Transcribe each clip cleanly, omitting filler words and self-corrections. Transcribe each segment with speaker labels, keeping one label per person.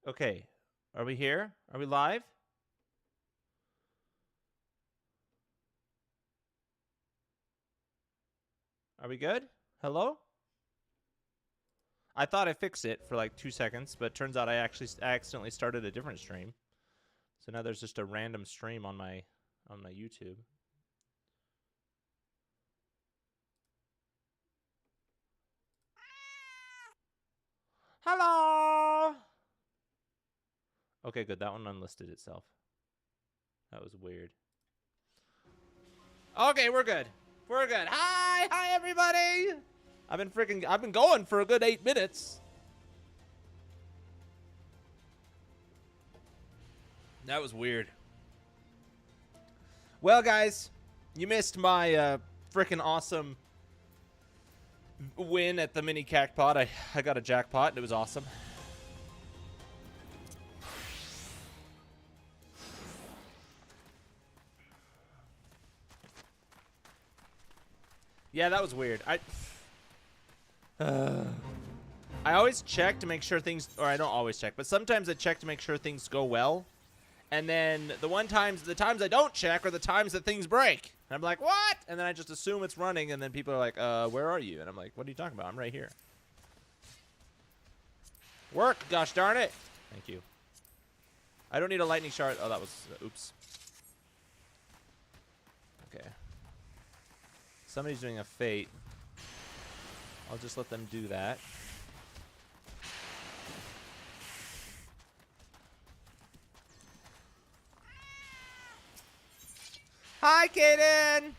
Speaker 1: Okay. Are we here? Are we live? Are we good? Hello? I thought I fixed it for like 2 seconds, but turns out I actually accidentally started a different stream. So now there's just a random stream on my YouTube. Hello. Okay, good. That one unlisted itself. That was weird. Okay, we're good. We're good. Hi everybody. I've been going for a good 8 minutes. That was weird. Well, guys, you missed my freaking awesome win at the mini jackpot. I got a jackpot and it was awesome. Yeah, that was weird. I always check to make sure things, or I don't always check, but sometimes I check to make sure things go well. And then the times I don't check are the times that things break. And I'm like, what? And then I just assume it's running, and then people are like, where are you? And I'm like, what are you talking about? I'm right here. Work, gosh darn it. Thank you. I don't need a lightning shard. Oh, that was, oops. Okay. Somebody's doing a fate. I'll just let them do that. Hi, Kaden!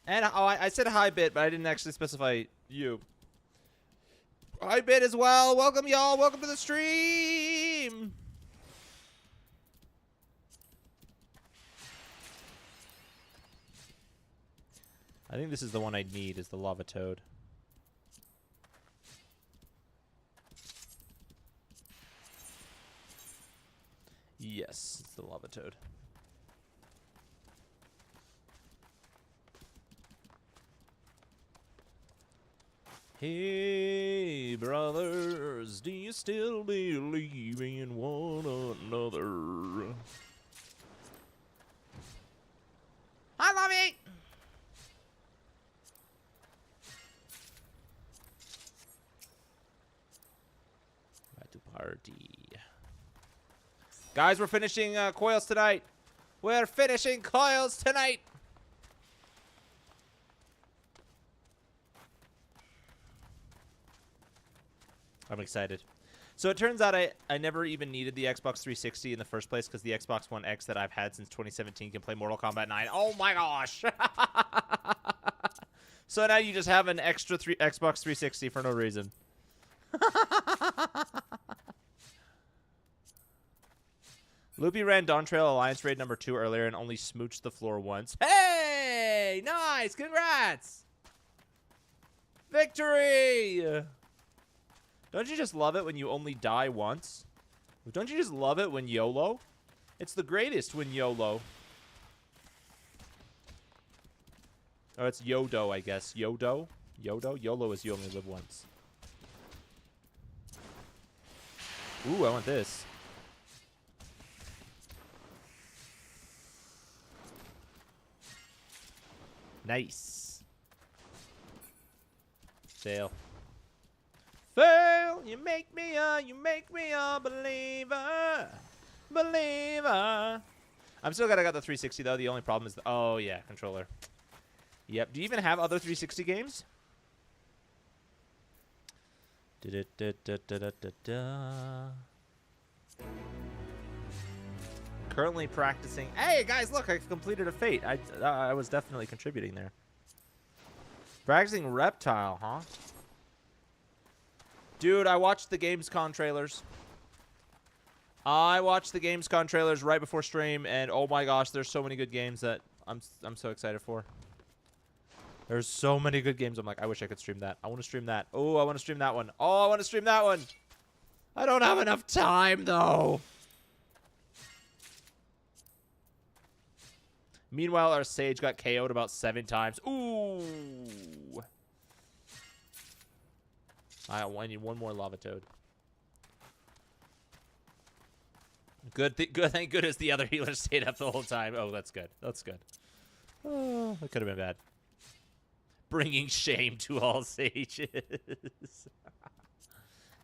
Speaker 1: And, oh, I said hi, Bit, but I didn't actually specify you. Hi, Bit, as well. Welcome, y'all. Welcome to the stream. I think this is the one I need, is the lava toad. Yes, it's the lava toad. Hey, brothers, do you still believe in one another? Hi, Lovey! Back to party. Guys, we're finishing Coils tonight. We're finishing Coils tonight. I'm excited. So it turns out I never even needed the Xbox 360 in the first place because the Xbox One X that I've had since 2017 can play Mortal Kombat 9. Oh my gosh! So now you just have an extra Xbox 360 for no reason. Loopy ran Dawn Trail Alliance Raid number 2 earlier and only smooched the floor once. Hey! Nice! Congrats! Victory! Don't you just love it when you only die once? Don't you just love it when YOLO? It's the greatest when YOLO. Oh, it's Yodo, I guess. Yodo? Yodo? YOLO is you only live once. Ooh, I want this. Nice. Fail. Fail, you make me a believer. Believer. I'm still got the 360 though. The only problem is oh yeah, controller. Yep. Do you even have other 360 games? Currently practicing. Hey guys, look, I completed a fate. I was definitely contributing there. Practicing reptile, huh? Dude, I watched the Gamescom trailers. I watched the Gamescom trailers right before stream, and oh my gosh, there's so many good games that I'm so excited for. There's so many good games. I'm like, I wish I could stream that. I want to stream that. Oh, I want to stream that one. Oh, I want to stream that one. I don't have enough time, though. Meanwhile, our Sage got KO'd about 7 times. Ooh. I need one more lava toad. Good. Thank goodness the other healer stayed up the whole time. Oh, that's good. That's good. Oh, that could have been bad. Bringing shame to all sages.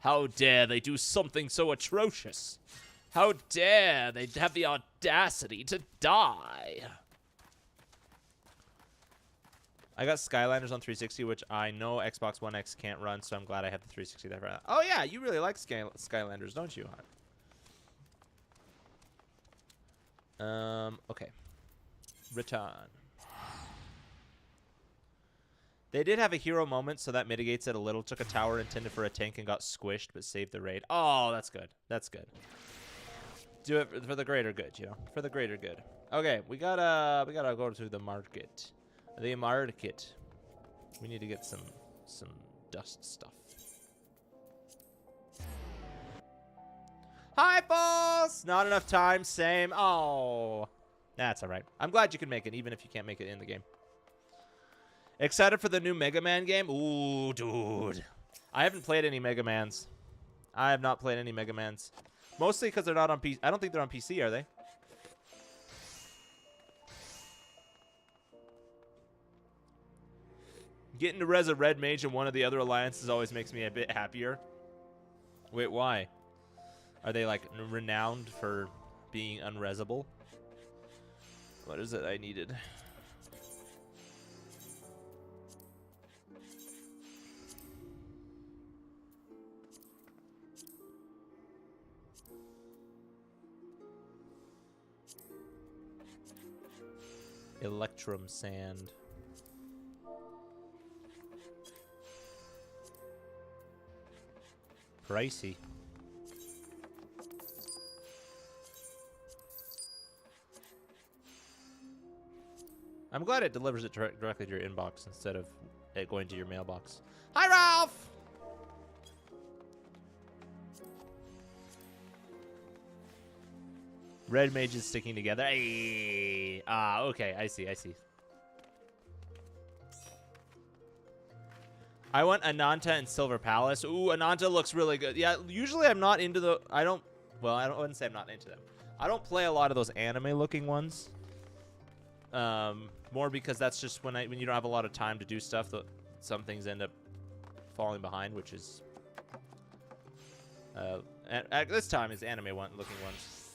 Speaker 1: How dare they do something so atrocious? How dare they have the audacity to die? I got Skylanders on 360, which I know Xbox One X can't run, so I'm glad I have the 360 there for that. Oh yeah, you really like Skylanders, don't you? Okay. Return. They did have a hero moment, so that mitigates it a little. Took a tower intended for a tank and got squished, but saved the raid. Oh, that's good. That's good. Do it for the greater good, you know, for the greater good. Okay, we gotta go to the market. The market. We need to get some dust stuff. Hi, boss. Not enough time. Same. Oh, that's all right. I'm glad you can make it, even if you can't make it in the game. Excited for the new Mega Man game? Ooh, dude. I haven't played any Mega Mans. I have not played any Mega Mans. Mostly because they're not on PC. I don't think they're on PC, are they? Getting to res a red mage in one of the other alliances always makes me a bit happier. Wait, why? Are they, like, renowned for being unresable? What is it I needed? Electrum sand. Pricey. I'm glad it delivers it directly to your inbox instead of it going to your mailbox. Hi, Ralph! Red mages sticking together. Hey. Ah, okay. I see. I see. I want Ananta and Silver Palace. Ooh, Ananta looks really good. Yeah, usually I'm not into the... I wouldn't say I'm not into them. I don't play a lot of those anime-looking ones. More because that's just when you don't have a lot of time to do stuff, that some things end up falling behind, which is... at this time is anime-looking ones.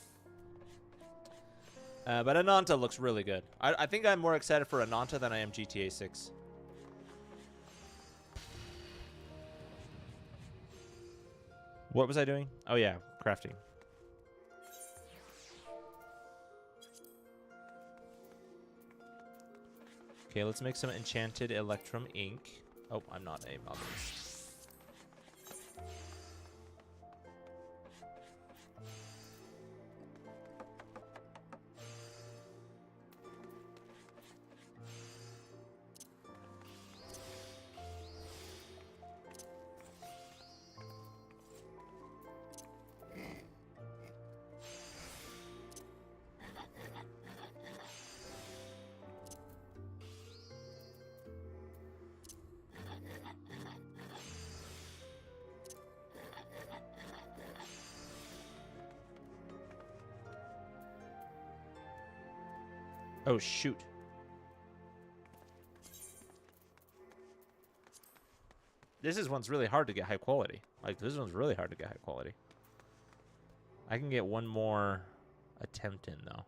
Speaker 1: But Ananta looks really good. I think I'm more excited for Ananta than I am GTA 6. What was I doing? Oh, yeah, crafting. Okay, let's make some enchanted electrum ink. Oh, I'm not a novelist. Oh, shoot. This one's really hard to get high quality. Like, this one's really hard to get high quality. I can get one more attempt in, though.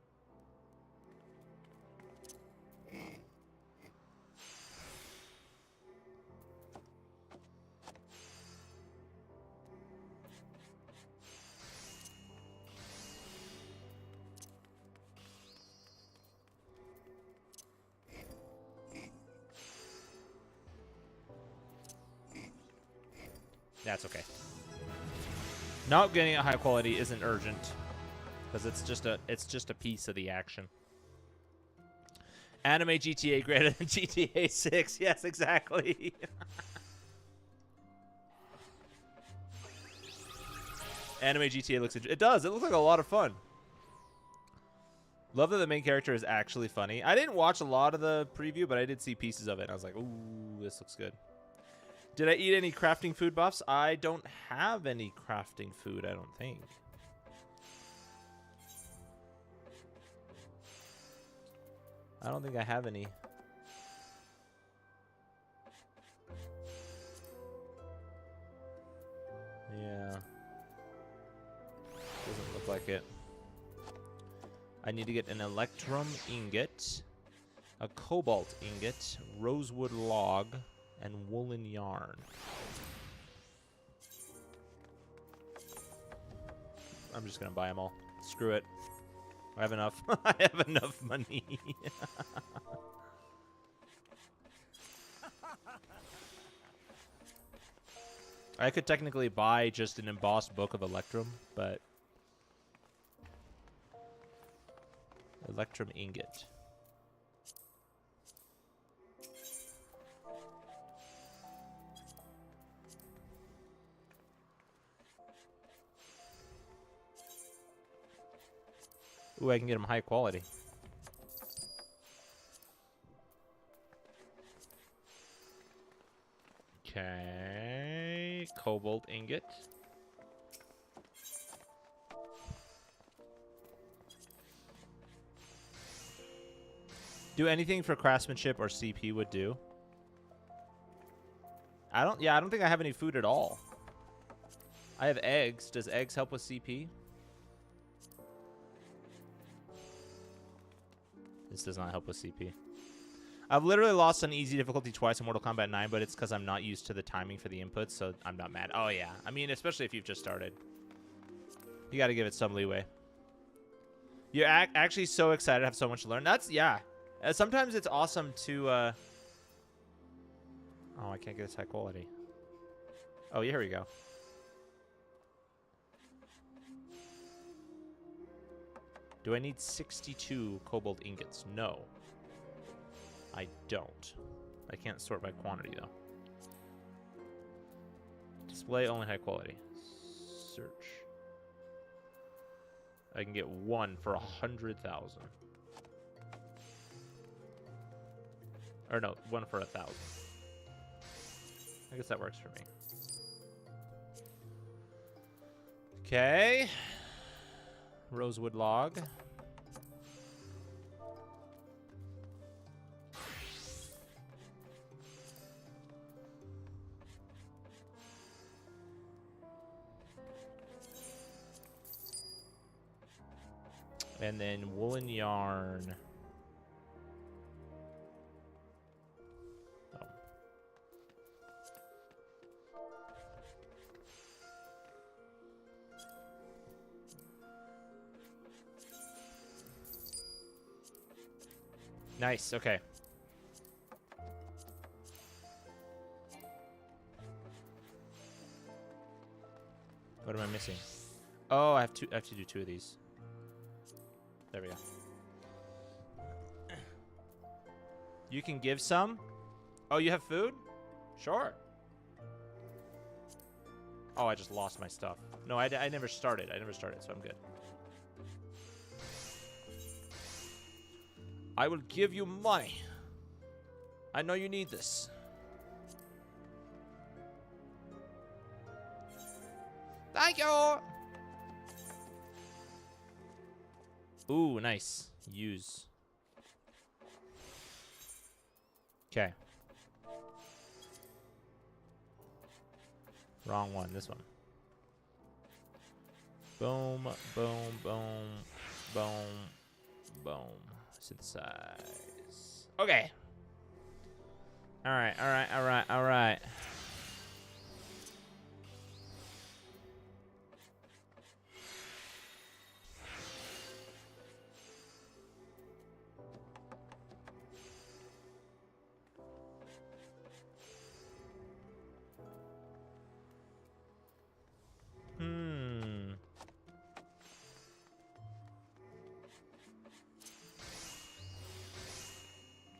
Speaker 1: That's okay. Not getting a high quality isn't urgent, because it's just a piece of the action. Anime GTA greater than GTA 6. Yes, exactly. Anime GTA looks... It does. It looks like a lot of fun. Love that the main character is actually funny. I didn't watch a lot of the preview, but I did see pieces of it. And I was like, ooh, this looks good. Did I eat any crafting food buffs? I don't have any crafting food, I don't think. I don't think I have any. Yeah. Doesn't look like it. I need to get an electrum ingot, a cobalt ingot, rosewood log, and woolen yarn. I'm just gonna buy them all. Screw it. I have enough. I have enough money. I could technically buy just an embossed book of electrum, but electrum ingot. Ooh, I can get them high quality. Okay, cobalt ingot. Do anything for craftsmanship or CP would do. I don't think I have any food at all. I have eggs. Does eggs help with CP? This does not help with CP. I've literally lost on easy difficulty twice in Mortal Kombat 9, but it's because I'm not used to the timing for the inputs, so I'm not mad. Oh, yeah. I mean, especially if you've just started. You got to give it some leeway. You're actually so excited to have so much to learn. That's, yeah. Sometimes it's awesome to... Oh, I can't get this high quality. Oh, yeah, here we go. Do I need 62 cobalt ingots? No. I don't. I can't sort by quantity, though. Display only high quality. Search. I can get one for 100,000. Or no, one for 1,000. I guess that works for me. Okay. Rosewood log. And then woolen yarn. Oh. Nice, okay. What am I missing? Oh, I have to do 2 of these. There we go. You can give some? Oh, you have food? Sure. Oh, I just lost my stuff. No, I never started. I never started, so I'm good. I will give you money. I know you need this. Thank you. Ooh, nice. Use. Okay. Wrong one. This one. Boom, boom, boom, boom, boom. Synthesize. Okay. All right, all right, all right, all right.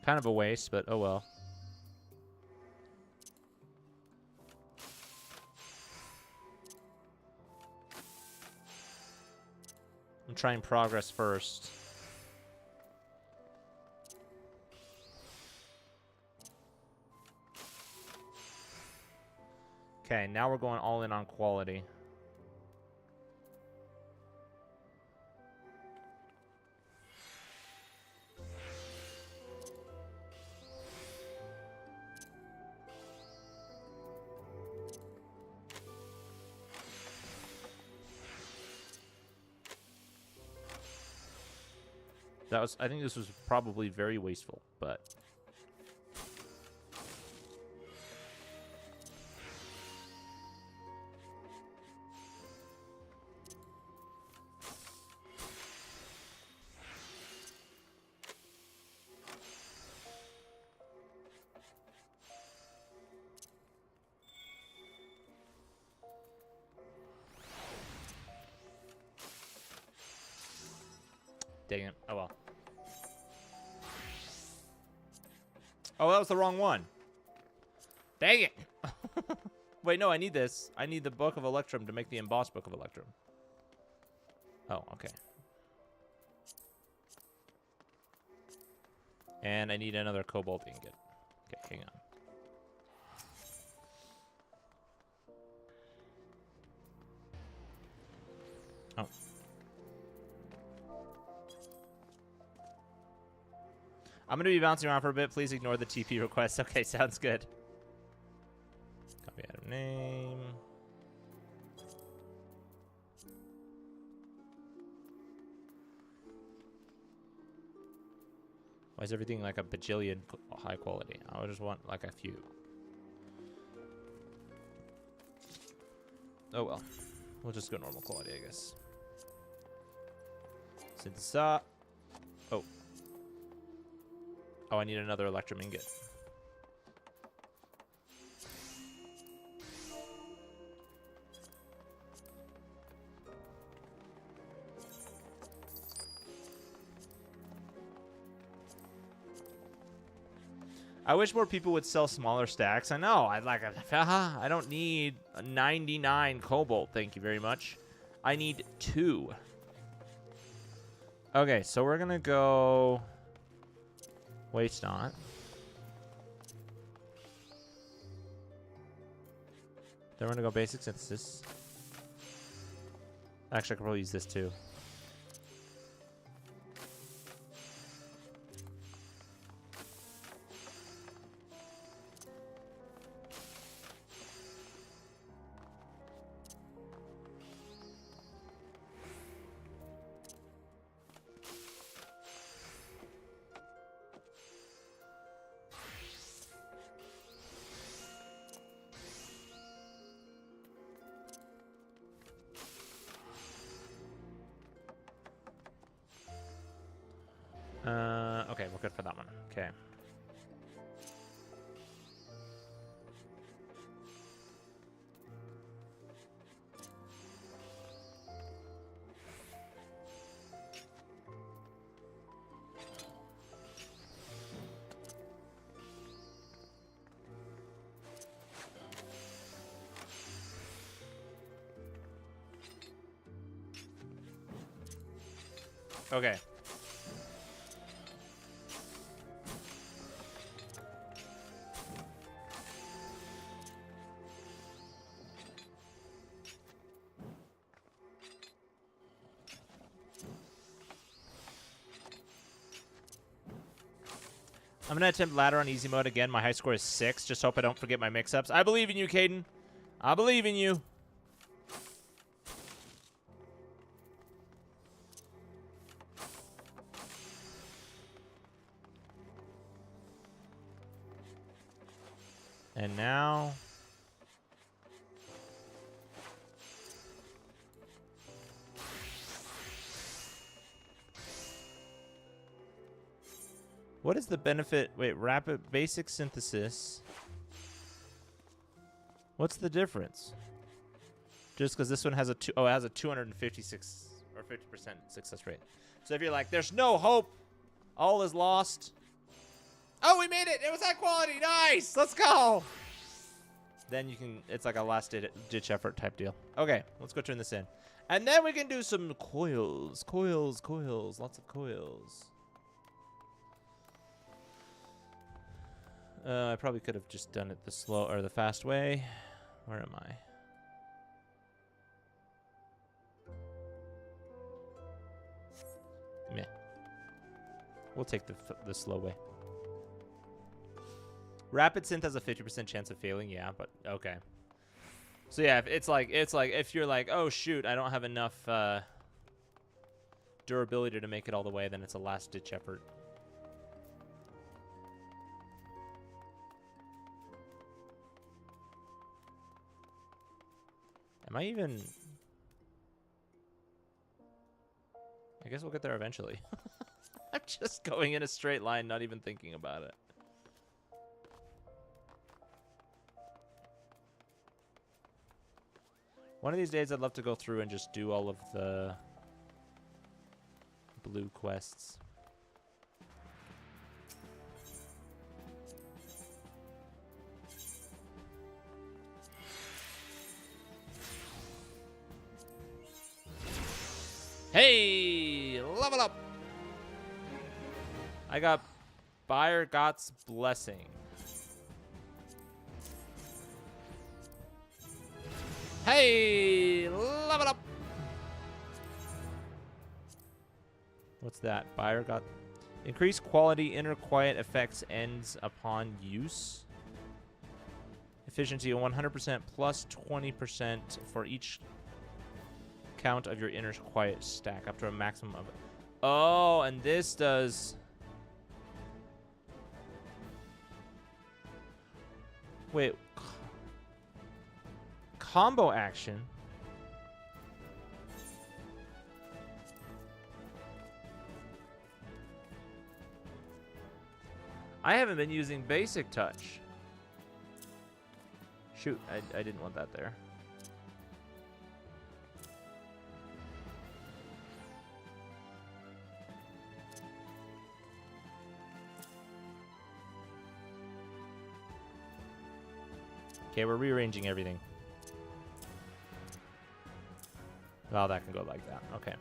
Speaker 1: Kind of a waste, but oh well. I'm trying progress first. Okay, now we're going all in on quality. That was, I think this was probably very wasteful, but... Dang it. Oh, well. Oh, that was the wrong one. Dang it. Wait, no, I need this. I need the Book of Electrum to make the embossed Book of Electrum. Oh, okay. And I need another cobalt ingot. Okay, hang on. Oh. I'm going to be bouncing around for a bit. Please ignore the TP request. Okay, sounds good. Copy item name. Why is everything like a bajillion high quality? I just want like a few. Oh well. We'll just go normal quality, I guess. Synthesize. Oh. Oh, I need another Electrum ingot. I wish more people would sell smaller stacks. I know. I don't need 99 cobalt. Thank you very much. I need 2. Okay, so we're gonna go. Waste not. Then we're gonna go basic synthesis. Actually, I could probably use this too. Okay, we're good for that one. Okay. Okay. I'm going to attempt ladder on easy mode again. My high score is 6. Just hope I don't forget my mix-ups. I believe in you, Caden. I believe in you. And now... What is the benefit? Wait, rapid basic synthesis. What's the difference? Just because this one has a it has a 256 or 50% success rate. So if you're like, there's no hope, all is lost. Oh, we made it! It was high quality. Nice. Let's go. Then you can. It's like a last ditch effort type deal. Okay, let's go turn this in, and then we can do some coils, lots of coils. I probably could have just done it the slow or the fast way. Where am I? Meh. We'll take the slow way. Rapid synth has a 50% chance of failing. Yeah, but okay. So yeah, it's like if you're like, oh shoot, I don't have enough durability to make it all the way, then it's a last-ditch effort. Am I even... I guess we'll get there eventually. I'm just going in a straight line, not even thinking about it. One of these days, I'd love to go through and just do all of the blue quests. Hey, level up. I got Buyer Got's Blessing. Hey, level up. What's that? Buyer got increased quality inner quiet effects ends upon use. Efficiency of 100% plus 20% for each count of your inner quiet stack up to a maximum of... Oh, and this does... Wait. Combo action? I haven't been using basic touch. Shoot, I didn't want that there. Okay, we're rearranging everything. Well, that can go like that. Okay.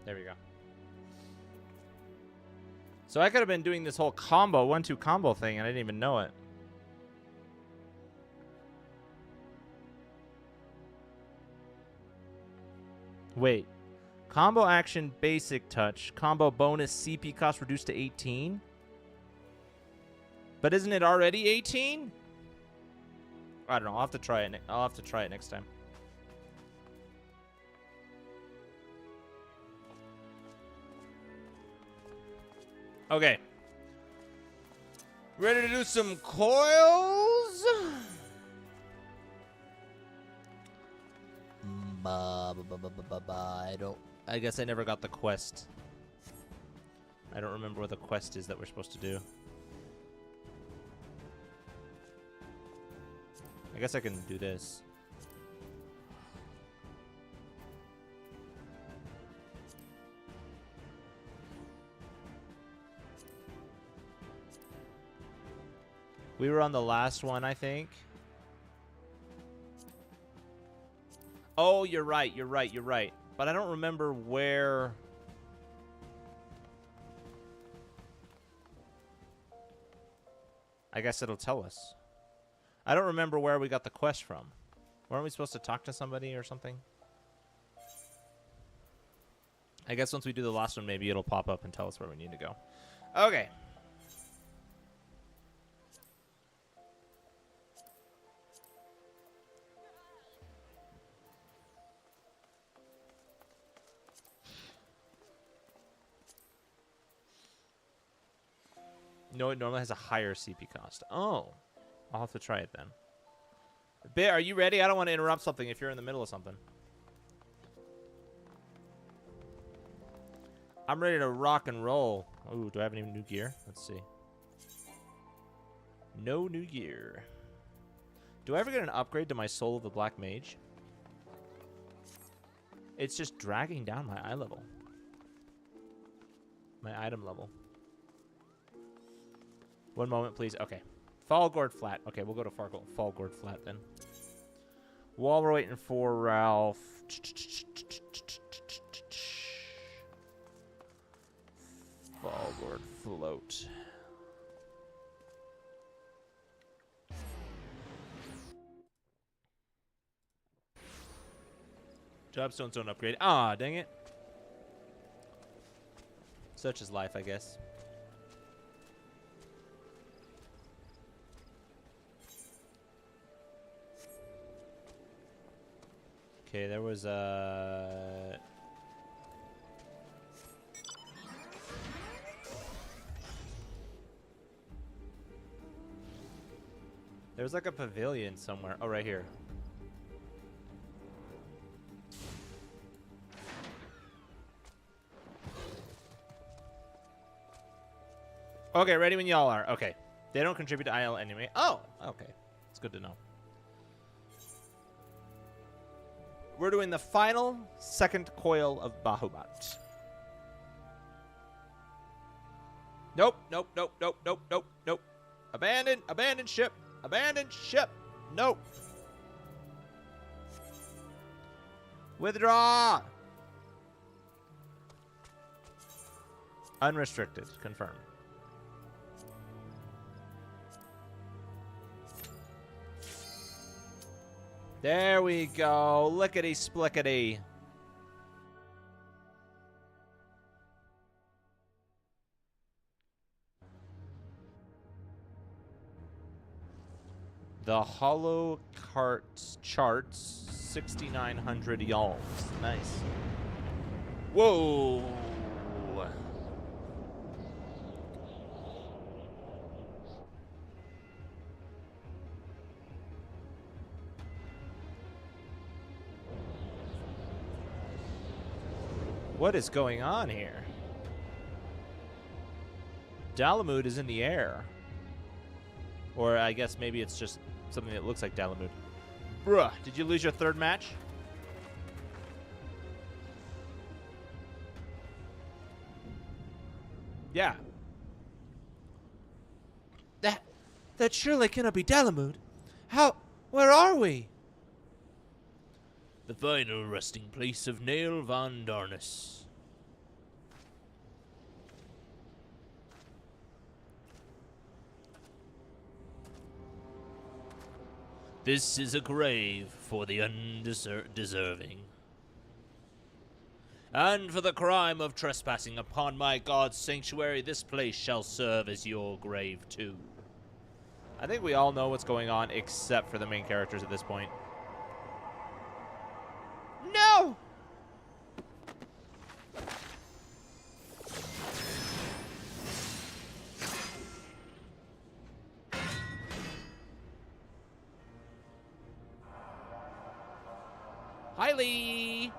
Speaker 1: There we go. So I could have been doing this whole combo, 1-2 combo thing, and I didn't even know it. Wait. Combo action, basic touch. Combo bonus, CP cost reduced to 18? But isn't it already 18? I don't know. I'll have to try it. I'll have to try it next time. Okay. Ready to do some coils? I guess I never got the quest. I don't remember what the quest is that we're supposed to do. I guess I can do this. We were on the last one, I think. Oh, you're right, you're right, you're right. But I don't remember where... I guess it'll tell us. I don't remember where we got the quest from. Weren't we supposed to talk to somebody or something? I guess once we do the last one, maybe it'll pop up and tell us where we need to go. Okay. No, it normally has a higher CP cost. Oh. I'll have to try it then. Bear, are you ready? I don't want to interrupt something if you're in the middle of something. I'm ready to rock and roll. Ooh, do I have any new gear? Let's see. No new gear. Do I ever get an upgrade to my Soul of the Black Mage? It's just dragging down my eye level. My item level. One moment, please. Okay. Fallgord Flat. Okay, we'll go to Fallgord Flat then. While we're waiting for Ralph. Fallgord Float. Jobstones don't upgrade. Ah, dang it. Such is life, I guess. Okay, there was a... There was like a pavilion somewhere. Oh, right here. Okay, ready when y'all are. Okay. They don't contribute to IL anyway. Oh, okay. It's good to know. We're doing the final second coil of Bahamut. Nope, nope, nope, nope, nope, nope, nope. Abandon ship. Abandon ship. Nope. Withdraw. Unrestricted. Confirm. There we go. Lickety-splickety. The hollow charts 6,900 yalms. Nice. Whoa. What is going on here? Dalamud is in the air. Or I guess maybe it's just something that looks like Dalamud. Bruh, did you lose your third match? Yeah. That surely cannot be Dalamud. How? Where are we? The final resting place of Nail Van Darnus. This is a grave for the undeserving. And for the crime of trespassing upon my god's sanctuary, this place shall serve as your grave too. I think we all know what's going on except for the main characters at this point. No! Highly!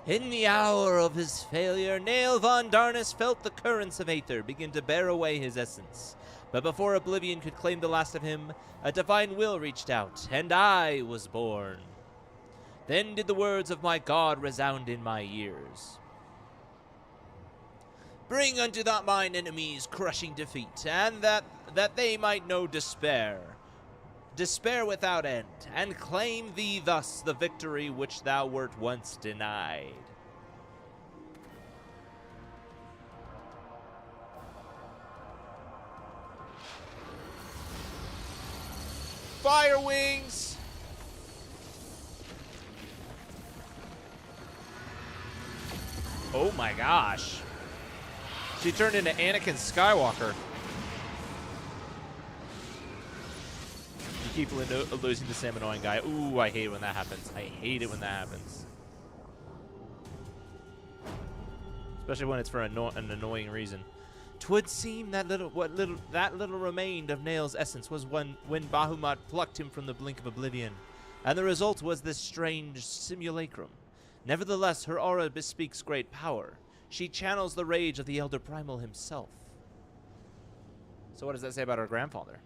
Speaker 1: In the hour of his failure, Nail Van Darnus felt the currents of Aether begin to bear away his essence. But before oblivion could claim the last of him, a divine will reached out, and I was born. Then did the words of my God resound in my ears. Bring unto that mine enemies crushing defeat, and that they might know despair. Despair without end, and claim thee thus the victory which thou wert once denied. Fire wings! Oh my gosh. She turned into Anakin Skywalker. You keep losing the same annoying guy. Ooh, I hate it when that happens. I hate it when that happens. Especially when it's for an annoying reason. 'Twould seem that little remained of Nail's essence was when Bahamut plucked him from the blink of oblivion, and the result was this strange simulacrum. Nevertheless, her aura bespeaks great power. She channels the rage of the elder primal himself. So what does that say about her grandfather?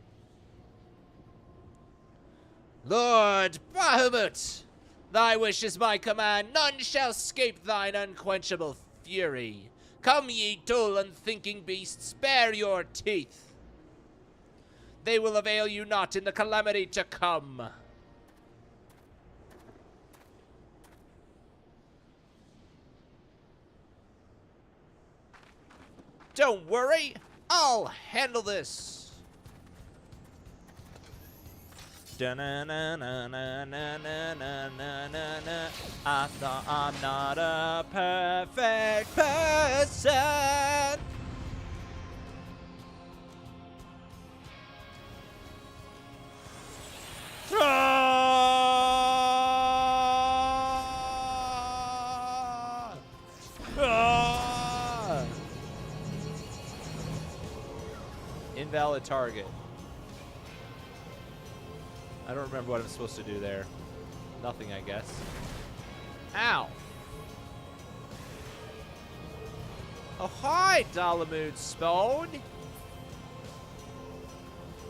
Speaker 1: Lord Bahamut, thy wish is my command. None shall escape thine unquenchable fury. Come, ye dull, unthinking beasts, spare your teeth. They will avail you not in the calamity to come. Don't worry, I'll handle this. Da-na-na-na-na-na-na-na-na-na. I thought I'm not a perfect person. Invalid target. I don't remember what I'm supposed to do there. Nothing, I guess. Ow! Oh, hi, Dalamud spawn!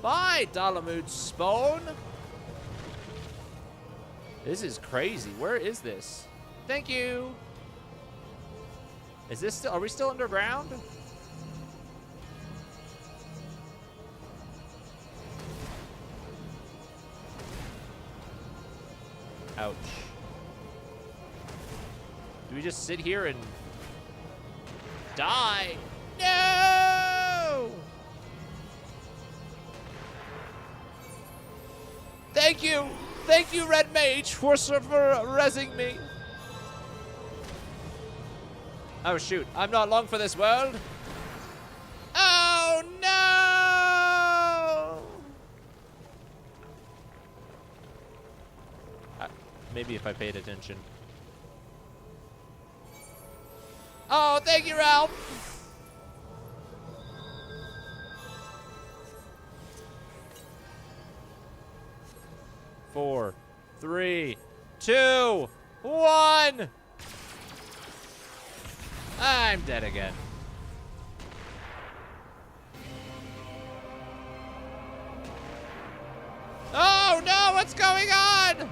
Speaker 1: Bye, Dalamud spawn! This is crazy. Where is this? Thank you! Is this still... Are we still underground? Ouch. Do we just sit here and die? No! Thank you! Thank you, Red Mage, for rezzing me. Oh, shoot. I'm not long for this world. Oh, no! Maybe if I paid attention. Oh, thank you, Ralph. 4, 3, 2, 1. I'm dead again. Oh, no, what's going on?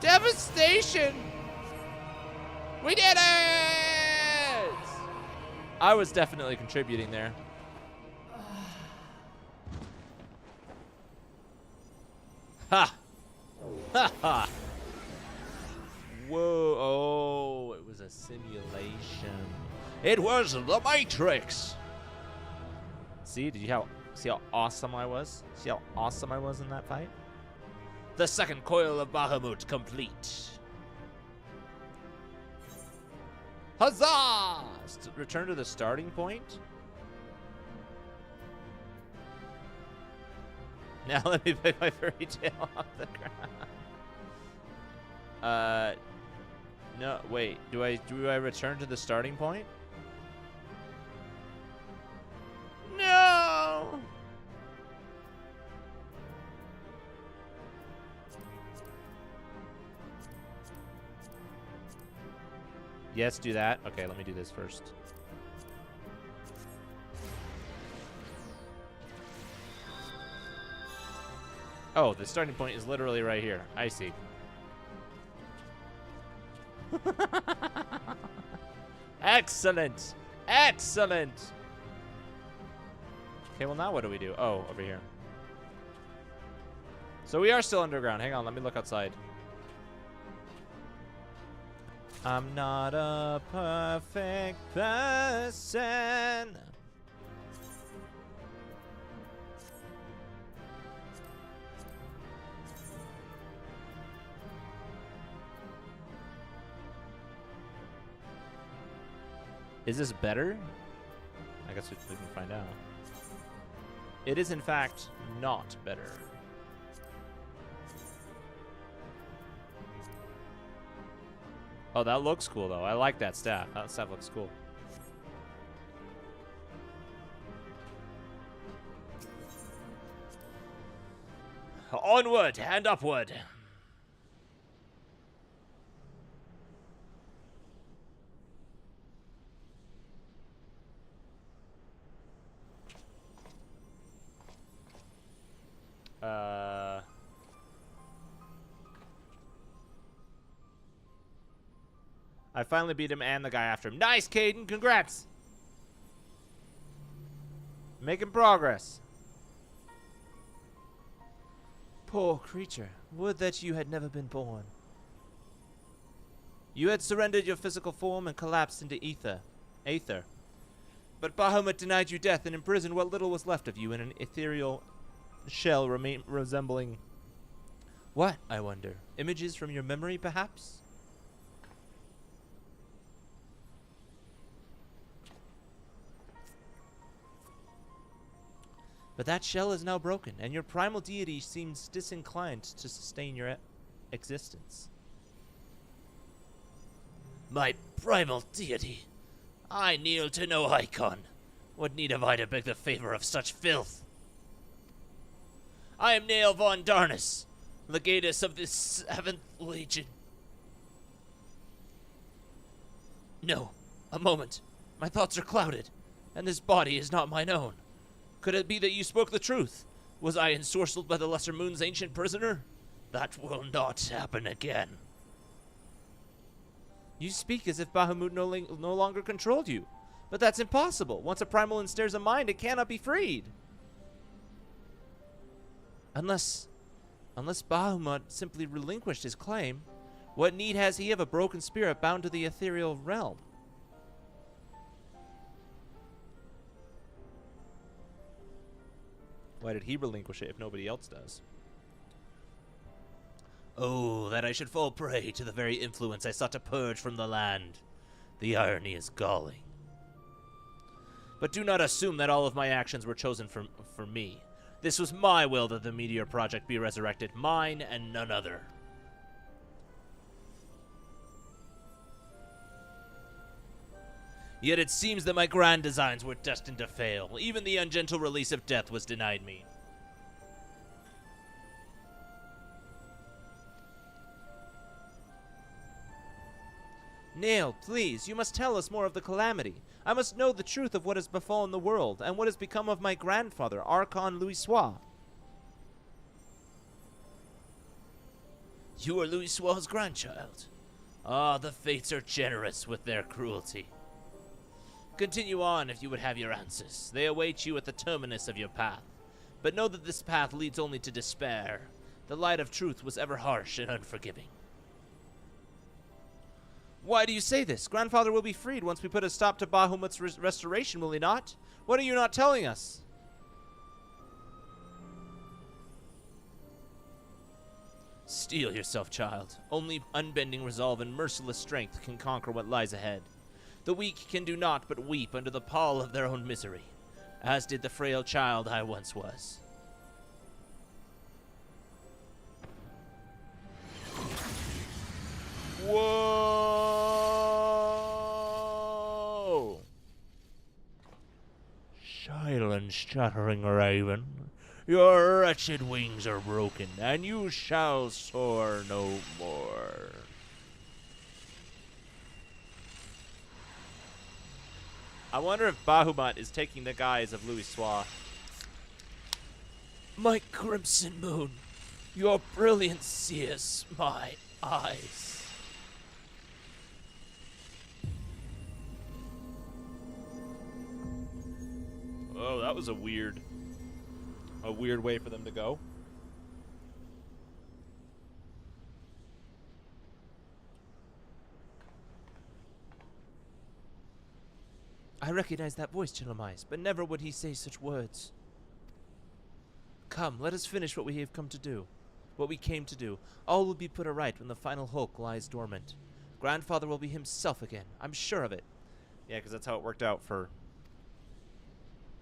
Speaker 1: Devastation! We did it! I was definitely contributing there. Ha! Ha ha! Whoa, oh, it was a simulation. It was the Matrix! See, see how awesome I was? See how awesome I was in that fight? The second coil of Bahamut complete. Huzzah! Return to the starting point? Now let me pick my furry tail off the ground. No, wait. Do I return to the starting point? No! Yes, do that. Okay, let me do this first. Oh, the starting point is literally right here. I see. Excellent! Excellent! Okay, well now what do we do? Oh, over here. So we are still underground. Hang on, let me look outside. I'm not a perfect person. Is this better? I guess we can find out. It is, in fact, not better. Oh, that looks cool, though. I like that stat. That stat looks cool. Onward and upward. I finally beat him and the guy after him. Nice, Caden. Congrats. Making progress. Poor creature. Would that you had never been born. You had surrendered your physical form and collapsed into Aether. But Bahamut denied you death and imprisoned what little was left of you in an ethereal shell resembling... What, I wonder? Images from your memory, perhaps? But that shell is now broken, and your primal deity seems disinclined to sustain your existence.
Speaker 2: My primal deity? I kneel to no icon. What need have I to beg the favor of such filth? I am Nael von Darnus, legatus of the 7th Legion. No, a moment. My thoughts are clouded, and this body is not mine own. Could it be that you spoke the truth? Was I ensorcelled by the Lesser Moon's ancient prisoner? That will not happen again.
Speaker 1: You speak as if Bahamut no longer controlled you. But that's impossible. Once a primal ensnares a mind, it cannot be freed. Unless Bahamut simply relinquished his claim, what need has he of a broken spirit bound to the ethereal realm? Why did he relinquish it if nobody else does?
Speaker 2: Oh, that I should fall prey to the very influence I sought to purge from the land. The irony is galling. But do not assume that all of my actions were chosen for me. This was my will that the Meteor Project be resurrected, mine and none other. Yet it seems that my grand designs were destined to fail. Even the ungentle release of death was denied me.
Speaker 1: Nael, please, you must tell us more of the calamity. I must know the truth of what has befallen the world, and what has become of my grandfather, Archon Louis-Sois.
Speaker 2: You are Louis-Sois' grandchild. Ah, the fates are generous with their cruelty. Continue on if you would have your answers. They await you at the terminus of your path. But know that this path leads only to despair. The light of truth was ever harsh and unforgiving.
Speaker 1: Why do you say this? Grandfather will be freed once we put a stop to Bahamut's restoration, will he not? What are you not telling us?
Speaker 2: Steel yourself, child. Only unbending resolve and merciless strength can conquer what lies ahead. The weak can do naught but weep under the pall of their own misery, as did the frail child I once was.
Speaker 1: Whoa!
Speaker 2: Silence, chattering raven. Your wretched wings are broken, and you shall soar no more.
Speaker 1: I wonder if Bahamut is taking the guise of Louis-Sois.
Speaker 2: My crimson moon, your brilliance sears my eyes.
Speaker 1: Oh, that was a weird way for them to go. I recognize that voice, Chillamais, but never would he say such words. Come, let us finish what we have come to do. What we came to do. All will be put aright when the final Hulk lies dormant. Grandfather will be himself again. I'm sure of it. Yeah, because that's how it worked out for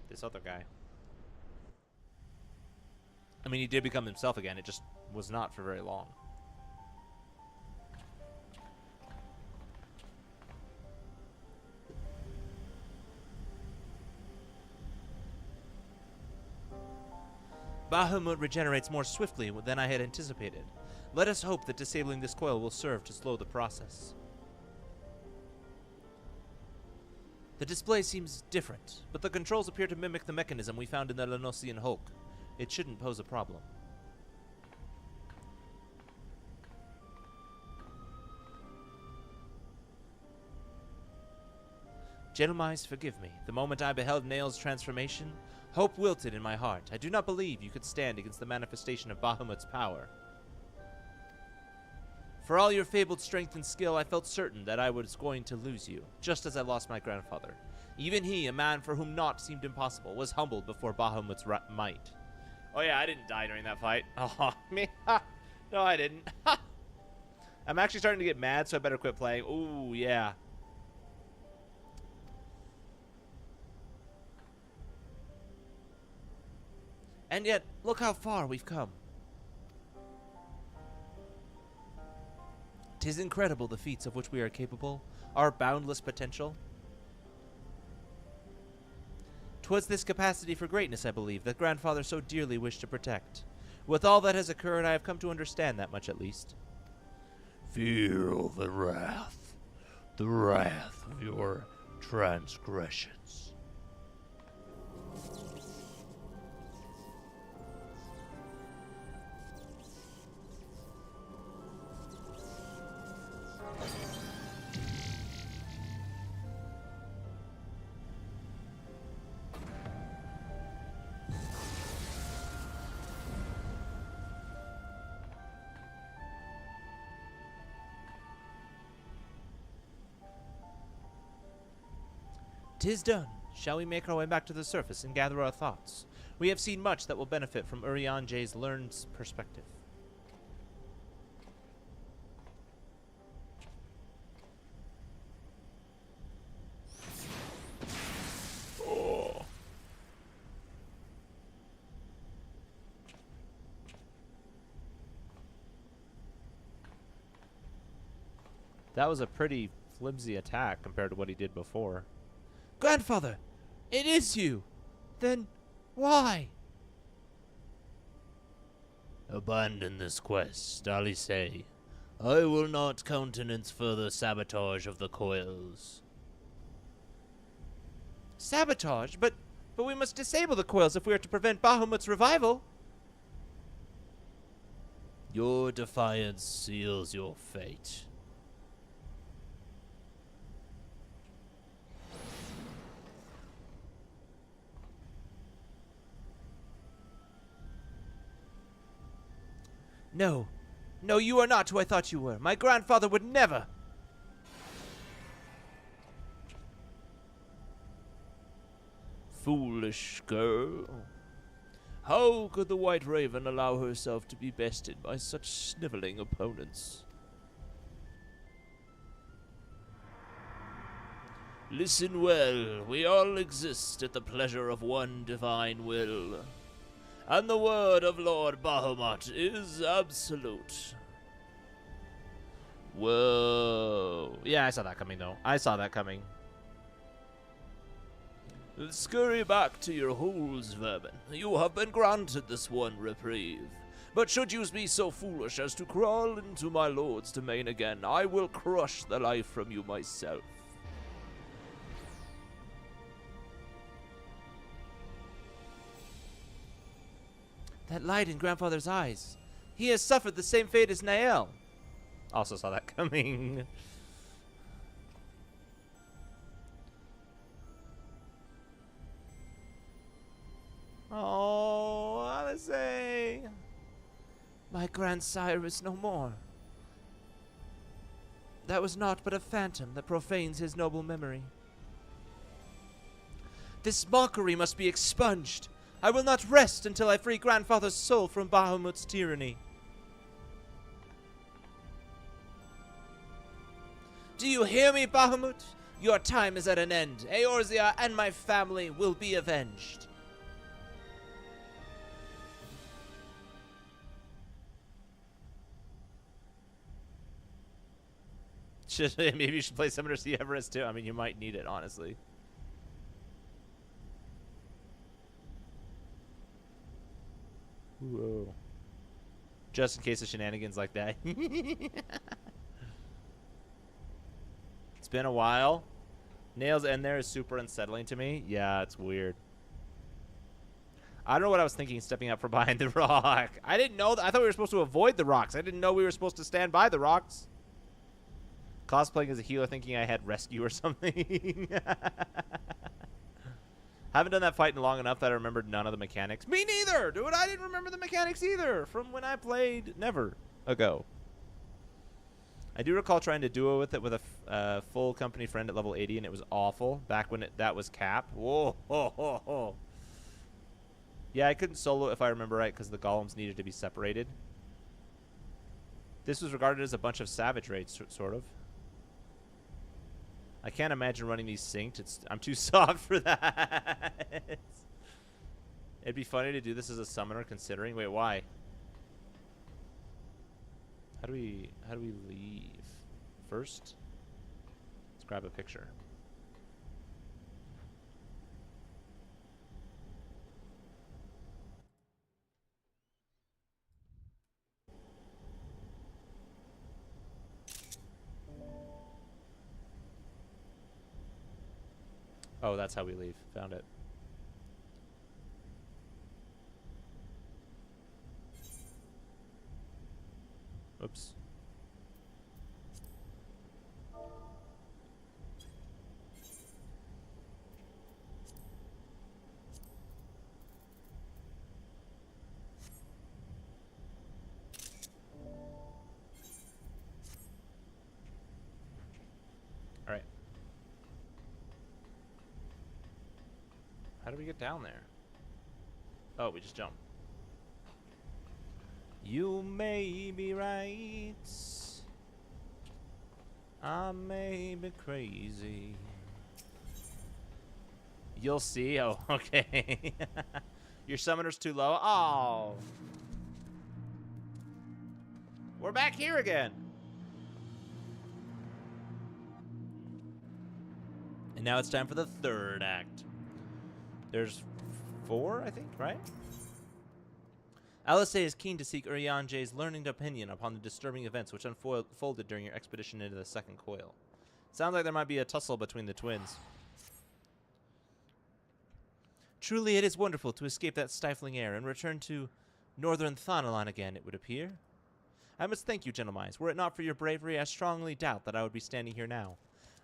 Speaker 1: this other guy. I mean, he did become himself again. It just was not for very long. Bahamut regenerates more swiftly than I had anticipated. Let us hope that disabling this coil will serve to slow the process. The display seems different, but the controls appear to mimic the mechanism we found in the Lenosian Hulk. It shouldn't pose a problem. Gentlemais, forgive me. The moment I beheld Nael's transformation, hope wilted in my heart. I do not believe you could stand against the manifestation of Bahamut's power. For all your fabled strength and skill, I felt certain that I was going to lose you, just as I lost my grandfather. Even he, a man for whom naught seemed impossible, was humbled before Bahamut's might. Oh yeah, I didn't die during that fight. Oh, me? No, I didn't. I'm actually starting to get mad, so I better quit playing. Ooh, yeah. And yet, look how far we've come. 'Tis incredible the feats of which we are capable, our boundless potential. 'Twas this capacity for greatness, I believe, that Grandfather so dearly wished to protect. With all that has occurred, I have come to understand that much at least.
Speaker 2: Feel the wrath of your transgressions.
Speaker 1: "'Tis done. Shall we make our way back to the surface and gather our thoughts? We have seen much that will benefit from Urianjay's learned perspective." Oh. That was a pretty flimsy attack compared to what he did before. "Grandfather, it is you. Then why?"
Speaker 2: Abandon this quest, Alice. I will not countenance further sabotage of the Coils.
Speaker 1: Sabotage? But we must disable the coils if we are to prevent Bahamut's revival.
Speaker 2: Your defiance seals your fate.
Speaker 1: No. No, you are not who I thought you were. My grandfather would never.
Speaker 2: Foolish girl. How could the White Raven allow herself to be bested by such sniveling opponents? Listen well, we all exist at the pleasure of one divine will. And the word of Lord Bahamut is absolute.
Speaker 1: Whoa. Yeah, I saw that coming, though. I saw that coming.
Speaker 2: Scurry back to your holes, vermin. You have been granted this one reprieve. But should you be so foolish as to crawl into my lord's domain again, I will crush the life from you myself.
Speaker 1: That light in Grandfather's eyes. He has suffered the same fate as Nael. Also saw that coming. Oh, Alice. My grandsire is no more. That was naught but a phantom that profanes his noble memory. This mockery must be expunged. I will not rest until I free Grandfather's soul from Bahamut's tyranny. Do you hear me, Bahamut? Your time is at an end. Eorzea and my family will be avenged. Maybe you should play Summoner Sea Everest too. I mean, you might need it, honestly. Whoa. Just in case of shenanigans like that. It's been a while. Nail's end there is super unsettling to me. Yeah, it's weird. I don't know what I was thinking stepping up from behind the rock. I didn't know that. I thought we were supposed to avoid the rocks. I didn't know we were supposed to stand by the rocks. Cosplaying as a healer thinking I had rescue or something. Haven't done that fight in long enough that I remembered none of the mechanics. Me neither, dude. I didn't remember the mechanics either from when I played never ago. I do recall trying to duo with it with a full company friend at level 80, and it was awful back when that was cap. Whoa, ho, ho, ho. Yeah, I couldn't solo if I remember right because the golems needed to be separated. This was regarded as a bunch of savage raids, sort of. I can't imagine running these synced. I'm too soft for that. It'd be funny to do this as a summoner considering. Wait, why? How do we leave? First, let's grab a picture. Oh, that's how we leave. Found it. Oops. All right. How do we get down there? Oh, we just jump. You may be right. I may be crazy. You'll see. Oh, okay. Your summoner's too low. Oh. We're back here again. And now it's time for the third act. There's 4, I think, right? Alisei is keen to seek Urianje's learned opinion upon the disturbing events which unfolded during your expedition into the second coil. Sounds like there might be a tussle between the twins. Truly it is wonderful to escape that stifling air and return to northern Thanalan again, it would appear. I must thank you, gentlemen. Were it not for your bravery, I strongly doubt that I would be standing here now.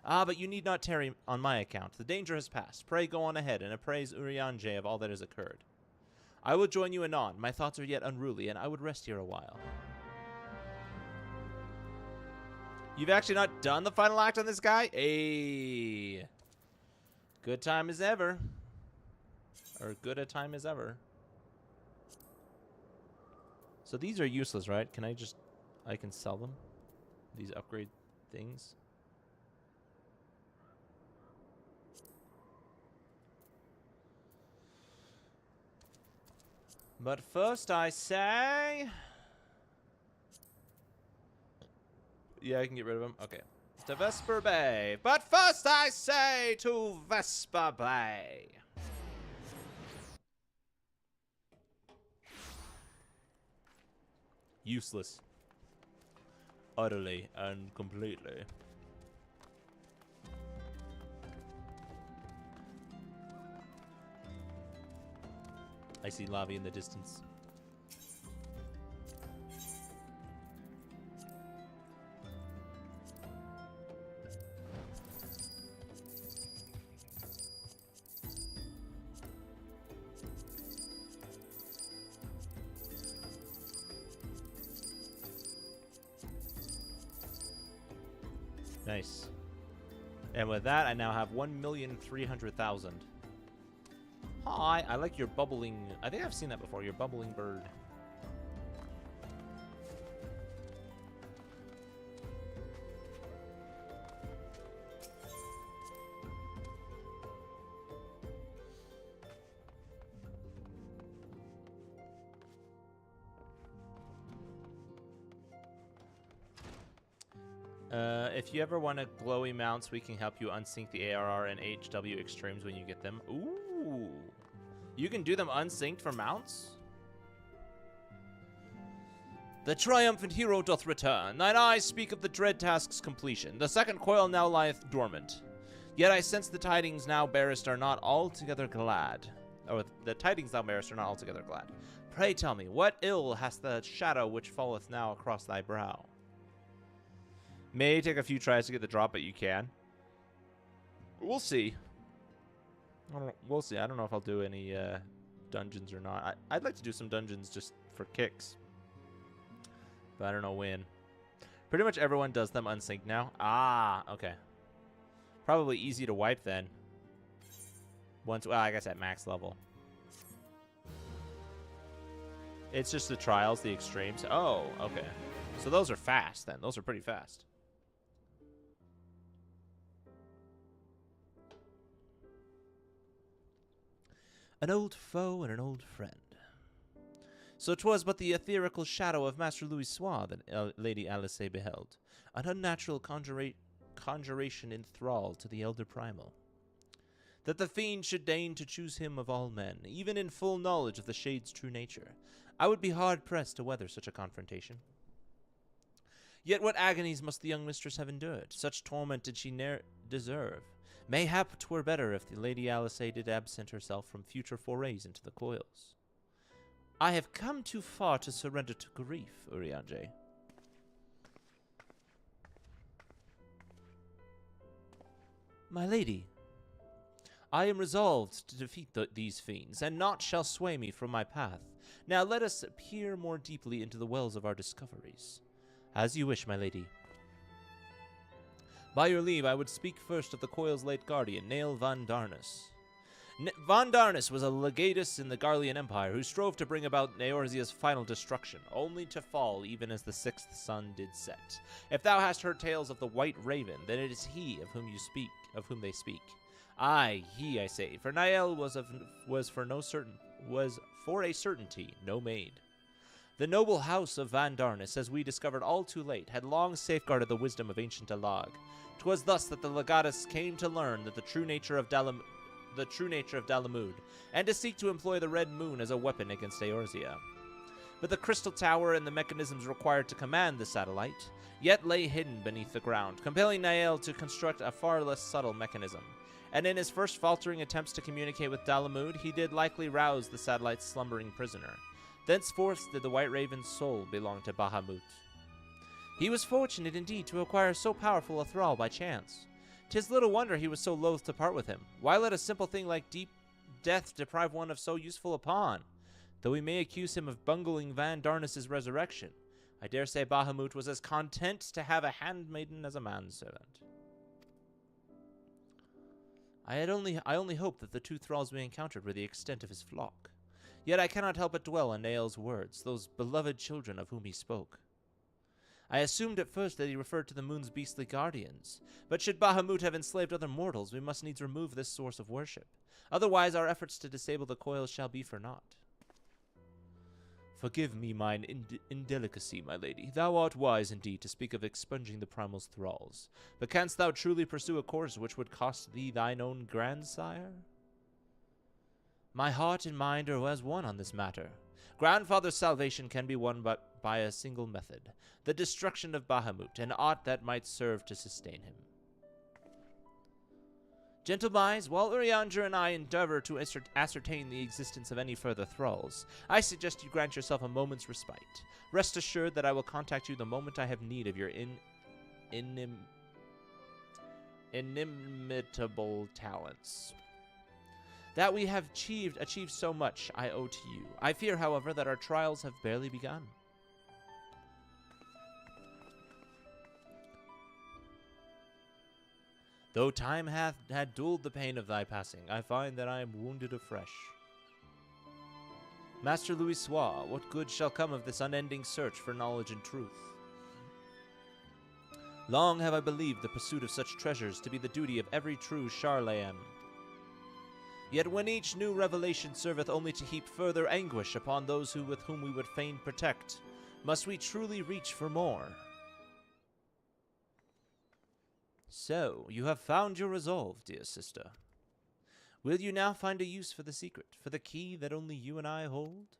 Speaker 1: Ah, but you need not tarry on my account. The danger has passed. Pray go on ahead and appraise Urianje of all that has occurred. I will join you anon. My thoughts are yet unruly, and I would rest here a while. You've actually not done the final act on this guy? Hey. Good time as ever. Or good a time as ever. So these are useless, right? I can sell them? These upgrade things? But first I say... Yeah, I can get rid of him. Okay. To Vesper Bay. But first I say to Vesper Bay. Useless. Utterly and completely. I see lava in the distance. Nice. And with that, I now have 1,300,000. Hi, I like your bubbling... I think I've seen that before, your bubbling bird. If you ever want to glowy mounts, we can help you unsync the ARR and HW extremes when you get them. Ooh. You can do them unsynced for mounts? The triumphant hero doth return. Thine eyes speak of the dread task's completion. The second coil now lieth dormant. Yet I sense the tidings now bearest are not altogether glad. Or the tidings thou bearest are not altogether glad. Pray tell me, what ill hast the shadow which falleth now across thy brow? May take a few tries to get the drop, but you can. We'll see. We'll see. I don't know if I'll do any dungeons or not. I'd like to do some dungeons just for kicks. But I don't know when. Pretty much everyone does them unsynced now. Ah, okay. Probably easy to wipe then. Once, well, I guess at max level. It's just the trials, the extremes. Oh, okay. So those are fast then. Those are pretty fast.
Speaker 2: An old foe and an old friend. So 'twas but the etherical shadow of Master Louis Soir that Lady Alice beheld, an unnatural conjuration in thrall to the elder primal. That the fiend should deign to choose him of all men, even in full knowledge of the shade's true nature, I would be hard-pressed to weather such a confrontation. Yet what agonies must the young mistress have endured? Such torment did she ne'er deserve. Mayhap 'twere better if the Lady Alice did absent herself from future forays into the coils. I have come too far to surrender to grief, Urianger. My lady, I am resolved to defeat these fiends, and naught shall sway me from my path. Now let us peer more deeply into the wells of our discoveries. As you wish, my lady. By your leave, I would speak first of the Coil's late guardian, Nael van Darnus. Van Darnus was a legatus in the Garlean Empire who strove to bring about Eorzea's final destruction, only to fall even as the sixth sun did set. If thou hast heard tales of the White Raven, then it is he of whom they speak. Aye, he, I say, for Nael was for a certainty no maid. The noble house of Van Darnus, as we discovered all too late, had long safeguarded the wisdom of ancient Alag. 'Twas thus that the legatus came to learn that the true nature of Dalamud, and to seek to employ the Red Moon as a weapon against Eorzea. But the crystal tower and the mechanisms required to command the satellite yet lay hidden beneath the ground, compelling Nael to construct a far less subtle mechanism. And in his first faltering attempts to communicate with Dalamud, he did likely rouse the satellite's slumbering prisoner. Thenceforth did the White Raven's soul belong to Bahamut. He was fortunate indeed to acquire so powerful a thrall by chance. 'Tis little wonder he was so loath to part with him. Why let a simple thing like deep death deprive one of so useful a pawn? Though we may accuse him of bungling Van Darnus's resurrection, I dare say Bahamut was as content to have a handmaiden as a manservant. I only hoped that the two thralls we encountered were the extent of his flock. Yet I cannot help but dwell on Nael's words, those beloved children of whom he spoke. I assumed at first that he referred to the moon's beastly guardians, but should Bahamut have enslaved other mortals, we must needs remove this source of worship. Otherwise our efforts to disable the coils shall be for naught. Forgive me mine indelicacy, my lady. Thou art wise indeed to speak of expunging the primal's thralls, but canst thou truly pursue a course which would cost thee thine own grandsire? My heart and mind are as one on this matter. Grandfather's salvation can be won but by a single method, the destruction of Bahamut, and aught that might serve to sustain him. Gentle minds, while Urianger and I endeavor to ascertain the existence of any further thralls, I suggest you grant yourself a moment's respite. Rest assured that I will contact you the moment I have need of your inimitable talents. That we have achieved so much, I owe to you. I fear, however, that our trials have barely begun. Though time had dulled the pain of thy passing, I find that I am wounded afresh. Master Louis Soir, what good shall come of this unending search for knowledge and truth? Long have I believed the pursuit of such treasures to be the duty of every true Charlatan. Yet when each new revelation serveth only to heap further anguish upon those with whom we would fain protect, must we truly reach for more? So, you have found your resolve, dear sister. Will you now find a use for the secret, for the key that only you and I hold?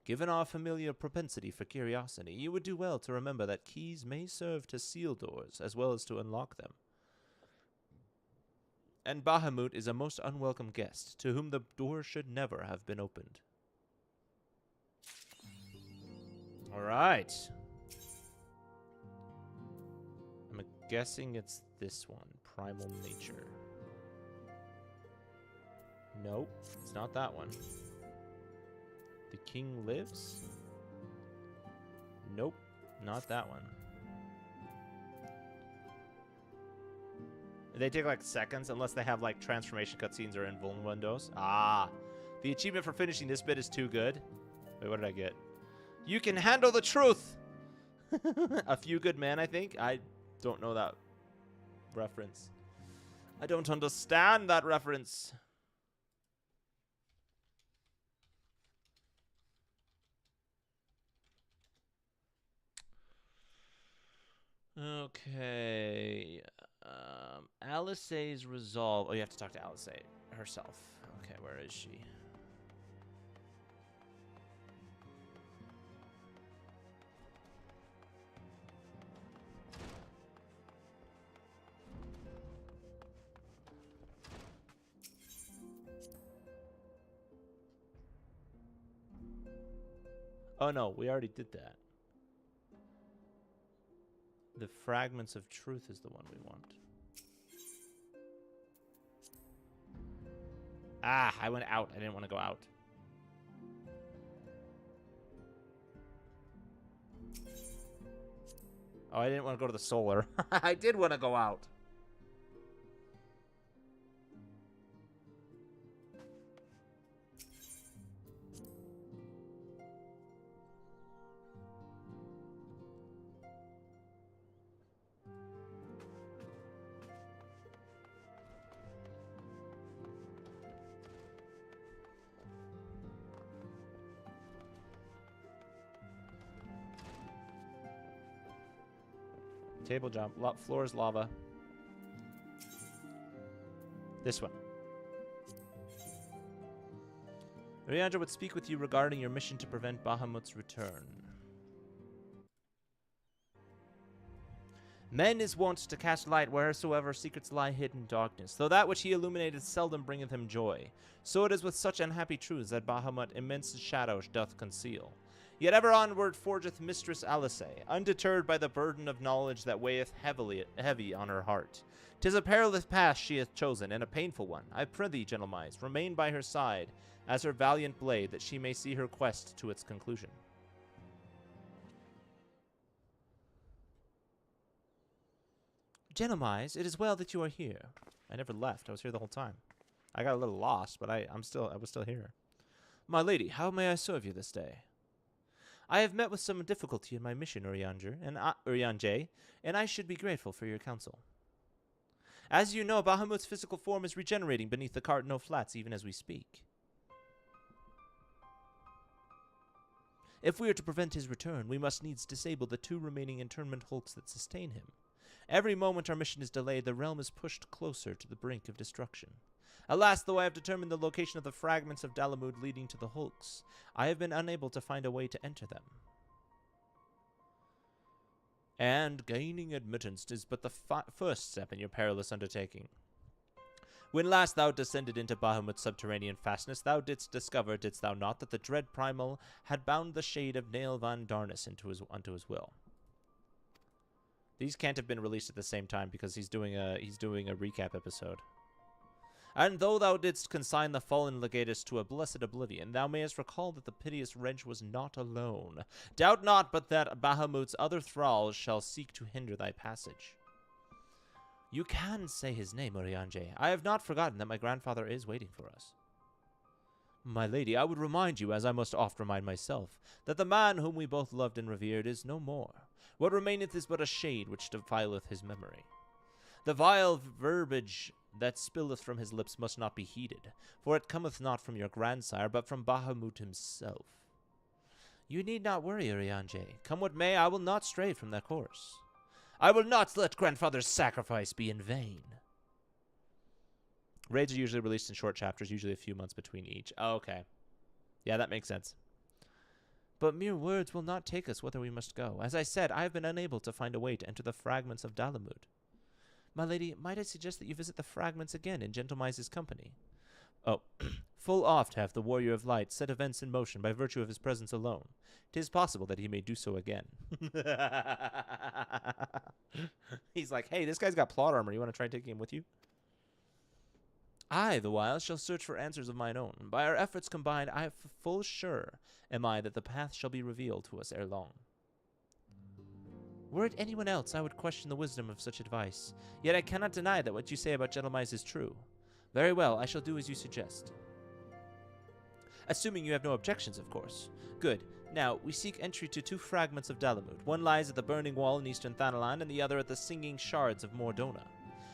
Speaker 2: Given our familiar propensity for curiosity, you would do well to remember that keys may serve to seal doors as well as to unlock them. And Bahamut is a most unwelcome guest, to whom the door should never have been opened. All right. I'm guessing it's this one, Primal Nature. Nope, it's not that one. The King Lives? Nope, not that one. They take like seconds unless they have like transformation cutscenes or invuln windows. Ah,
Speaker 1: The achievement for finishing this bit is too good. Wait, what did I get? You can handle the truth! A few good men, I think. I don't know that reference. I don't understand that reference. Okay. Alice's resolve. Oh, you have to talk to Alice herself. Okay, where is she? Oh no, we already did that. The fragments of truth is the one we want. Ah, I went out. I didn't want to go out. Oh, I didn't want to go to the solar. I did want to go out. Table jump. Floor is lava. This one. Ryanja would speak with you regarding your mission to prevent Bahamut's return. Men is wont to cast light wheresoever secrets lie hidden in darkness, though that which he illuminated seldom bringeth him joy. So it is with such unhappy truths that Bahamut immense shadow doth conceal. Yet ever onward forgeth Mistress Alice, undeterred by the burden of knowledge that weigheth heavy on her heart. 'Tis a perilous path she hath chosen, and a painful one. I prithee, gentlemies, remain by her side, as her valiant blade, that she may see her quest to its conclusion. Gentlemies, it is well that you are here. I never left. I was here the whole time. I got a little lost, but I was still here. My lady, how may I serve you this day? I have met with some difficulty in my mission, Urianger, and I should be grateful for your counsel. As you know, Bahamut's physical form is regenerating beneath the Cardinal Flats even as we speak. If we are to prevent his return, we must needs disable the 2 remaining internment hulks that sustain him. Every moment our mission is delayed, the realm is pushed closer to the brink of destruction. Alas, though I have determined the location of the fragments of Dalamud leading to the hulks, I have been unable to find a way to enter them. And gaining admittance is but the first step in your perilous undertaking. When last thou descended into Bahamut's subterranean fastness, thou didst discover, didst thou not, that the dread primal had bound the shade of Nail Van Darnus unto his will. These can't have been released at the same time because he's doing a recap episode. And though thou didst consign the fallen legatus to a blessed oblivion, thou mayest recall that the piteous wretch was not alone. Doubt not but that Bahamut's other thralls shall seek to hinder thy passage. You can say his name, Urianger. I have not forgotten that my grandfather is waiting for us. My lady, I would remind you, as I must oft remind myself, that the man whom we both loved and revered is no more. What remaineth is but a shade which defileth his memory. The vile verbiage that spilleth from his lips must not be heeded, for it cometh not from your grandsire, but from Bahamut himself. You need not worry, Urianger. Come what may, I will not stray from that course. I will not let grandfather's sacrifice be in vain. Raids are usually released in short chapters, usually a few months between each. Oh, okay. Yeah, that makes sense. But mere words will not take us whither we must go. As I said, I have been unable to find a way to enter the fragments of Dalamud. My lady, might I suggest that you visit the fragments again in Gentlemise's company? Oh, full oft hath the warrior of light set events in motion by virtue of his presence alone. 'Tis possible that he may do so again. He's like, hey, this guy's got plot armor. You want to try taking him with you? I, the while, shall search for answers of mine own. By our efforts combined, I am full sure am I that the path shall be revealed to us ere long. Were it anyone else, I would question the wisdom of such advice. Yet I cannot deny that what you say about Gentlemise is true. Very well, I shall do as you suggest. Assuming you have no objections, of course. Good. Now, we seek entry to 2 fragments of Dalamud. One lies at the Burning Wall in eastern Thanalan, and the other at the Singing Shards of Mordona.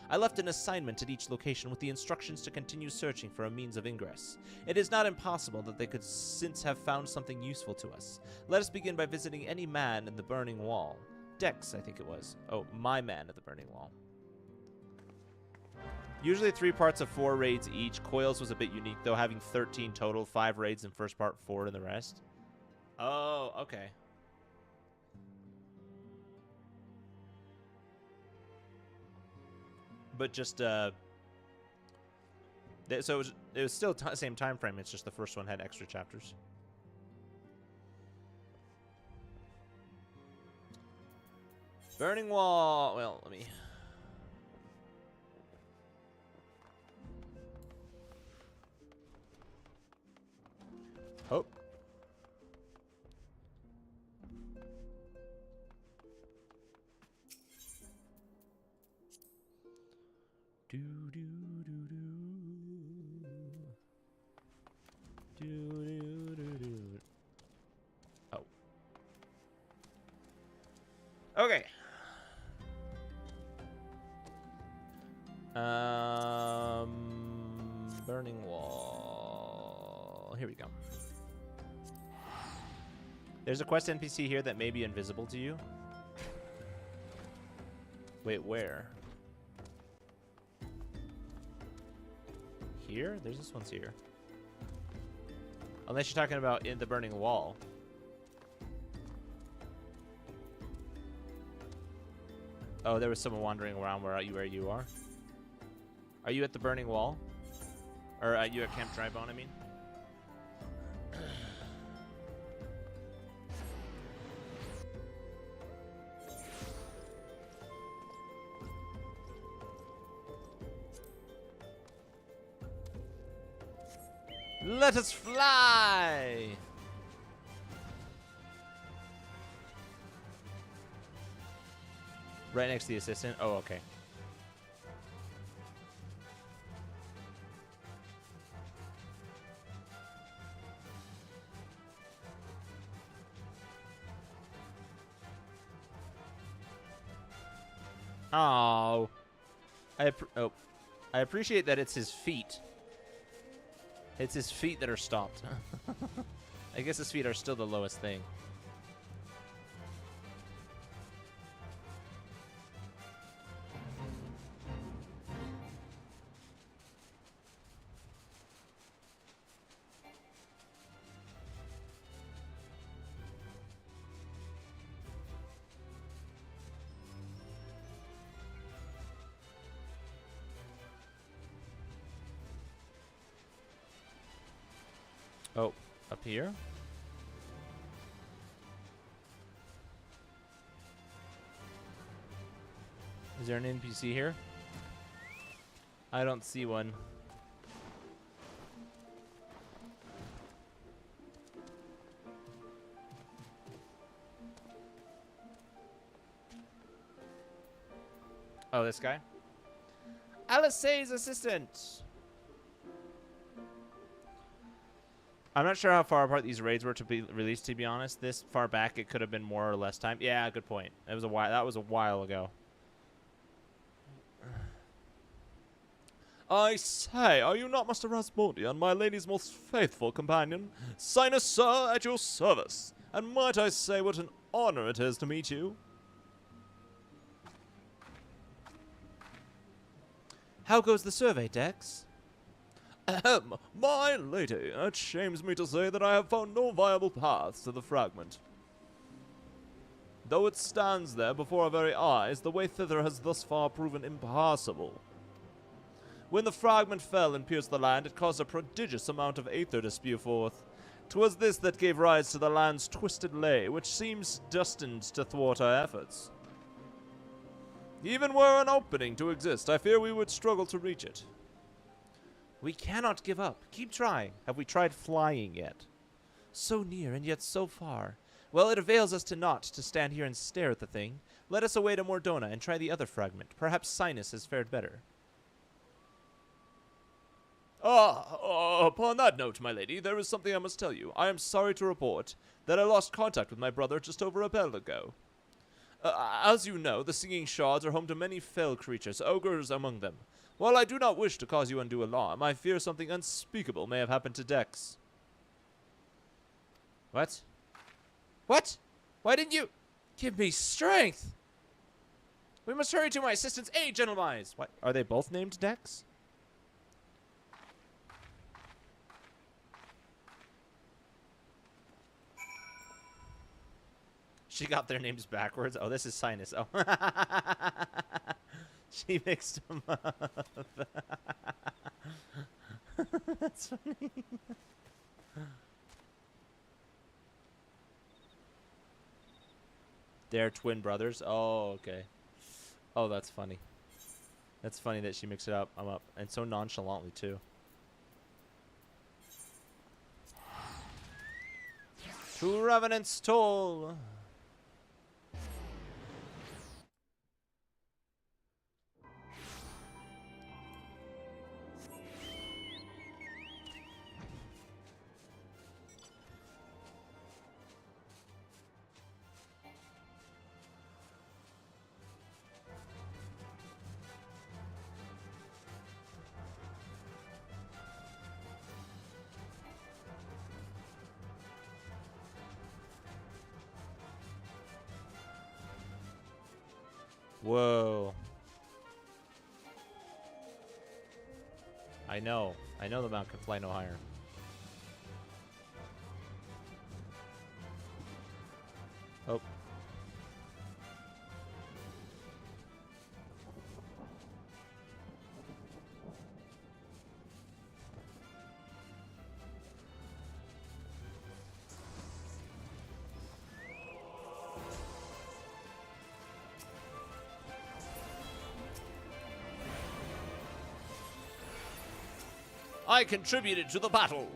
Speaker 1: I left an assignment at each location with the instructions to continue searching for a means of ingress. It is not impossible that they could since have found something useful to us. Let us begin by visiting any man in the Burning Wall. Dex, I think it was. Oh, my man at the Burning Wall. Usually 3 parts of 4 raids each. Coils was a bit unique, though, having 13 total, 5 raids in first part, 4 in the rest. Oh, okay. But just, so it was still same time frame, it's just the first one had extra chapters. Burning Wall, well, let me... Oh. Do do do do. Do do do do. Oh. Okay. Burning Wall. Here we go. There's a quest NPC here that may be invisible to you. Wait, where? Here? There's this one's here. Unless you're talking about in the Burning Wall. Oh, there was someone wandering around where you are. Are you at the Burning Wall? Or are you at Camp Drybone, I mean? Let us fly! Right next to the assistant? Oh, okay. Oh. I appreciate that it's his feet. It's his feet that are stopped. I guess his feet are still the lowest thing. Oh, up here? Is there an NPC here? I don't see one. Oh, this guy? Alice's assistant! I'm not sure how far apart these raids were to be released, to be honest. This far back, it could have been more or less time. Yeah, good point. That was a while ago. I say, are you not Master Rasmodian, my lady's most faithful companion? Sinus, sir, at your service. And might I say what an honor it is to meet you? How goes the survey, Dex? Ahem, my lady, it shames me to say that I have found no viable paths to the fragment. Though it stands there before our very eyes, the way thither has thus far proven impassable. When the fragment fell and pierced the land, it caused a prodigious amount of aether to spew forth. 'Twas this that gave rise to the land's twisted lay, which seems destined to thwart our efforts. Even were an opening to exist, I fear we would struggle to reach it. We cannot give up. Keep trying. Have we tried flying yet? So near and yet so far. Well, it avails us not to stand here and stare at the thing. Let us away to Mordona and try the other fragment. Perhaps Sinus has fared better.
Speaker 2: Upon that note, my lady, there is something I must tell you. I am sorry to report that I lost contact with my brother just over a bell ago. As you know, the Singing Shards are home to many fell creatures, ogres among them. While I do not wish to cause you undue alarm, I fear something unspeakable may have happened to Dex. What? What? Why didn't you give me strength? We must hurry to my assistant's aid, gentlemen. What? Are they both named Dex? She got their names backwards. Oh, this is Sinus. Oh. She mixed them up. That's funny. They're twin brothers. Oh, okay. Oh, that's funny. That's funny that she mixed it up. I'm up. And so nonchalantly, too. To Revenant's Toll. Whoa. I know the mount can fly no higher. Oh. I contributed to the battle.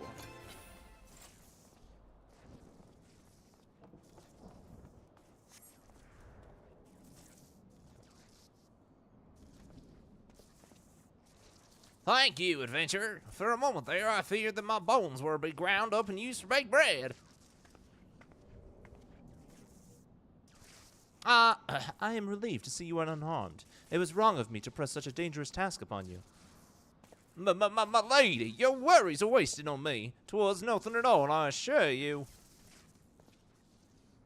Speaker 2: Thank you, adventurer. For a moment there, I feared that my bones were to be ground up and used to bake bread. I am relieved to see you are unharmed. It was wrong of me to press such a dangerous task upon you. My lady, your worries are wasted on me. 'Twas nothing at all, I assure you.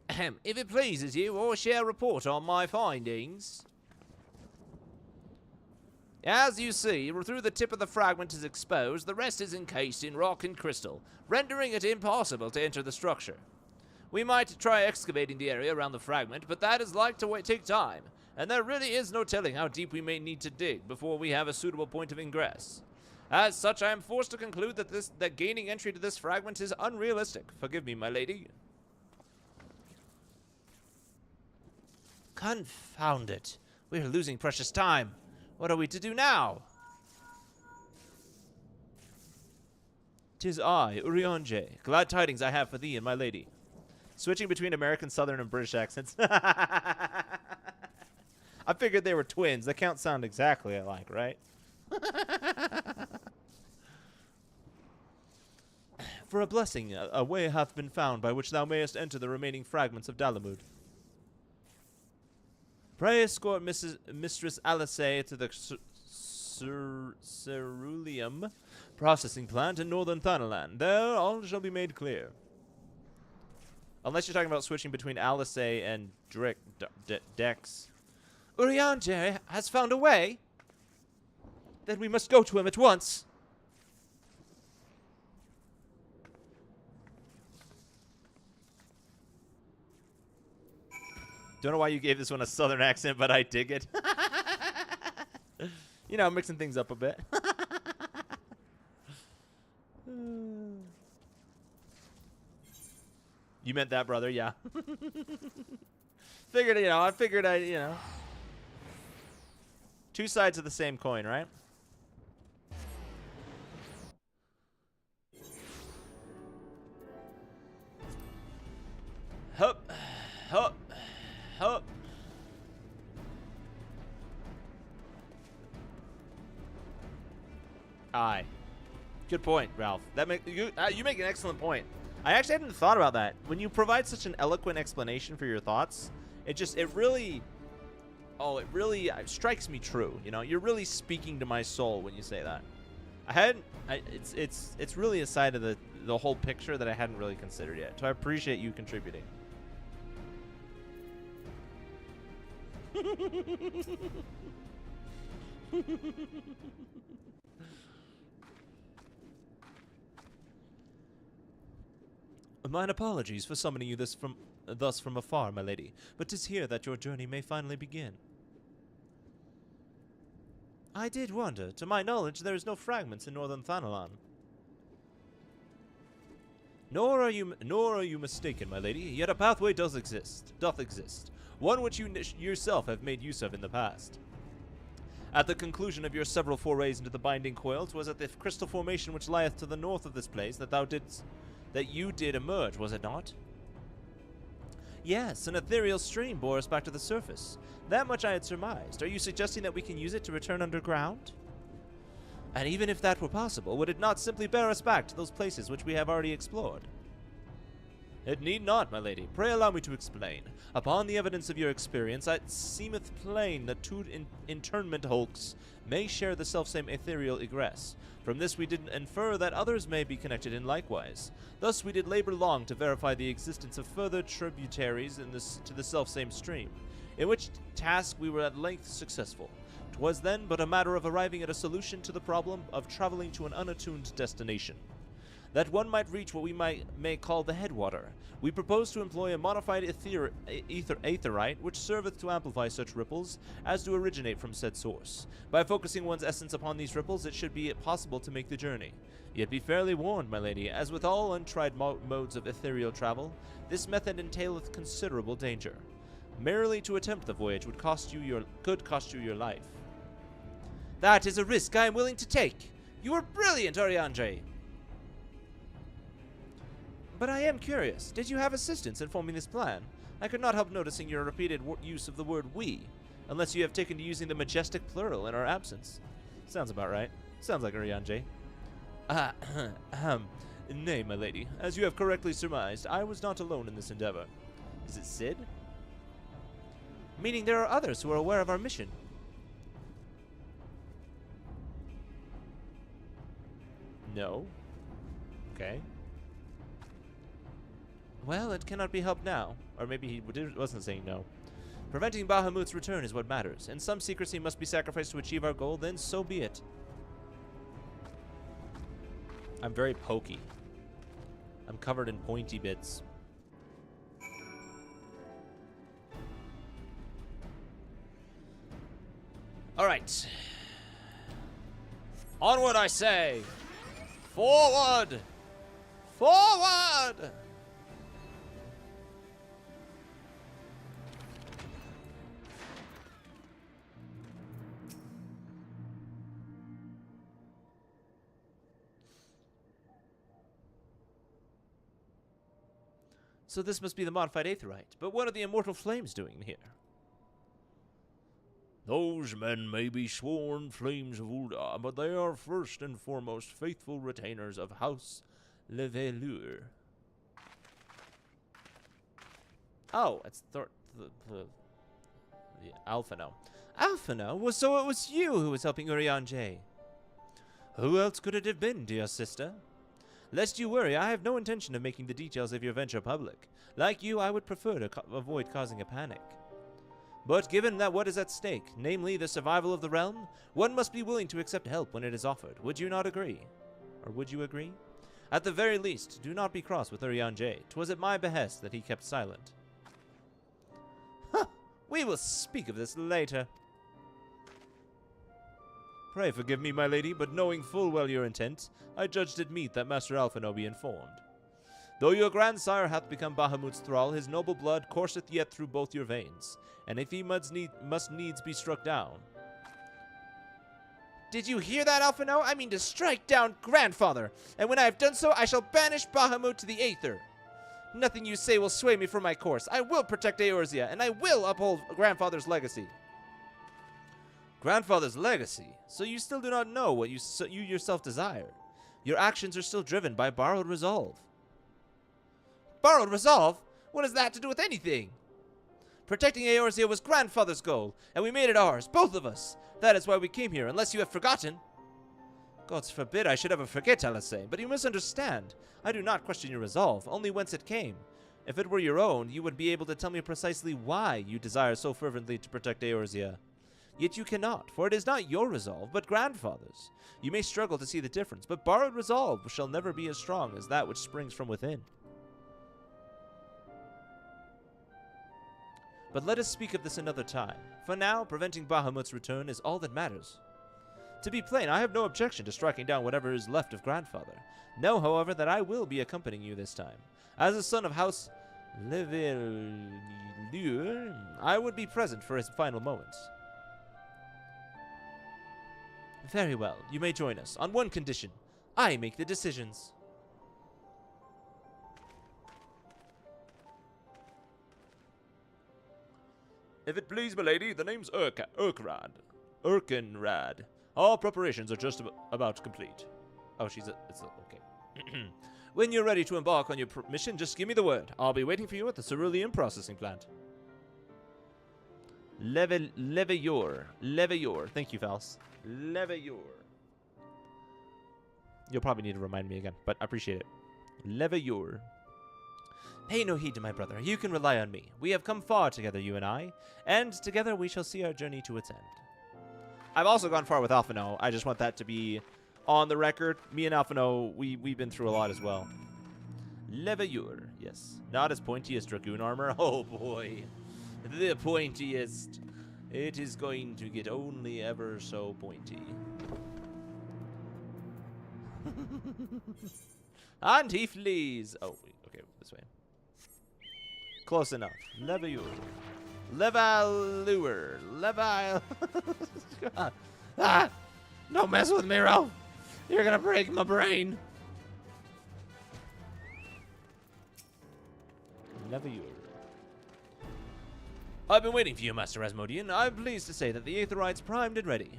Speaker 2: If it pleases you, I shall report on my findings. As you see, through the tip of the fragment is exposed, the rest is encased in rock and crystal, rendering it impossible to enter the structure. We might try excavating the area around the fragment, but that is like to take time, and there really is no telling how deep we may need to dig before we have a suitable point of ingress. As such, I am forced to conclude that gaining entry to this fragment is unrealistic. Forgive me, my lady. Confound it. We are losing precious time. What are we to do now? 'Tis I, Eorzea. Glad tidings I have for thee and my lady. Switching between American, Southern, and British accents. I figured they were twins. They can't sound exactly alike, right? For a blessing, a way hath been found by which thou mayest enter the remaining fragments of Dalamud. Pray escort Mistress Eorzea to the ceruleum processing plant in northern Thanalan. There all shall be made clear. Unless you're talking about switching between Eorzea and Dex. Eorzea has found a way? Then we must go to him at once. Don't know why you gave this one a southern accent, but I dig it. You know, mixing things up a bit. You meant that, brother? Yeah. I figured I. Two sides of the same coin, right? Hup. Hup. Hup. Aye.
Speaker 1: Good point, Ralph. You make an excellent point. I actually hadn't thought about that. When you provide such an eloquent explanation for your thoughts, it really strikes me true. You know, you're really speaking to my soul when you say that. It's really a side of the whole picture that I hadn't really considered yet. So I appreciate you contributing. Mine apologies for summoning you thus from afar, my lady, but 'tis here that your journey may finally begin. I did wonder. To my knowledge, there is no fragments in northern Thanalan. Nor are you mistaken, my lady. Yet a pathway doth exist, one which you yourself have made use of in the past. At the conclusion of your several forays into the binding coils, was it the crystal formation which lieth to the north of this place that you did emerge, was it not? Yes, an ethereal stream bore us back to the surface. That much I had surmised. Are you suggesting that we can use it to return underground? And even if that were possible, would it not simply bear us back to those places which we have already explored? It need not, my lady. Pray allow me to explain. Upon the evidence of your experience, it seemeth plain that two internment hulks may share the selfsame ethereal egress. From this we did infer that others may be connected in likewise. Thus we did labor long to verify the existence of further tributaries to the selfsame stream, in which task we were at length successful. 'Twas then but a matter of arriving at a solution to the problem of traveling to an unattuned destination, that one might reach what we may call the headwater. We propose to employ a modified aetherite, which serveth to amplify such ripples as to originate from said source. By focusing one's essence upon these ripples, it should be possible to make the journey. Yet be fairly warned, my lady, as with all untried modes of ethereal travel, this method entaileth considerable danger. Merely to attempt the voyage could cost you your life. That is a risk I am willing to take. You are brilliant, Oriandre. But I am curious. Did you have assistance in forming this plan? I could not help noticing your repeated use of the word we, unless you have taken to using the majestic plural in our absence. Sounds about right. Sounds like Oriandre. Nay, my lady. As you have correctly surmised, I was not alone in this endeavor. Is it Sid? Meaning there are others who are aware of our mission. No. Okay. Well, it cannot be helped now. Or maybe he wasn't saying no. Preventing Bahamut's return is what matters, and some secrecy must be sacrificed to achieve our goal, then so be it. I'm very pokey. I'm covered in pointy bits. Alright. Onward, I say! Forward! Forward! So this must be the modified aetherite. But what are the immortal flames doing here? Those men may be sworn flames of Ul'dah, but they are first and foremost faithful retainers of House Levelure. Oh, it's the Alphino. Alphino? Well, so it was you who was helping Oriandre. Who else could it have been, dear sister? Lest you worry, I have no intention of making the details of your venture public. Like you, I would prefer to avoid causing a panic. But given that what is at stake, namely the survival of the realm, one must be willing to accept help when it is offered. Would you not agree? Or would you agree? At the very least, do not be cross with Oriandre. 'Twas at my behest that he kept silent. Huh! We will speak of this later. Pray forgive me, my lady, but knowing full well your intent, I judged it meet that Master Alphino be informed. Though your grandsire hath become Bahamut's thrall, his noble blood courseth yet through both your veins, and if he must needs be struck down. Did you hear that, Alphino? I mean to strike down grandfather, and when I have done so, I shall banish Bahamut to the Aether. Nothing you say will sway me from my course. I will protect Eorzea, and I will uphold grandfather's legacy. Grandfather's legacy? So you still do not know what you yourself desire.
Speaker 2: Your actions are still driven by borrowed resolve. Borrowed resolve? What has that to do with anything? Protecting Eorzea was grandfather's goal, and we made it ours, both of us. That is why we came here, unless you have forgotten. Gods forbid I should ever forget, Alisay, but you misunderstand. I do not question your resolve, only whence it came. If it were your own, you would be able to tell me precisely why you desire so fervently to protect Eorzea. Yet you cannot, for it is not your resolve, but grandfather's. You may struggle to see the difference, but borrowed resolve shall never be as strong as that which springs from within. But let us speak of this another time. For now, preventing Bahamut's return is all that matters. To be plain, I have no objection to striking down whatever is left of grandfather. Know, however, that I will be accompanying you this time. As a son of House Levelure, I would be present for his final moments. Very well, you may join us, on one condition. I make the decisions. If it please, milady, the name's Urkenrad. All preparations are just about complete. Oh, okay. When you're ready to embark on your mission, just give me the word. I'll be waiting for you at the cerulean processing plant. Leveyor. Thank you, Faust. Leveyor. You'll probably need to remind me again, but I appreciate it. Leveyor. Pay no heed to my brother. You can rely on me. We have come far together, you and I, and together we shall see our journey to its end. I've also gone far with Alphino. I just want that to be on the record. Me and Alphino, we've been through a lot as well. Leveyor, yes. Not as pointy as Dragoon armor. Oh boy. The pointiest. It is going to get only ever so pointy. And he flees. Oh, wait. Okay, this way. Close enough. Leveyor. Levalure. Ah! Don't mess with me, Ralph. You're gonna break my brain. Leveyor. I've been waiting for you, Master Asmodean. I'm pleased to say that the Aetheride's primed and ready.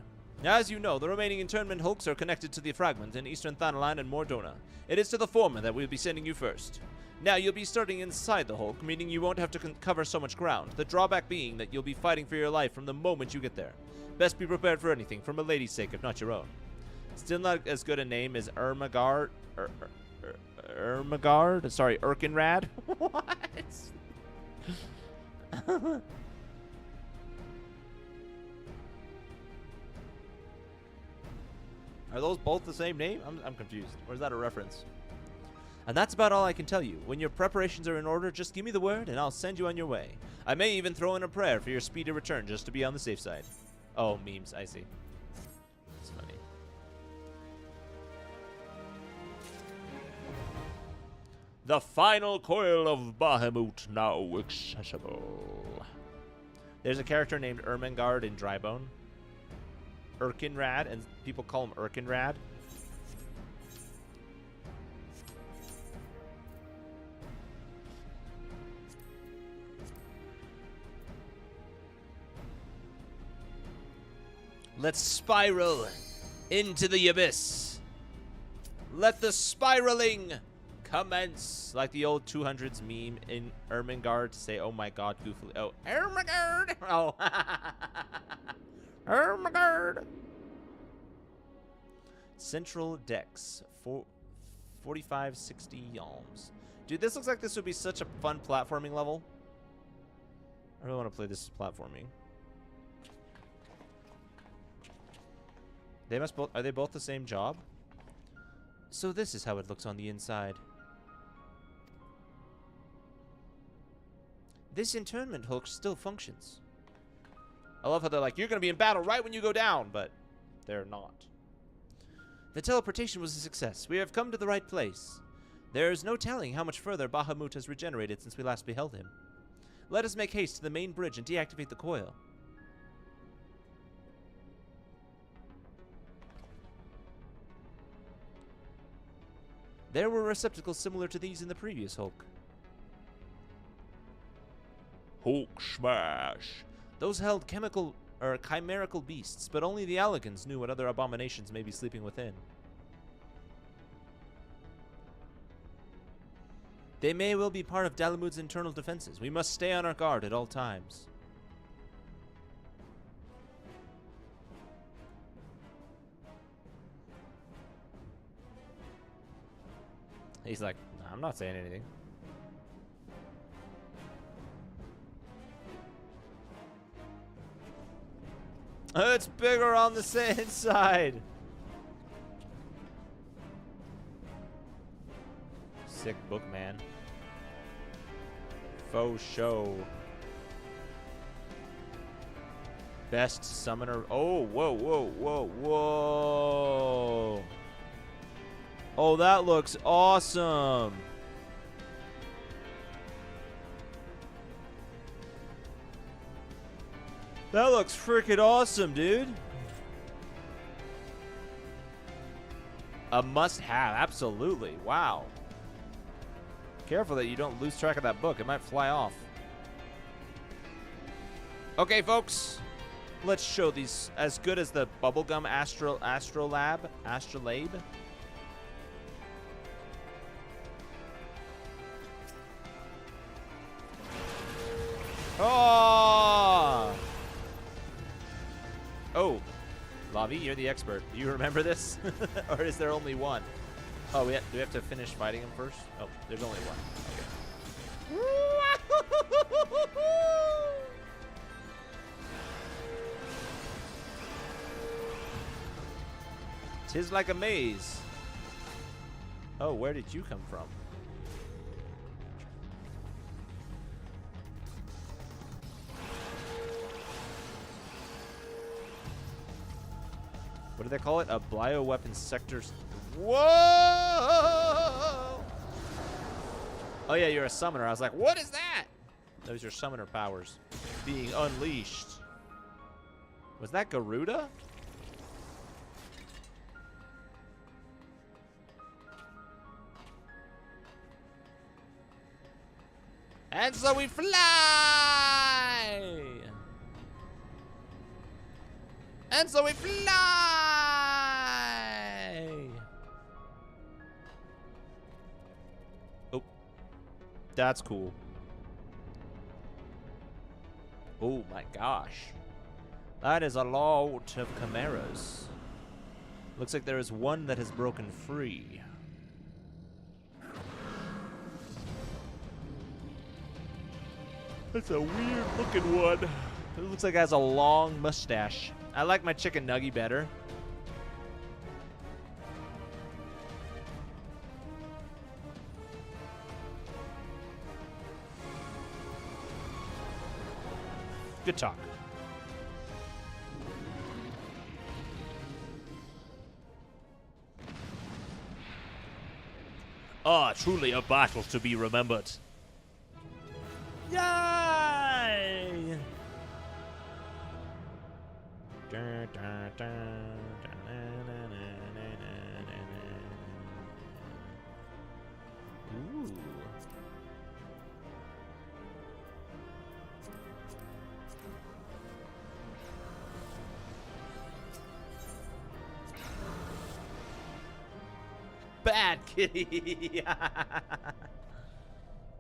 Speaker 2: As you know, the remaining internment hulks are connected to the fragment in Eastern Thanalan and Mordona. It is to the former that we'll be sending you first. Now, you'll be starting inside the hulk, meaning you won't have to cover so much ground, the drawback being that you'll be fighting for your life from the moment you get there. Best be prepared for anything, for Milady's sake, if not your own. Still not as good a name as Ermengarde? Sorry, Urkenrad? What? Are those both the same name? I'm confused. Or is that a reference? And that's about all I can tell you. When your preparations are in order, just give me the word and I'll send you on your way. I may even throw in a prayer for your speedy return just to be on the safe side. Oh, memes. I see. That's funny. The final coil of Bahamut now accessible. There's a character named Ermengarde in Drybone. Urkenrad, and people call him Urkenrad. Let's spiral into the abyss. Let the spiraling commence. Like the old 200s meme in Ermengarde to say, oh my god, goofily. Oh, Ermengarde! Oh. Ermengarde! Central decks. 4560 yalms. Dude, this looks like this would be such a fun platforming level. I really want to play this platforming. They must both. Are they both the same job? So this is how it looks on the inside. This internment hulk still functions. I love how they're like, you're going to be in battle right when you go down, but they're not. The teleportation was a success. We have come to the right place. There is no telling how much further Bahamut has regenerated since we last beheld him. Let us make haste to the main bridge and deactivate the coil. There were receptacles similar to these in the previous Hulk. Hulk smash! Those held chimerical beasts, but only the Alligans knew what other abominations may be sleeping within.
Speaker 1: They may well be part of Dalamud's internal defenses. We must stay on our guard at all times. He's like, "No, I'm not saying anything." It's bigger on the inside. Sick book, man. Faux show. Best summoner. Oh, whoa, whoa, whoa, whoa. Oh, that looks awesome. That looks freaking awesome, dude. A must-have, absolutely. Wow. Careful that you don't lose track of that book. It might fly off. Okay, folks. Let's show these as good as the bubblegum astrolabe. Oh! Oh, Lavi, you're the expert. Do you remember this? Or is there only one? Oh, do we have to finish fighting him first? Oh, there's only one. Okay. Tis like a maze. Oh, where did you come from? What do they call it? A bioweapon sector. Whoa! Oh yeah, you're a summoner. I was like, what is that? Those are your summoner powers being unleashed. Was that Garuda? And so we fly! And so we fly! Oh. That's cool. Oh my gosh. That is a lot of chimeras. Looks like there is one that has broken free. That's a weird looking one. It looks like it has a long mustache. I like my chicken nugget better. Good talk. Ah, truly a battle to be remembered. Yay! Ooh. Bad kitty.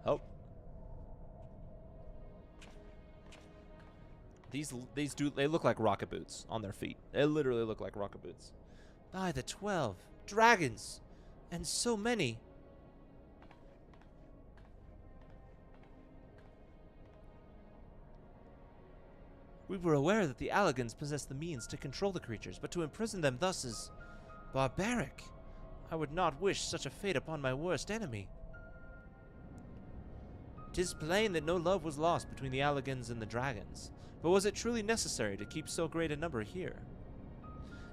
Speaker 1: Oh. They look like rocket boots on their feet. They literally look like rocket boots. By the 12 dragons, and so many. We were aware that the Allagans possessed the means to control the creatures, but to imprison them thus is barbaric. I would not wish such a fate upon my worst enemy. 'Tis plain that no love was lost between the Allagans and the dragons. But was it truly necessary to keep so great a number here?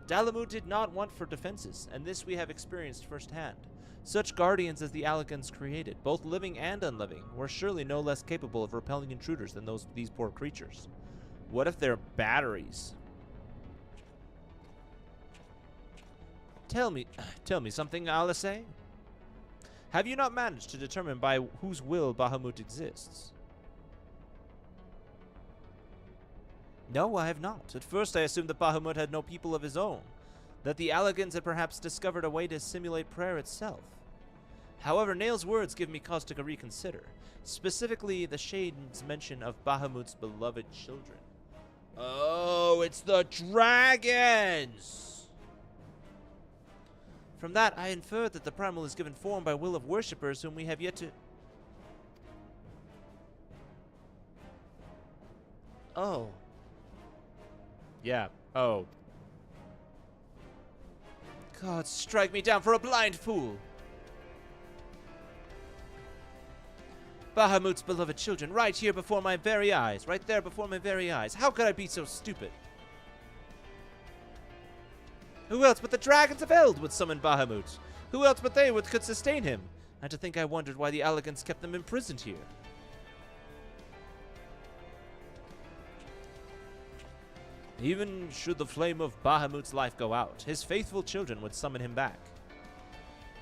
Speaker 1: Dalamud did not want for defenses, and this we have experienced firsthand. Such guardians as the Allagans created, both living and unliving, were surely no less capable of repelling intruders than these poor creatures. What if they're batteries? Tell me something, Alice. Have you not managed to determine by whose will Bahamut exists? No, I have not. At first I assumed that Bahamut had no people of his own, that the Allagans had perhaps discovered a way to simulate prayer itself.
Speaker 2: However, Nail's words give me cause to reconsider. Specifically, the Shade's mention of Bahamut's beloved children. Oh, it's the dragons! From that, I inferred that the primal is given form by will of worshippers whom we have yet to... Oh.
Speaker 1: Yeah. Oh.
Speaker 2: God, strike me down for a blind fool! Bahamut's beloved children, right here before my very eyes. Right there before my very eyes. How could I be so stupid? Who else but the dragons of Eld would summon Bahamut? Who else but they could sustain him? And to think I wondered why the elegants kept them imprisoned here. Even should the flame of Bahamut's life go out, his faithful children would summon him back.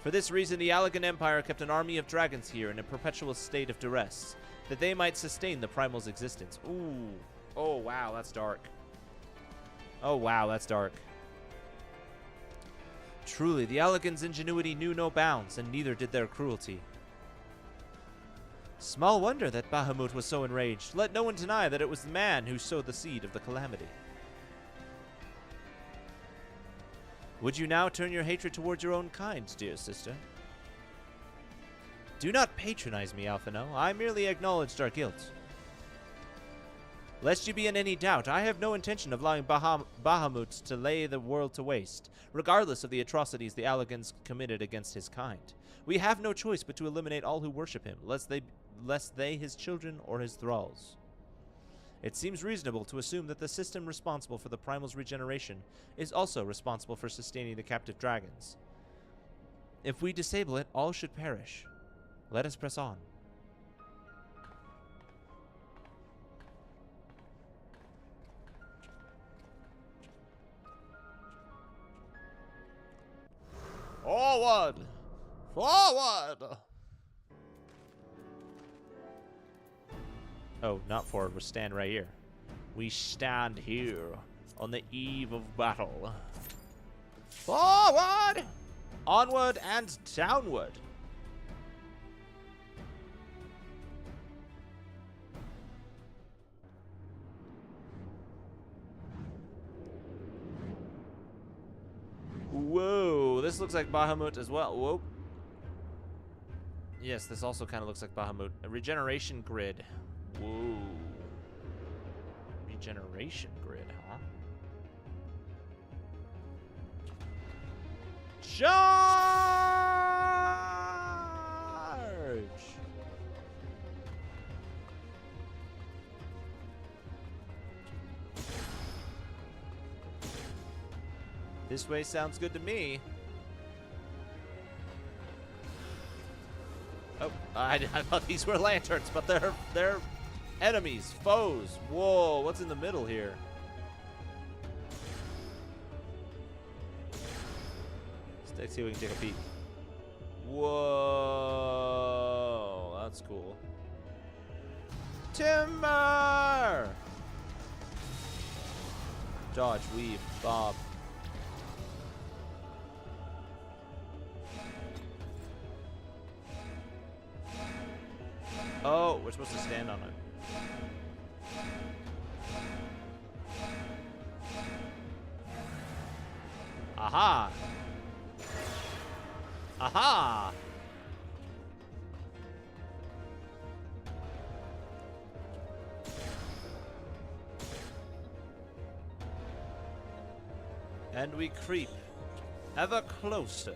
Speaker 2: For this reason, the Garlean Empire kept an army of dragons here in a perpetual state of duress, that they might sustain the primal's existence. Ooh. Oh, wow, that's dark. Oh, wow, that's dark. Truly, the Elegans' ingenuity knew no bounds, and neither did their cruelty. Small wonder that Bahamut was so enraged. Let no one deny that it was the man who sowed the seed of the calamity. Would you now turn your hatred towards your own kind, dear sister? Do not patronize me, Alphino. I merely acknowledged our guilt. Lest you be in any doubt, I have no intention of allowing Bahamut to lay the world to waste, regardless of the atrocities the Elegans committed against his kind. We have no choice but to eliminate all who worship him, lest they his children or his thralls. It seems reasonable to assume that the system responsible for the primal's regeneration is also responsible for sustaining the captive dragons. If we disable it, all should perish. Let us press on. Forward! Forward! Oh, not forward. We'll stand right here. We stand here on the eve of battle. Forward! Onward and downward. Whoa, this looks like Bahamut as well. Whoa. Yes, this also kind of looks like Bahamut. A regeneration grid. Whoa. Regeneration grid, huh? Charge! This way sounds good to me. Oh, I thought these were lanterns, but they're enemies, foes. Whoa, what's in the middle here? Let's see if we can take a peek. Whoa, that's cool. Timber! Dodge, weave, bob. Oh, we're supposed to stand on it. Aha! Aha! And we creep ever closer.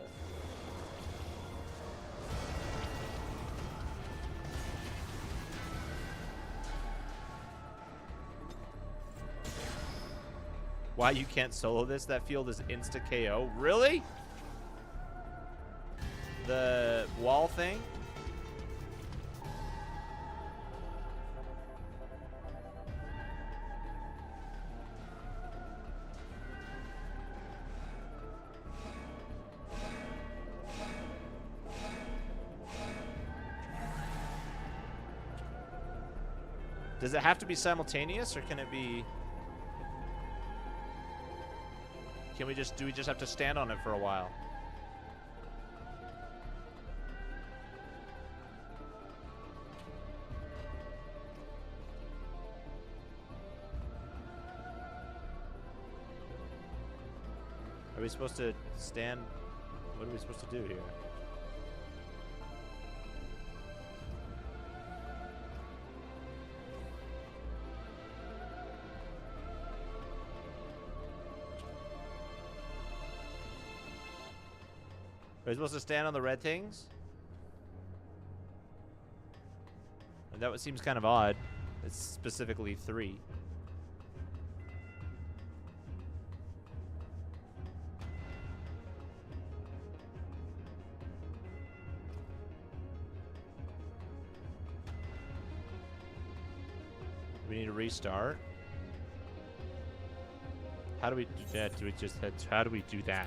Speaker 2: Why you can't solo this? That field is insta KO. Really? The wall thing? Does it have to be simultaneous, or can it be... do we just have to stand on it for a while?
Speaker 1: Are we supposed to stand? What are we supposed to do here? Are we supposed to stand on the red things? And that seems kind of odd. It's specifically 3. We need to restart. How do we do that? Do we just how do we do that?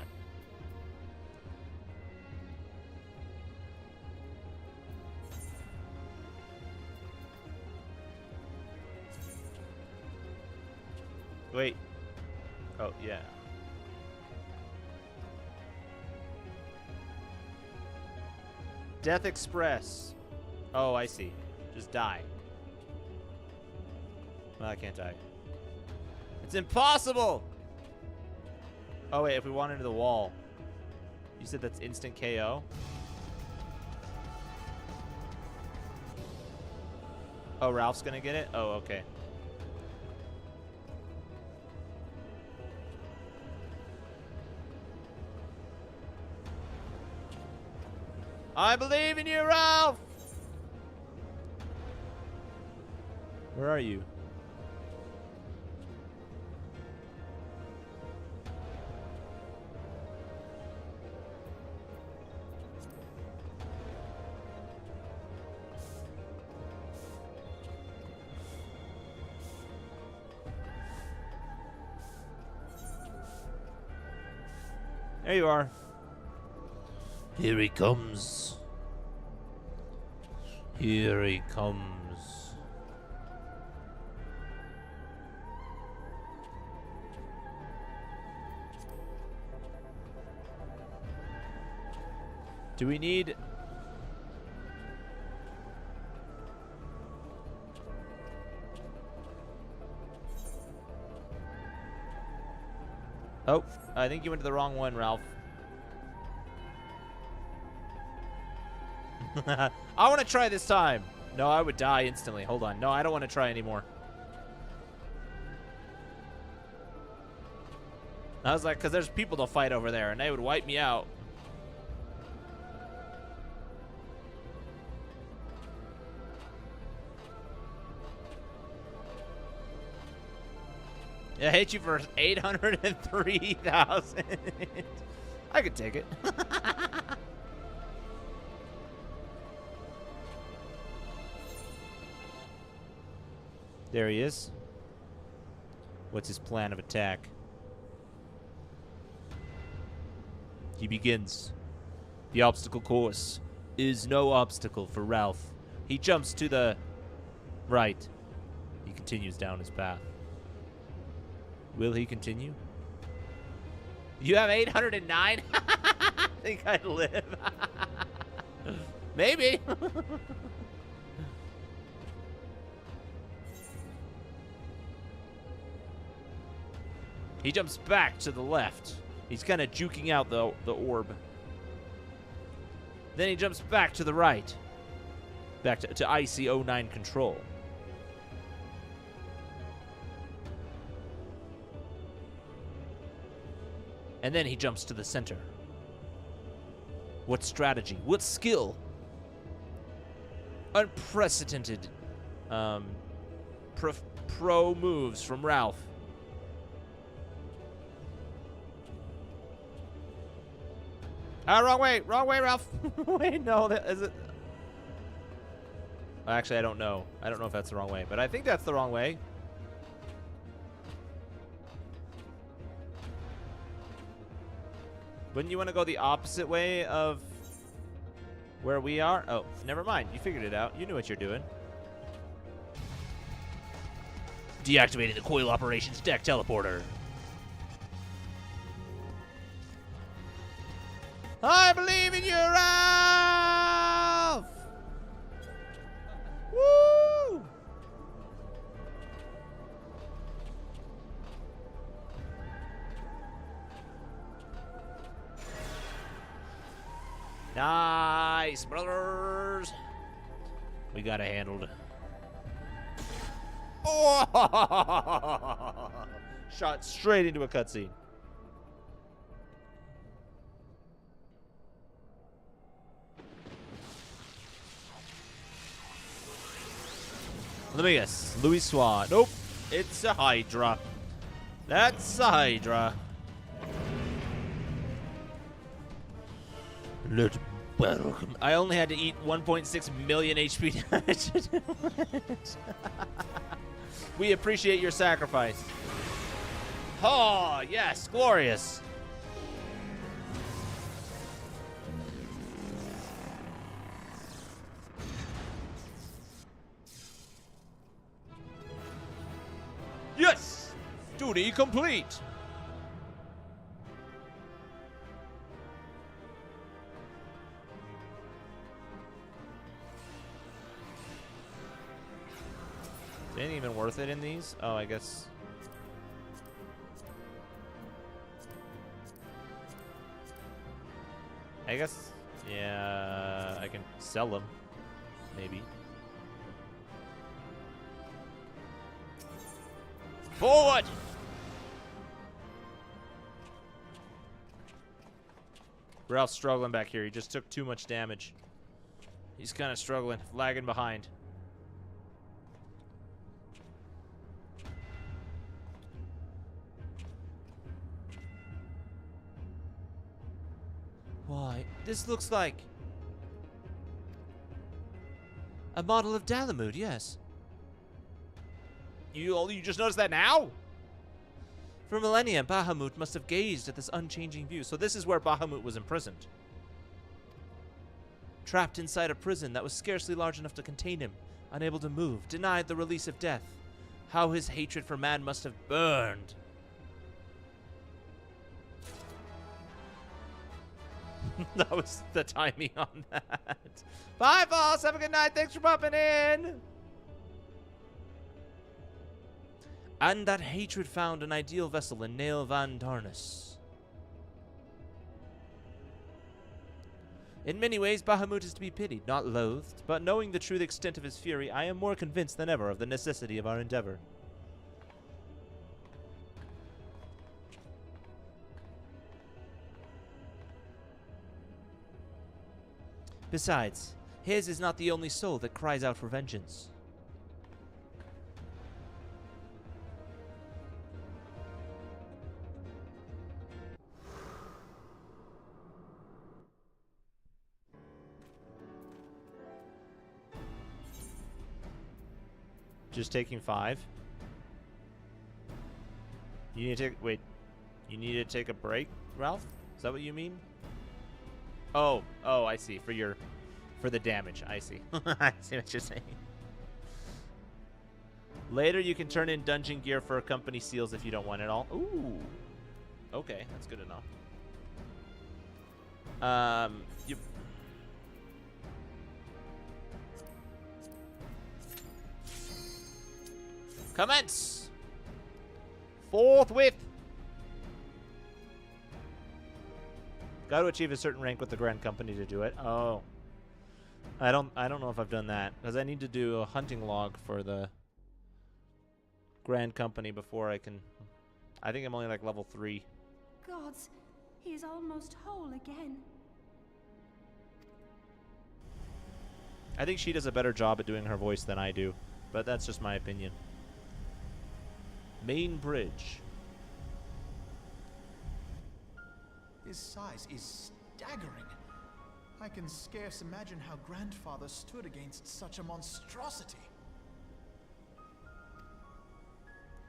Speaker 1: Wait. Oh, yeah. Death Express. Oh, I see. Just die. Well, I can't die. It's impossible! Oh, wait, if we want into the wall. You said that's instant KO? Oh, Ralph's gonna get it? Oh, okay. I believe in you, Ralph! Where are you? There you are.
Speaker 2: Here he comes. Here he comes.
Speaker 1: Do we need... Oh, I think you went to the wrong one, Ralph. I want to try this time. No, I would die instantly. Hold on. No, I don't want to try anymore. I was like, because there's people to fight over there, and they would wipe me out. I hate you for 803,000. I could take it. There he is. What's his plan of attack? He begins. The obstacle course is no obstacle for Ralph. He jumps to the right. He continues down his path. Will he continue? You have 809? I think I'd live. Maybe. He jumps back to the left. He's kind of juking out the orb. Then he jumps back to the right. Back to IC09 control. And then he jumps to the center. What strategy? What skill? Unprecedented pro moves from Ralph. Wrong way, Ralph. Wait, no, that is it. Actually, I don't know. I don't know if that's the wrong way, but I think that's the wrong way. Wouldn't you want to go the opposite way of where we are? Oh, never mind. You figured it out. You knew what you're doing.
Speaker 2: Deactivating the coil operations deck teleporter.
Speaker 1: I believe in you, Ralph! Woo!
Speaker 2: Nice, brothers. We got it handled.
Speaker 1: Oh! Shot straight into a cutscene. Let me guess. Louis Swan. Nope. It's a Hydra. That's a Hydra. Let welcome. I only had to eat 1.6 million HP damage. We appreciate your sacrifice. Oh, yes. Glorious. Yes! Duty complete! Is anything even worth it in these? Oh, I guess. Yeah, I can sell them. Maybe. Forward! Ralph's struggling back here. He just took too much damage. He's kind of struggling, lagging behind. Why, this looks like a model of Dalamud, yes. You just noticed that now? For millennia, Bahamut must have gazed at this unchanging view. So this is where Bahamut was imprisoned. Trapped inside a prison that was scarcely large enough to contain him, unable to move, denied the release of death. How his hatred for man must have burned. That was the timing on that. Bye, boss. Have a good night. Thanks for popping in. And that hatred found an ideal vessel in Nail Van Darnus. In many ways, Bahamut is to be pitied, not loathed, but knowing the true extent of his fury, I am more convinced than ever of the necessity of our endeavor. Besides, his is not the only soul that cries out for vengeance. Just taking 5. You need to take, wait, you need to take a break, Ralph? Is that what you mean? Oh, I see. For the damage. I see. I see what you're saying. Later, you can turn in dungeon gear for company seals if you don't want it all. Ooh. Okay, that's good enough. You. Commence. Forthwith. Got to achieve a certain rank with the Grand Company to do it. Oh. I don't know if I've done that because I need to do a hunting log for the Grand Company before I can. I think I'm only like level 3.
Speaker 3: Gods, he is almost whole again.
Speaker 1: I think she does a better job at doing her voice than I do, but that's just my opinion. Main bridge.
Speaker 4: His size is staggering. I can scarce imagine how Grandfather stood against such a monstrosity.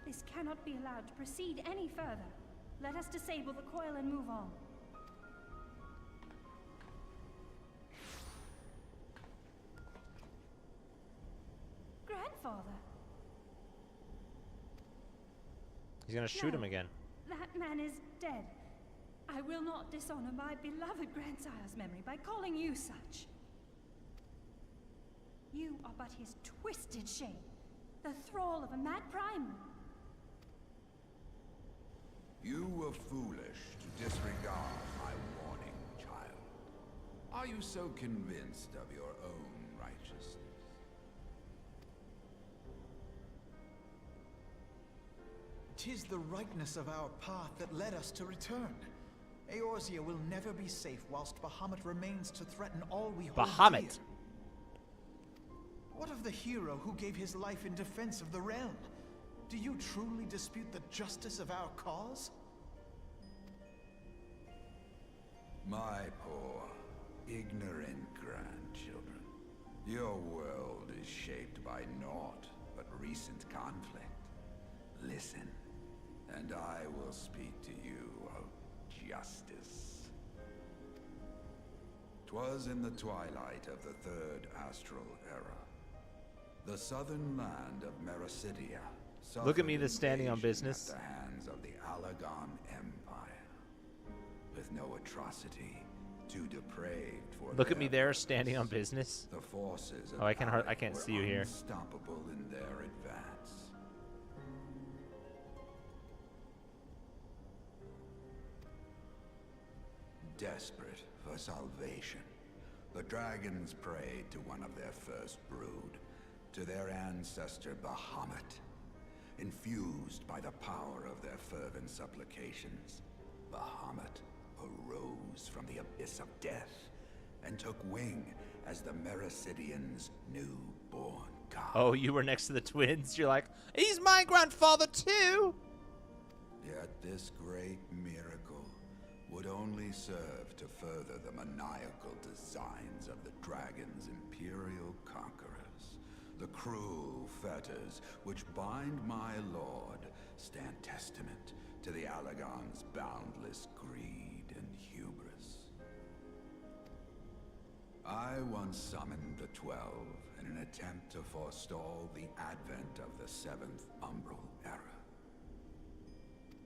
Speaker 3: This cannot be allowed to proceed any further. Let us disable the coil and move on. Grandfather!
Speaker 1: He's gonna shoot him again.
Speaker 3: That man is dead. I will not dishonor my beloved grandsire's memory by calling you such. You are but his twisted shape, the thrall of a mad primal.
Speaker 5: You were foolish to disregard my warning, child. Are you so convinced of your own righteousness?
Speaker 4: Tis the rightness of our path that led us to return. Eorzea will never be safe whilst Bahamut remains to threaten all we hold
Speaker 1: Bahamut.
Speaker 4: dear. What of the hero who gave his life in defense of the realm? Do you truly dispute the justice of our cause?
Speaker 5: My poor, ignorant grandchildren. Your world is shaped by naught but recent conflict. Listen, and I will speak to you of justice. 'Twas in the twilight of the Third Astral Era. The southern land of Mericidia.
Speaker 1: Look at me, this
Speaker 5: suffered
Speaker 1: standing on
Speaker 5: invasion
Speaker 1: business.
Speaker 5: At the hands of the Garlean Empire. With no atrocity too depraved for
Speaker 1: Look at me
Speaker 5: their
Speaker 1: there, standing on
Speaker 5: purpose.
Speaker 1: business.
Speaker 5: The forces of
Speaker 1: Oh, I can't
Speaker 5: Alec
Speaker 1: see
Speaker 5: were
Speaker 1: you here.
Speaker 5: unstoppable in their advance. Desperate for salvation, the dragons prayed to one of their first brood, to their ancestor Bahamut. Infused by the power of their fervent supplications, Bahamut arose from the abyss of death and took wing as the Mericidians' newborn god.
Speaker 1: Oh, you were next to the twins. You're like, he's my grandfather too.
Speaker 5: Yet this great miracle would only serve to further the maniacal designs of the dragon's imperial conquerors. The cruel fetters which bind my lord stand testament to the Allagan's boundless greed and hubris. I once summoned the 12 in an attempt to forestall the advent of the Seventh Umbral Era.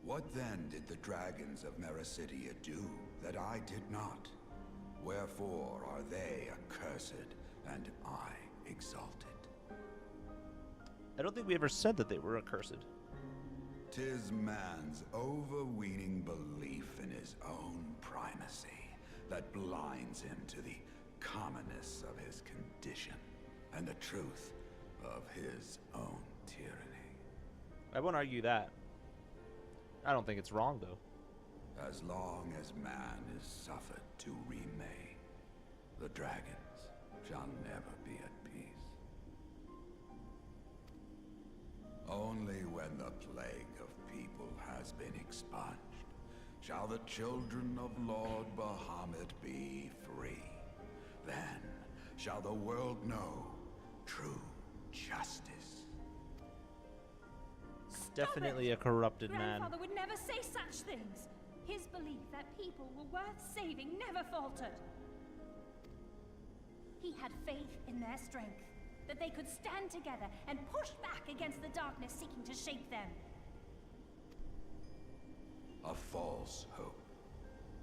Speaker 5: What then did the dragons of Mericidia do that I did not? Wherefore are they accursed and I exalted?
Speaker 1: I don't think we ever said that they were accursed.
Speaker 5: 'Tis man's overweening belief in his own primacy that blinds him to the commonness of his condition and the truth of his own tyranny.
Speaker 1: I won't argue that. I don't think it's wrong, though.
Speaker 5: As long as man is suffered to remain, the dragons shall never be at peace. Only when the plague of people has been expunged shall the children of Lord Bahamut be free. Then shall the world know true justice.
Speaker 1: It's definitely a corrupted man.
Speaker 3: Grandfather would never say such things. His belief that people were worth saving never faltered. He had faith in their strength, that they could stand together and push back against the darkness seeking to shape them.
Speaker 5: A false hope.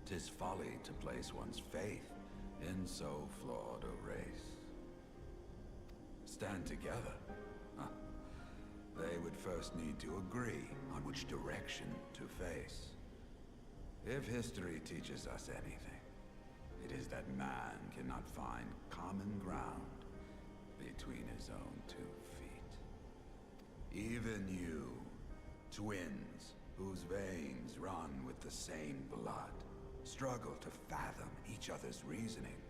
Speaker 5: 'Tis folly to place one's faith in so flawed a race. Stand together? Huh. They would first need to agree on which direction to face. If history teaches us anything, it is that man cannot find common ground between his own 2 feet. Even you, twins whose veins run with the same blood, struggle to fathom each other's reasoning.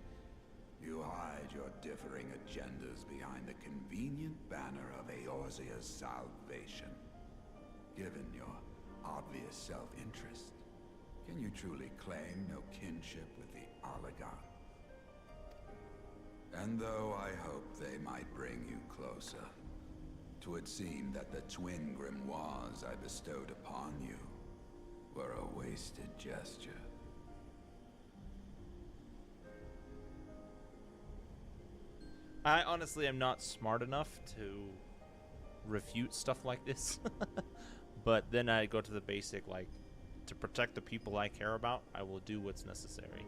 Speaker 5: You hide your differing agendas behind the convenient banner of Eorzea's salvation. Given your obvious self-interest, can you truly claim no kinship with the Allagan? And though I hope they might bring you closer, 'twould seem that the twin grimoires I bestowed upon you were a wasted gesture.
Speaker 1: I honestly am not smart enough to refute stuff like this. But then I go to the basic, like, to protect the people I care about, I will do what's necessary.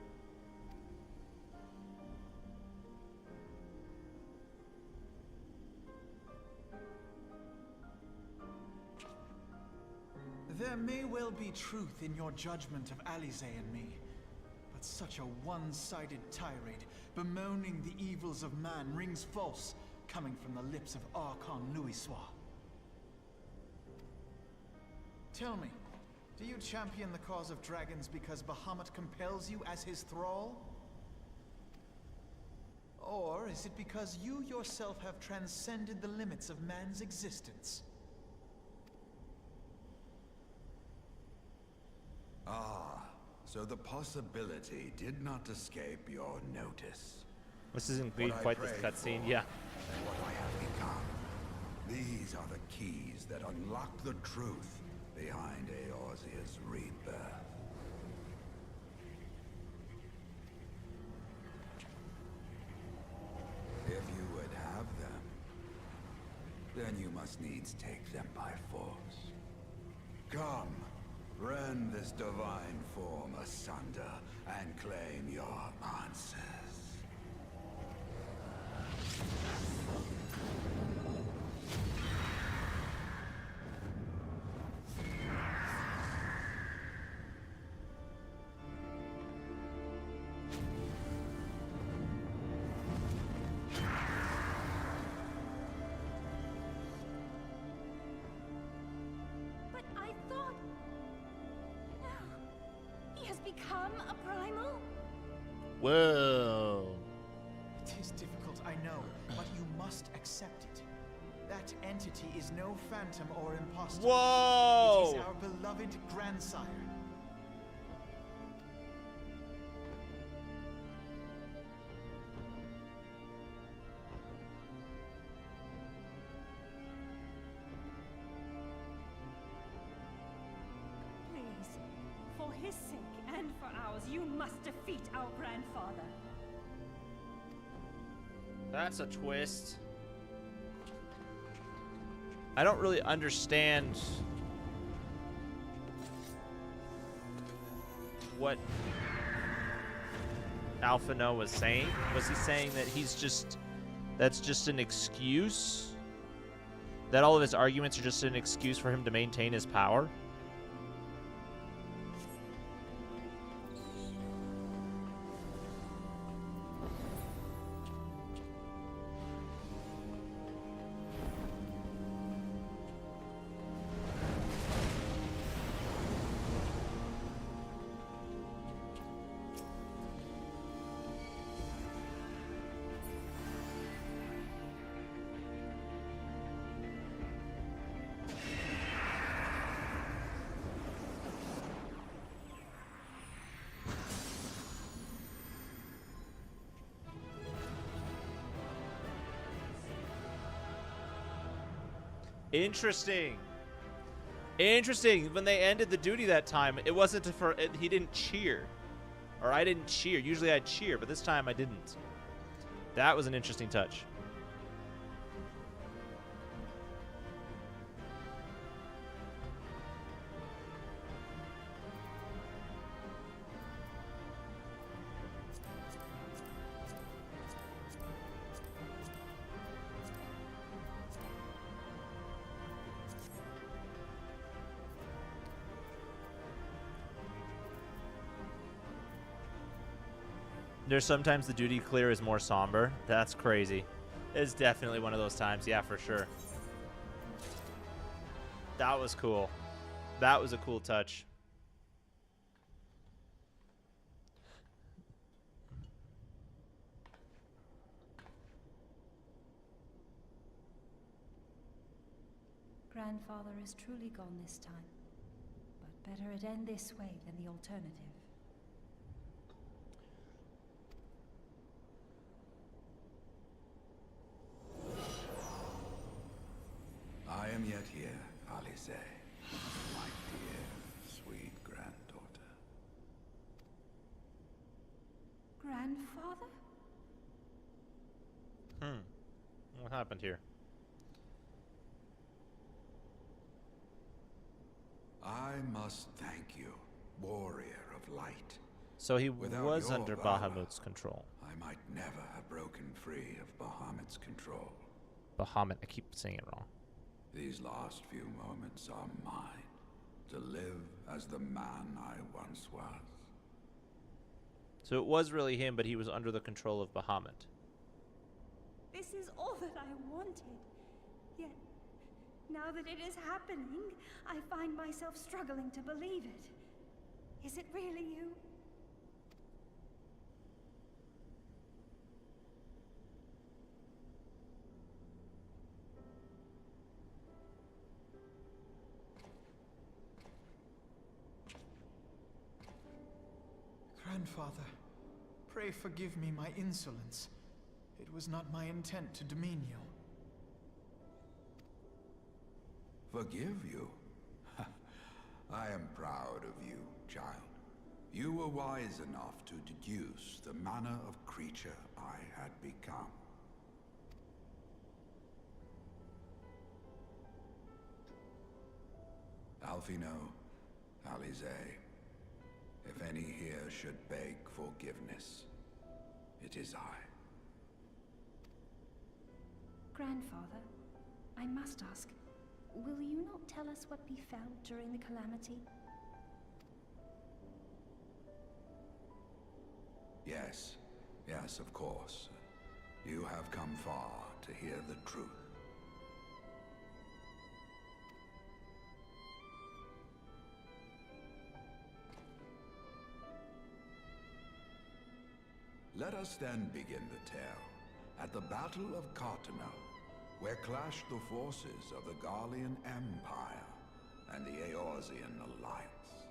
Speaker 4: There may well be truth in your judgment of Alize and me, but Such a one-sided tirade, bemoaning the evils of man, rings false, coming from the lips of Archon Louisoix. Tell me, do you champion the cause of dragons because Bahamut compels you as his thrall? Or is it because you yourself have transcended the limits of man's existence?
Speaker 5: Ah, so the possibility did not escape your notice.
Speaker 1: This isn't
Speaker 5: What I
Speaker 1: quite this
Speaker 5: prayed
Speaker 1: cutscene,
Speaker 5: for,
Speaker 1: yeah.
Speaker 5: and what I have become. These are the keys that unlock the truth behind Eorzea's rebirth. If you would have them, then you must needs take them by force. Come, rend this divine form asunder and claim your answers.
Speaker 3: But I thought... No. He has become a primal?
Speaker 1: Whoa.
Speaker 4: It is difficult, I know, but you must accept it. That entity is no phantom or impostor.
Speaker 1: Whoa!
Speaker 4: It is our beloved grandsire.
Speaker 3: Please, for his sake and for ours, you must defeat our grandfather.
Speaker 1: That's a twist. I don't really understand what Alpha No was saying. Was he saying that that's just an excuse? That all of his arguments are just an excuse for him to maintain his power? Interesting. Interesting. When they ended the duty that time, it wasn't for he didn't cheer, or I didn't cheer. Usually I'd cheer, but this time I didn't. That was an interesting touch. There's sometimes the duty clear is more somber. That's crazy. It's definitely one of those times. Yeah, for sure. That was cool. That was a cool touch.
Speaker 3: Grandfather is truly gone this time. But better it end this way than the alternative.
Speaker 5: I am yet here, Alice, my dear, sweet granddaughter.
Speaker 3: Grandfather?
Speaker 1: What happened here?
Speaker 5: I must thank you, warrior of light.
Speaker 1: So he
Speaker 5: Without
Speaker 1: was
Speaker 5: your
Speaker 1: under
Speaker 5: valor,
Speaker 1: Bahamut's control.
Speaker 5: I might never have broken free of Bahamut's control.
Speaker 1: Bahamut, I keep saying it wrong.
Speaker 5: These last few moments are mine, to live as the man I once was.
Speaker 1: So it was really him, but he was under the control of Bahamut.
Speaker 3: This is all that I wanted. Yet, now that it is happening, I find myself struggling to believe it. Is it really you?
Speaker 4: Grandfather, pray forgive me my insolence. It was not my intent to demean you.
Speaker 5: Forgive you? I am proud of you, child. You were wise enough to deduce the manner of creature I had become. Alfino, Alize, if any here should beg forgiveness, it is I.
Speaker 3: Grandfather, I must ask, will you not tell us what befell during the calamity?
Speaker 5: Yes, yes, of course. You have come far to hear the truth. Let us then begin the tale at the Battle of Cartano, where clashed the forces of the Garlean Empire and the Eorzean Alliance.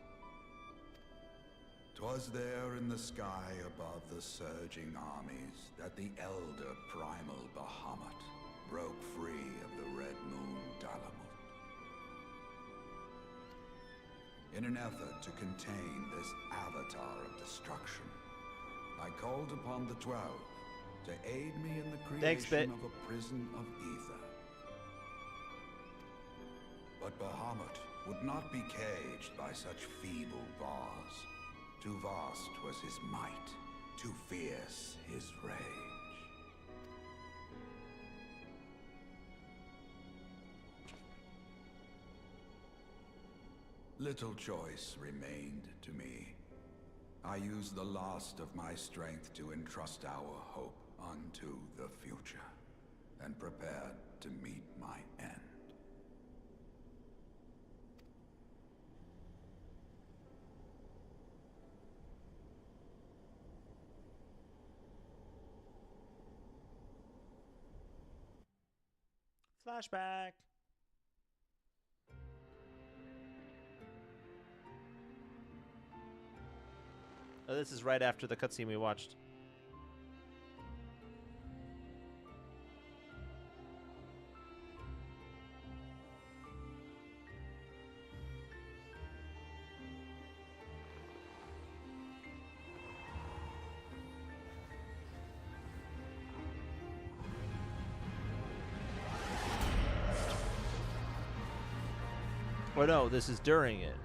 Speaker 5: 'Twas there in the sky above the surging armies that the elder primal Bahamut broke free of the Red Moon Dalamud. In an effort to contain this avatar of destruction, I called upon the 12 to aid me in the creation of a prison of ether. But Bahamut would not be caged by such feeble bars. Too vast was his might, too fierce his rage. Little choice remained to me. I used the last of my strength to entrust our hope unto the future, and prepared to meet my end.
Speaker 1: Flashback. Oh, this is right after the cutscene we watched. Oh no, this is during it.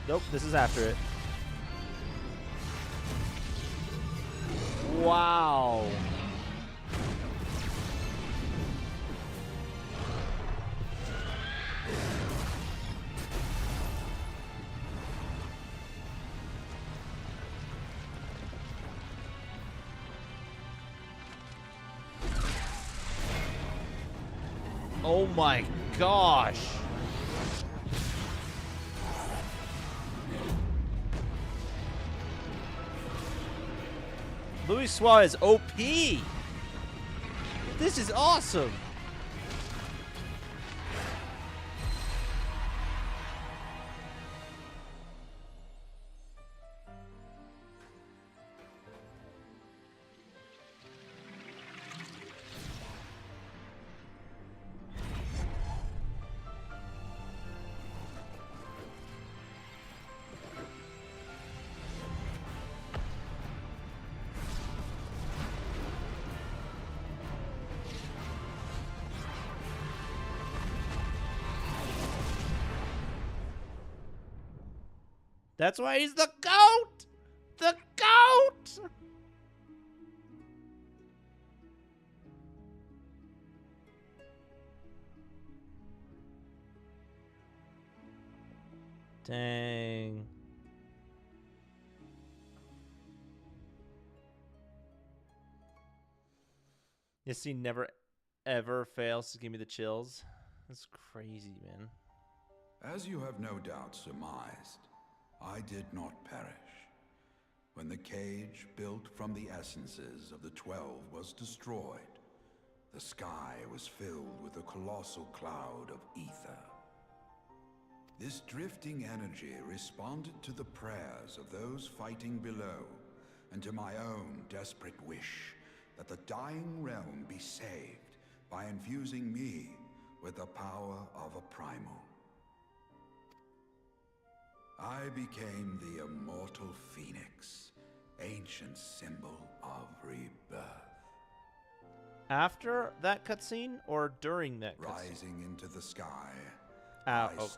Speaker 1: Nope, this is after it. Wow. Oh my gosh. Louis Suarez OP. This is awesome. That's why he's the GOAT! The GOAT! Dang. This scene never ever fails to give me the chills. That's crazy, man.
Speaker 5: As you have no doubt surmised, I did not perish. When the cage built from the essences of the 12 was destroyed, the sky was filled with a colossal cloud of ether. This drifting energy responded to the prayers of those fighting below, and to my own desperate wish that the dying realm be saved by infusing me with the power of a primal. I became the immortal phoenix, ancient symbol of rebirth.
Speaker 1: After that cutscene or during that cutscene?
Speaker 5: Rising into the sky,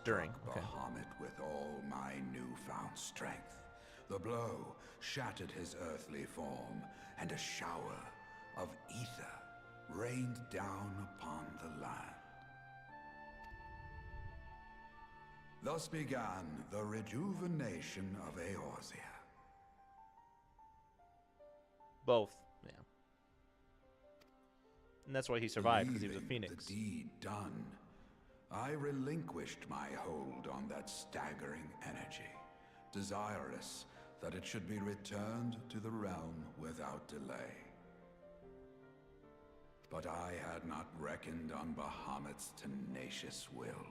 Speaker 1: during. Okay.
Speaker 5: Bahamut with all my newfound strength. The blow shattered his earthly form, and a shower of ether rained down upon the land. Thus began the rejuvenation of Eorzea.
Speaker 1: Both, yeah. And that's why he survived, because he was a
Speaker 5: Believing
Speaker 1: phoenix.
Speaker 5: The deed done, I relinquished my hold on that staggering energy, desirous that it should be returned to the realm without delay. But I had not reckoned on Bahamut's tenacious will.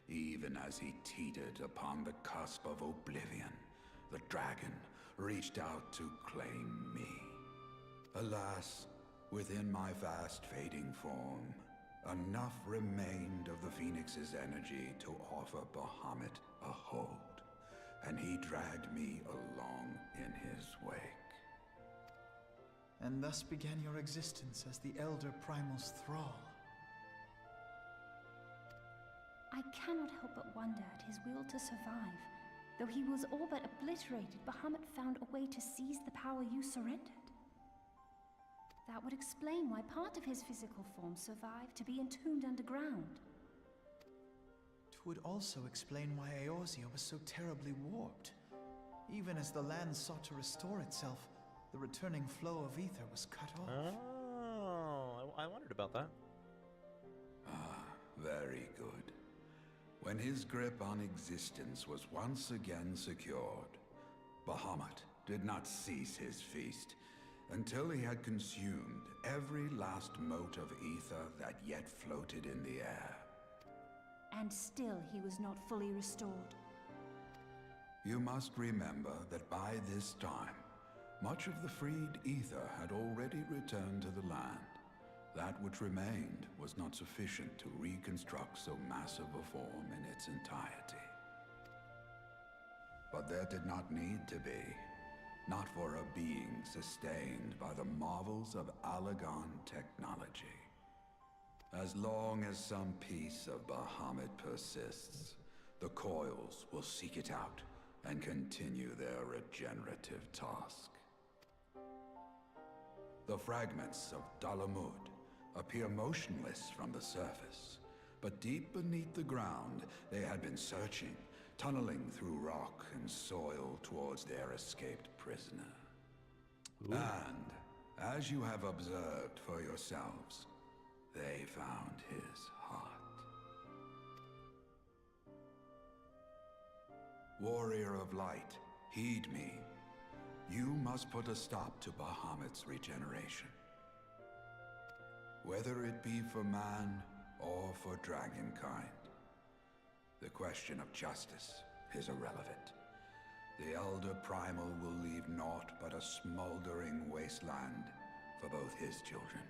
Speaker 5: Even as he teetered upon the cusp of oblivion, the dragon reached out to claim me. Alas, within my fast fading form, enough remained of the Phoenix's energy to offer Bahamut a hold, and he dragged me along in his wake.
Speaker 4: And thus began your existence as the Elder Primal's thrall.
Speaker 3: I cannot help but wonder at his will to survive. Though he was all but obliterated, Bahamut found a way to seize the power you surrendered. That would explain why part of his physical form survived to be entombed underground.
Speaker 4: It would also explain why Eorzea was so terribly warped. Even as the land sought to restore itself, the returning flow of ether was cut off.
Speaker 1: Oh, I wondered about that.
Speaker 5: Ah, very good. When his grip on existence was once again secured, Bahamut did not cease his feast until he had consumed every last mote of ether that yet floated in the air.
Speaker 3: And still he was not fully restored.
Speaker 5: You must remember that by this time, much of the freed ether had already returned to the land. That which remained was not sufficient to reconstruct so massive a form in its entirety. But there did not need to be. Not for a being sustained by the marvels of Allagan technology. As long as some piece of Bahamut persists, the Coils will seek it out and continue their regenerative task. The fragments of Dalamud appear motionless from the surface, but deep beneath the ground they had been searching, tunneling through rock and soil towards their escaped prisoner.
Speaker 1: Ooh.
Speaker 5: And, as you have observed for yourselves, they found his heart. Warrior of Light, heed me. You must put a stop to Bahamut's regeneration. Whether it be for man or for dragonkind, the question of justice is irrelevant. The Elder Primal will leave naught but a smoldering wasteland for both his children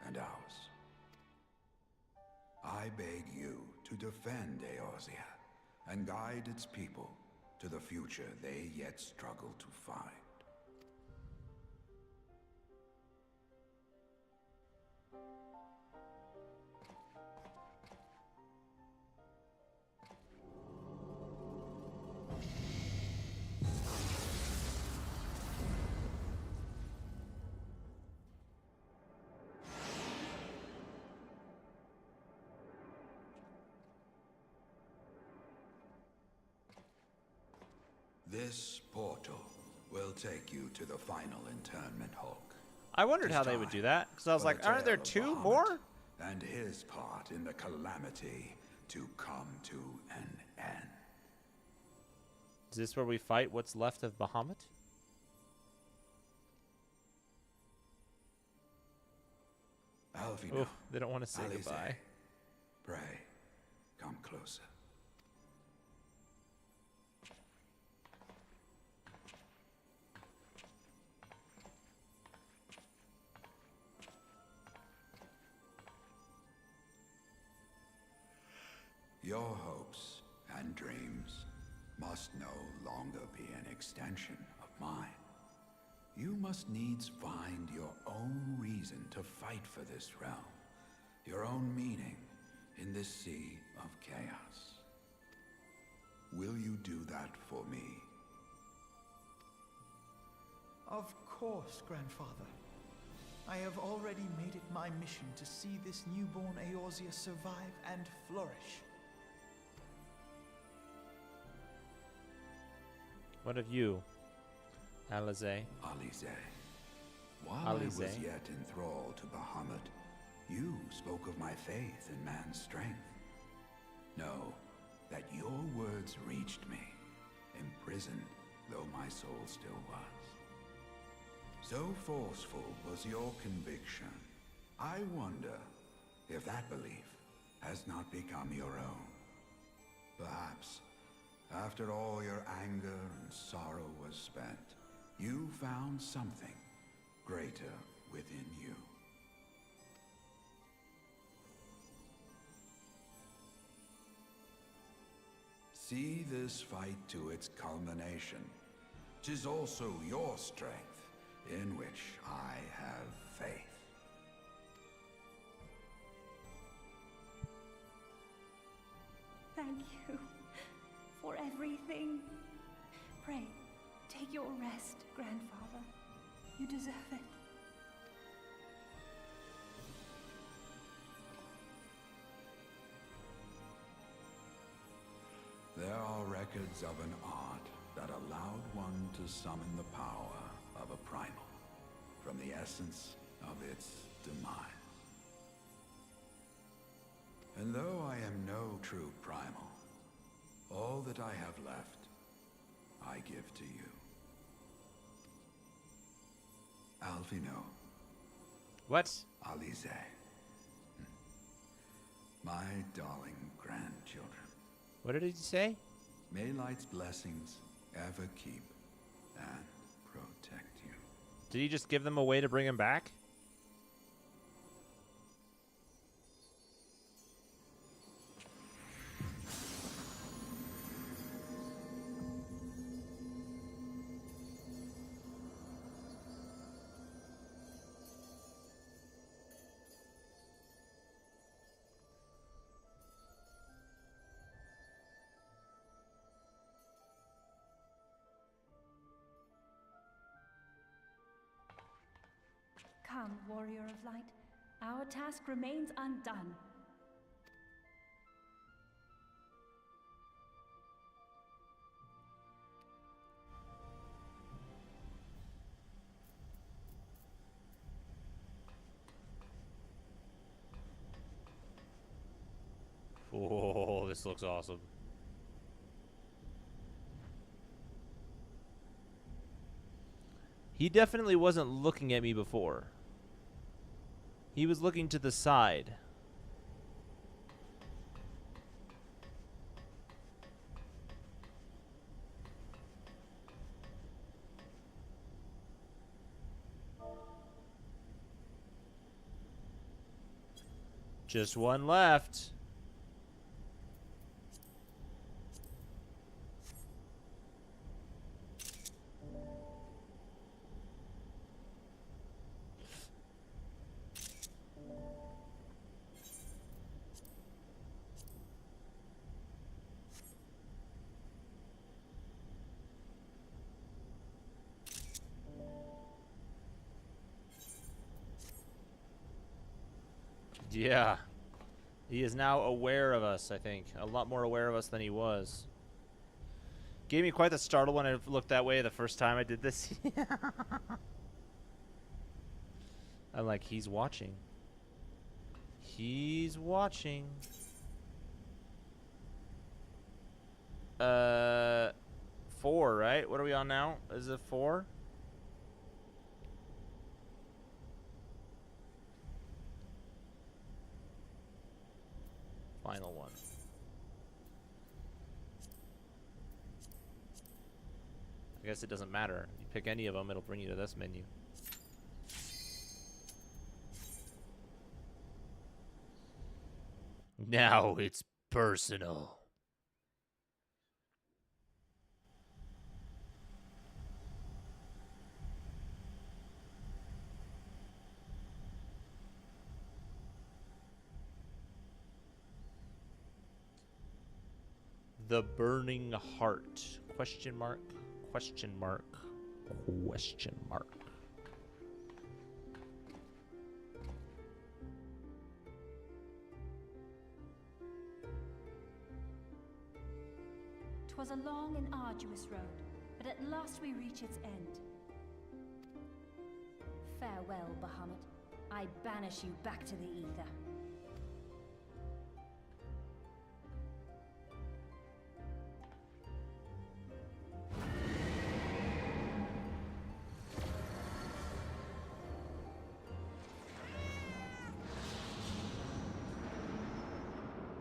Speaker 5: and ours. I beg you to defend Eorzea and guide its people to the future they yet struggle to find. This portal will take you to the final internment hulk.
Speaker 1: I wondered
Speaker 5: It's
Speaker 1: how they would do
Speaker 5: time
Speaker 1: that, because I was
Speaker 5: for
Speaker 1: like,
Speaker 5: the
Speaker 1: aren't there
Speaker 5: tale of
Speaker 1: 2
Speaker 5: Bahamut
Speaker 1: more?
Speaker 5: And his part in the calamity to come to an end.
Speaker 1: Is this where we fight what's left of Bahamut?
Speaker 5: Alvino,
Speaker 1: Oof, they don't want to say
Speaker 5: Alize,
Speaker 1: goodbye.
Speaker 5: pray, come closer. Your hopes and dreams must no longer be an extension of mine. You must needs find your own reason to fight for this realm, your own meaning in this sea of chaos. Will you do that for me?
Speaker 4: Of course, Grandfather. I have already made it my mission to see this newborn Eorzea survive and flourish.
Speaker 1: What of you, Alize?
Speaker 5: Alize, while I was
Speaker 1: Alize.
Speaker 5: yet enthralled to Bahamut, you spoke of my faith in man's strength. Know that your words reached me, imprisoned though my soul still was. So forceful was your conviction, I wonder if that belief has not become your own. Perhaps, after all your anger and sorrow was spent, you found something greater within you. See this fight to its culmination. 'Tis also your strength, in which I have faith.
Speaker 3: Thank you for everything. Pray, take your rest, Grandfather. You deserve it.
Speaker 5: There are records of an art that allowed one to summon the power of a primal from the essence of its demise. And though I am no true primal, all that I have left, I give to you. Alvino,
Speaker 1: What?
Speaker 5: Alize, my darling grandchildren.
Speaker 1: What did he say?
Speaker 5: May light's blessings ever keep and protect you.
Speaker 1: Did he just give them a way to bring him back?
Speaker 3: Come, warrior of light. Our task remains undone.
Speaker 1: Oh, this looks awesome. He definitely wasn't looking at me before. He was looking to the side. Just one left. Yeah. He is now aware of us, I think. A lot more aware of us than he was. Gave me quite the startle when I looked that way the first time I did this. I'm like, he's watching. He's watching. 4, right? What are we on now? Is it 4? Final one. I guess it doesn't matter. You pick any of them, it'll bring you to this menu.
Speaker 2: Now it's personal.
Speaker 1: The Burning Heart. Question mark. Question mark. Question mark.
Speaker 3: "'Twas a long and arduous road, but at last we reach its end. Farewell, Bahamut. I banish you back to the ether."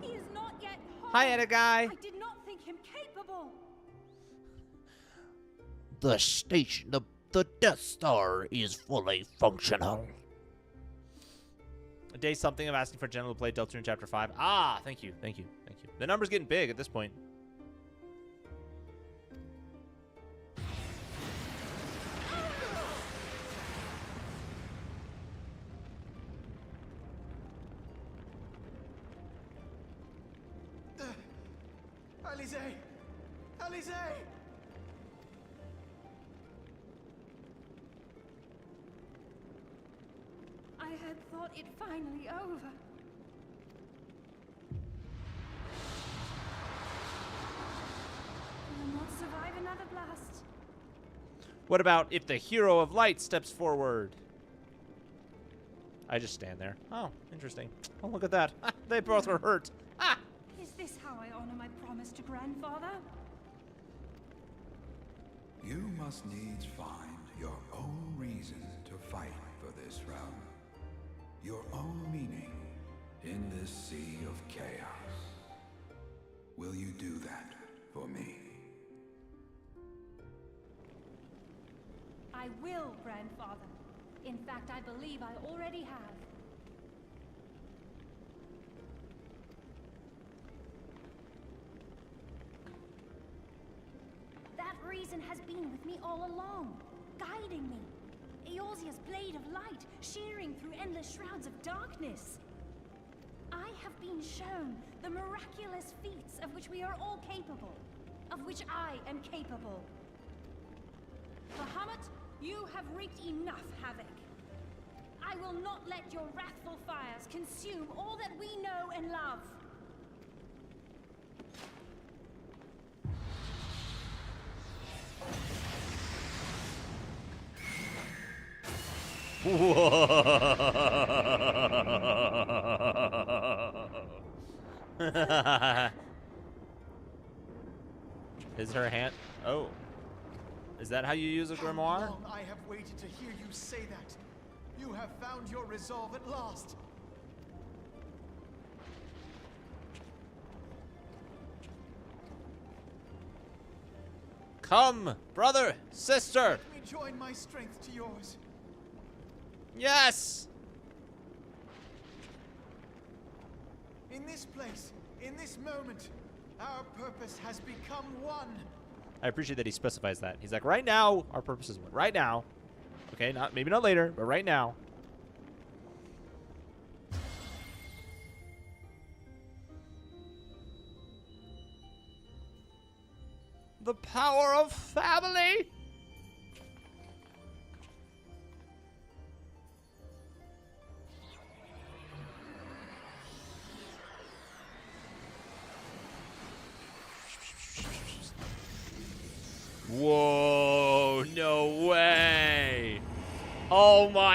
Speaker 3: He is not yet home.
Speaker 1: Hi, Edda guy.
Speaker 3: I did not think him capable.
Speaker 2: The station, the Death Star is fully functional.
Speaker 1: A day something of asking for General to play Deltarune Chapter 5. Ah, thank you, thank you, thank you. The number's getting big at this point.
Speaker 4: Alize! Alize!
Speaker 3: I had thought it finally over. I will not survive another blast.
Speaker 1: What about if the hero of light steps forward? I just stand there. Oh, interesting. Oh, look at that. They both are hurt. Ah!
Speaker 3: Is this how I honor my promise to grandfather?
Speaker 5: You must needs find your own reason to fight for this realm. Your own meaning in this sea of chaos. Will you do that for me?
Speaker 3: I will, grandfather. In fact, I believe I already have. That reason has been with me all along, guiding me. Eorzea's blade of light, shearing through endless shrouds of darkness. I have been shown the miraculous feats of which we are all capable, of which I am capable. Bahamut, you have wreaked enough havoc. I will not let your wrathful fires consume all that we know and love.
Speaker 1: Is her hand? Oh. Is that how you use a grimoire?
Speaker 4: How long I have waited to hear you say that. You have found your resolve at last.
Speaker 1: Come, brother, sister.
Speaker 4: Let me join my strength to yours.
Speaker 1: Yes.
Speaker 4: In this place, in this moment, our purpose has become one.
Speaker 1: I appreciate that he specifies that. He's like, right now, our purpose is one. Right now. Okay, maybe not later, but right now. The power of family.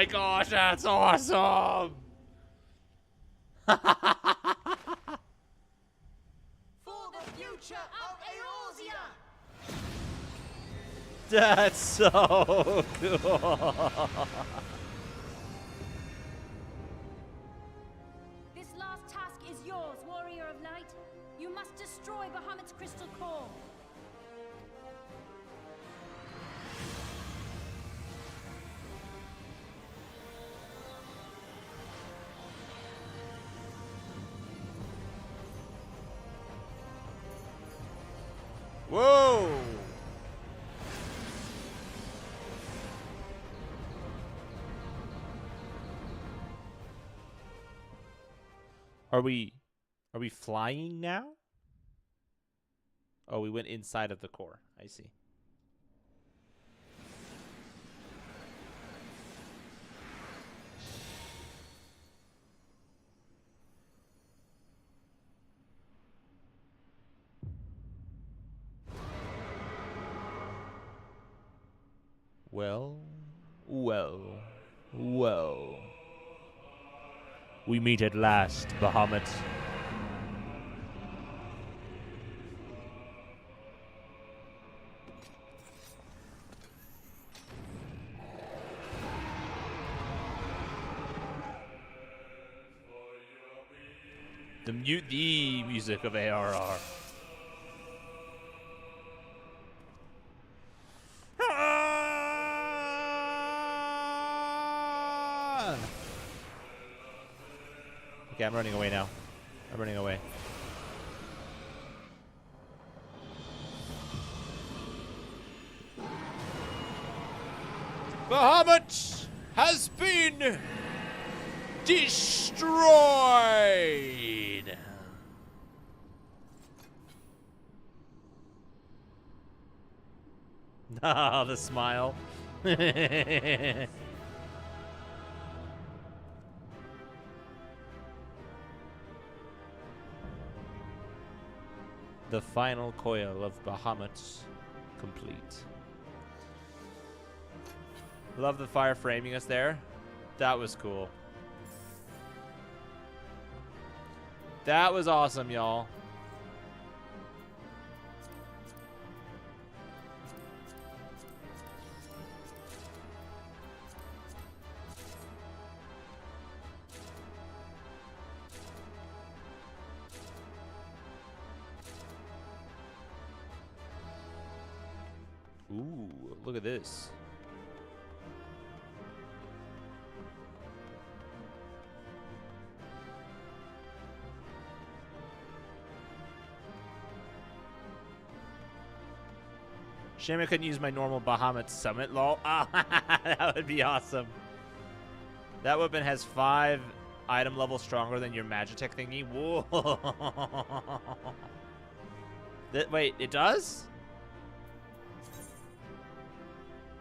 Speaker 2: my gosh, that's awesome!
Speaker 6: For the future of Eorzea!
Speaker 1: That's so cool.
Speaker 3: This last task is yours, Warrior of Light. You must destroy Bahamut's crystal core.
Speaker 1: Whoa! Are we flying now? Oh, we went inside of the core. I see. Well, well, well. We meet at last, Bahamut. The music of ARR. Okay, I'm running away now. I'm running away. Bahamut has been destroyed. Ah, the smile. The final coil of Bahamut complete. Love the fire framing us there. That was cool. That was awesome, y'all. Ooh, look at this. Shame I couldn't use my normal Bahamut summit, lol. Ah, that would be awesome. That weapon has 5 item levels stronger than your Magitech thingy. Whoa. Wait, it does?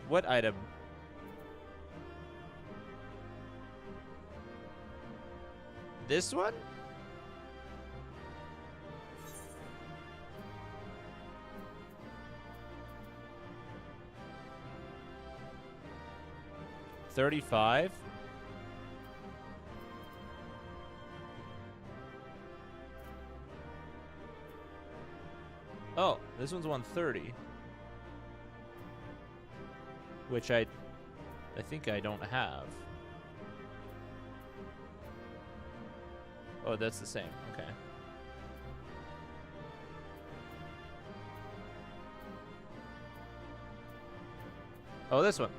Speaker 1: What item? This one? $35? Oh, this one's 130. Which I think I don't have. Oh, that's the same. Okay. Oh, this one.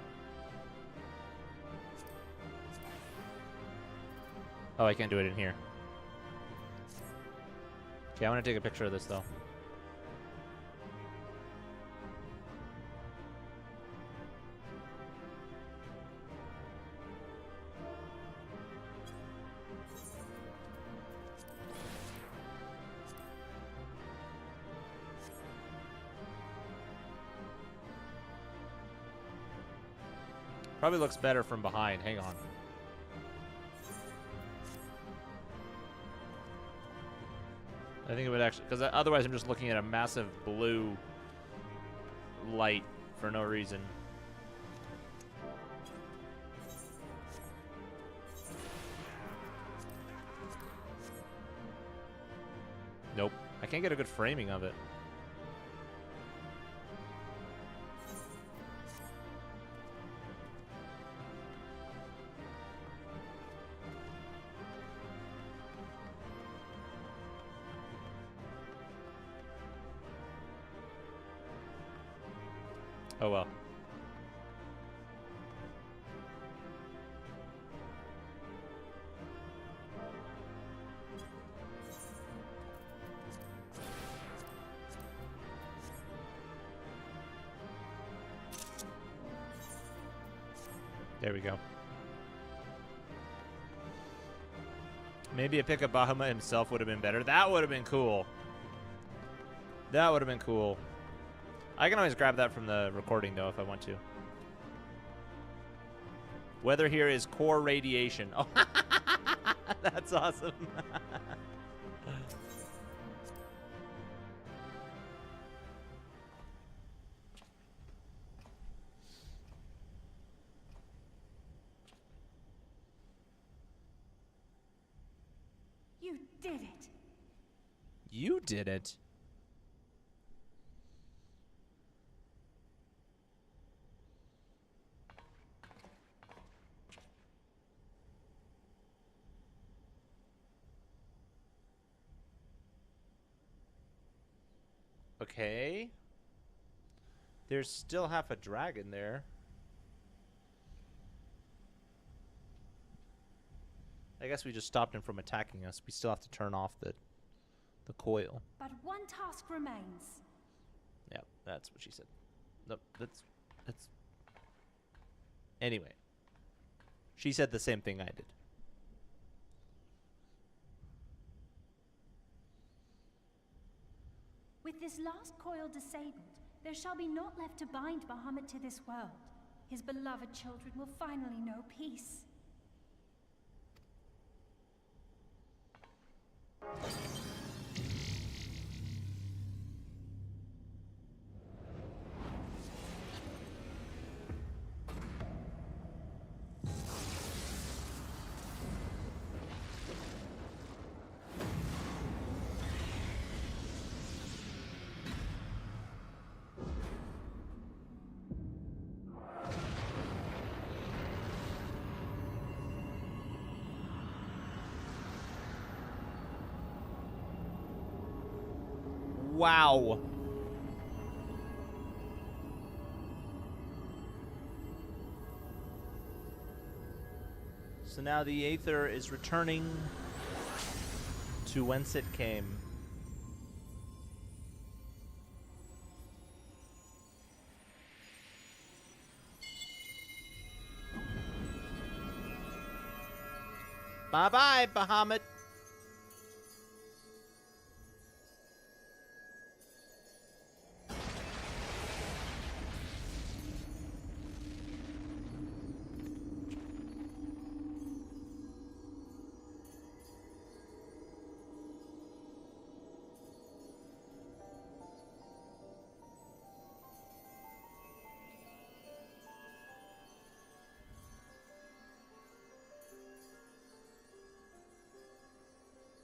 Speaker 1: Oh, I can't do it in here. Okay, I want to take a picture of this, though. Probably looks better from behind. Hang on. I think it would actually, because otherwise I'm just looking at a massive blue light for no reason. Nope. I can't get a good framing of it. Oh well. There we go. Maybe a pick of Bahamut himself would have been better. That would have been cool. That would have been cool. I can always grab that from the recording, though, if I want to. Weather here is core radiation. Oh, that's awesome.
Speaker 3: You did it.
Speaker 1: You did it. Okay. There's still half a dragon there. I guess we just stopped him from attacking us. We still have to turn off the coil.
Speaker 3: But one task remains.
Speaker 1: Yeah, that's what she said. Nope, that's anyway. She said the same thing I did.
Speaker 3: With this last coil disabled, there shall be naught left to bind Bahamut to this world. His beloved children will finally know peace.
Speaker 1: Wow. So now the Aether is returning to whence it came. Bye-bye, Bahamut.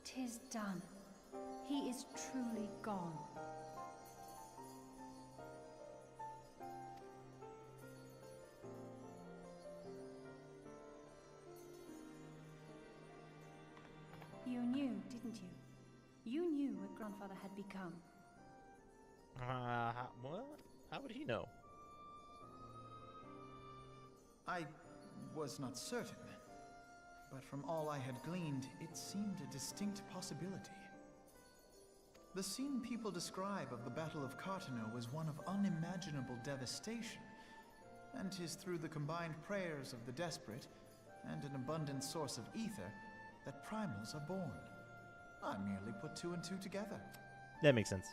Speaker 3: Tis done. He is truly gone. You knew, didn't you? You knew what Grandfather had become.
Speaker 1: What? How would he know?
Speaker 4: I was not certain, but from all I had gleaned, it seemed a distinct possibility. The scene people describe of the Battle of Cartano was one of unimaginable devastation, and 'tis through the combined prayers of the desperate and an abundant source of ether that primals are born. I merely put two and two together.
Speaker 1: That makes sense.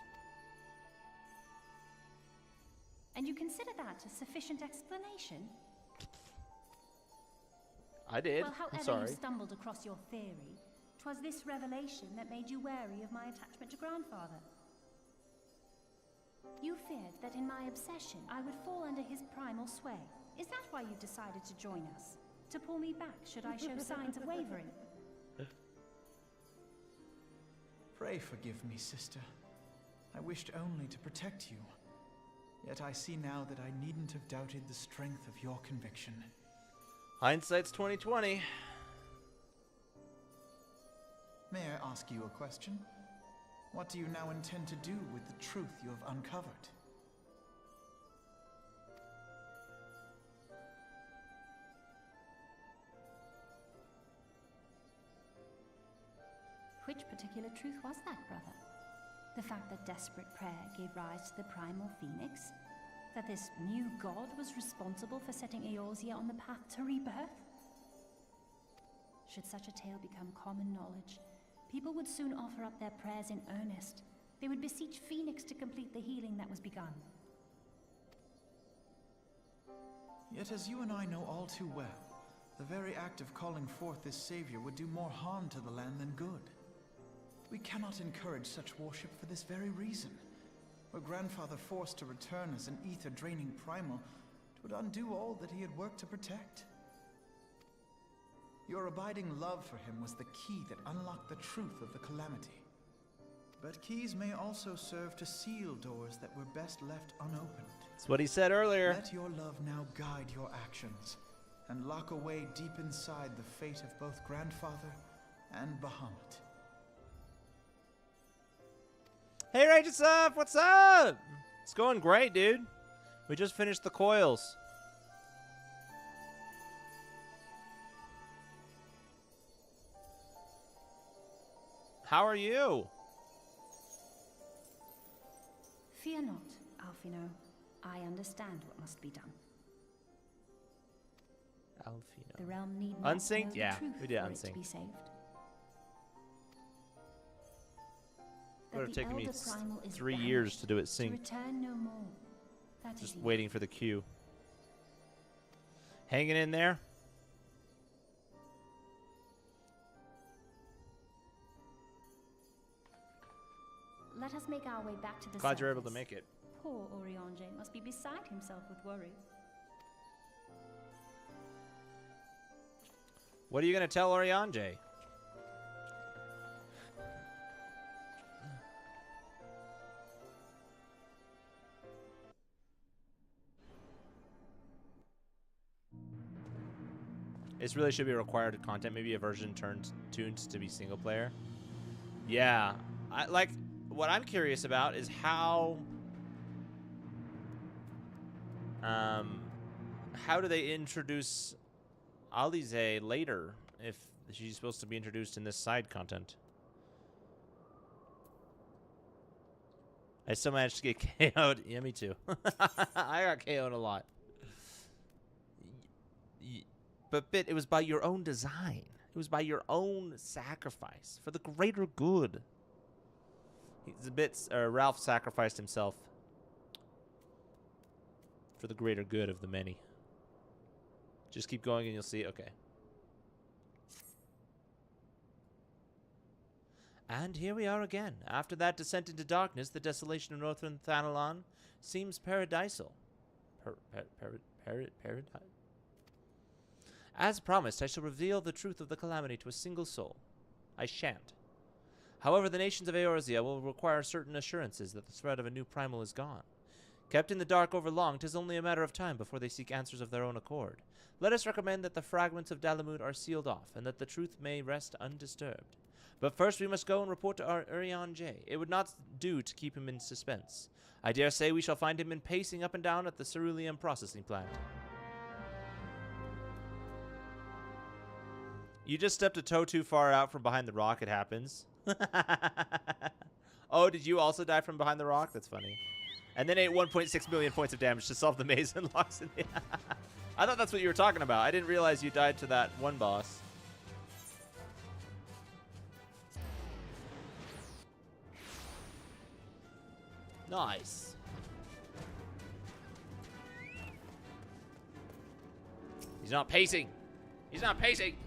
Speaker 3: And you consider that a sufficient explanation?
Speaker 1: I did.
Speaker 3: Well, however
Speaker 1: I'm sorry.
Speaker 3: you stumbled across your theory, 'twas this revelation that made you wary of my attachment to Grandfather. You feared that in my obsession, I would fall under his primal sway. Is that why you decided to join us? To pull me back should I show signs of wavering?
Speaker 4: Pray forgive me, sister. I wished only to protect you. Yet I see now that I needn't have doubted the strength of your conviction.
Speaker 1: Hindsight's 2020.
Speaker 4: May I ask you a question? What do you now intend to do with the truth you have uncovered?
Speaker 3: Which particular truth was that, brother? The fact that desperate prayer gave rise to the primal phoenix? That this new god was responsible for setting Eorzea on the path to rebirth? Should such a tale become common knowledge, people would soon offer up their prayers in earnest. They would beseech Phoenix to complete the healing that was begun.
Speaker 4: Yet as you and I know all too well, the very act of calling forth this savior would do more harm to the land than good. We cannot encourage such worship for this very reason. Were Grandfather forced to return as an ether-draining primal, it would undo all that he had worked to protect. Your abiding love for him was the key that unlocked the truth of the calamity. But keys may also serve to seal doors that were best left unopened.
Speaker 1: That's what he said earlier.
Speaker 4: Let your love now guide your actions, and lock away deep inside the fate of both Grandfather and Bahamut.
Speaker 1: Hey, Righteous Up, what's up? It's going great, dude. We just finished the Coils. How are you?
Speaker 3: Fear not, Alfino. I understand what must be done.
Speaker 1: Alfino.
Speaker 3: The realm need not
Speaker 1: Unsynced?
Speaker 3: know the
Speaker 1: Yeah,
Speaker 3: truth
Speaker 1: we did
Speaker 3: for it to
Speaker 1: unsynced.
Speaker 3: be saved.
Speaker 1: Would have
Speaker 3: That the
Speaker 1: taken me
Speaker 3: elder primal is
Speaker 1: 3 years to do it
Speaker 3: to
Speaker 1: synced.
Speaker 3: return no more. That
Speaker 1: Just
Speaker 3: is enough.
Speaker 1: waiting for the queue. Hanging in there.
Speaker 3: Let us make our way back to the
Speaker 1: Glad you're able to
Speaker 3: surface.
Speaker 1: make it.
Speaker 3: Poor Oriange must be beside himself with worry.
Speaker 1: What are you going to tell Oriange? This really should be required content. Maybe a version tuned to be single player. Yeah, what I'm curious about is how do they introduce Alize later if she's supposed to be introduced in this side content? I still managed to get KO'd. Yeah, me too. I got KO'd a lot. But it was by your own design. It was by your own sacrifice for the greater good. He's a bit. Ralph sacrificed himself for the greater good of the many. Just keep going and you'll see. Okay. And here we are again. After that descent into darkness, the desolation of northern Thanalan seems paradisal. Paradise. As promised, I shall reveal the truth of the calamity to a single soul. I shan't. However, the nations of Eorzea will require certain assurances that the threat of a new primal is gone. Kept in the dark over long, 'tis only a matter of time before they seek answers of their own accord. Let us recommend that the fragments of Dalamud are sealed off, and that the truth may rest undisturbed. But first we must go and report to our Oriange. It would not do to keep him in suspense. I dare say we shall find him in pacing up and down at the cerulean processing plant. You just stepped a toe too far out from behind the rock. It happens. Oh, did you also die from behind the rock? That's funny. And then ate 1.6 million points of damage to solve the maze and locks in the... I thought that's what you were talking about. I didn't realize you died to that one boss. Nice. He's not pacing. He's not pacing.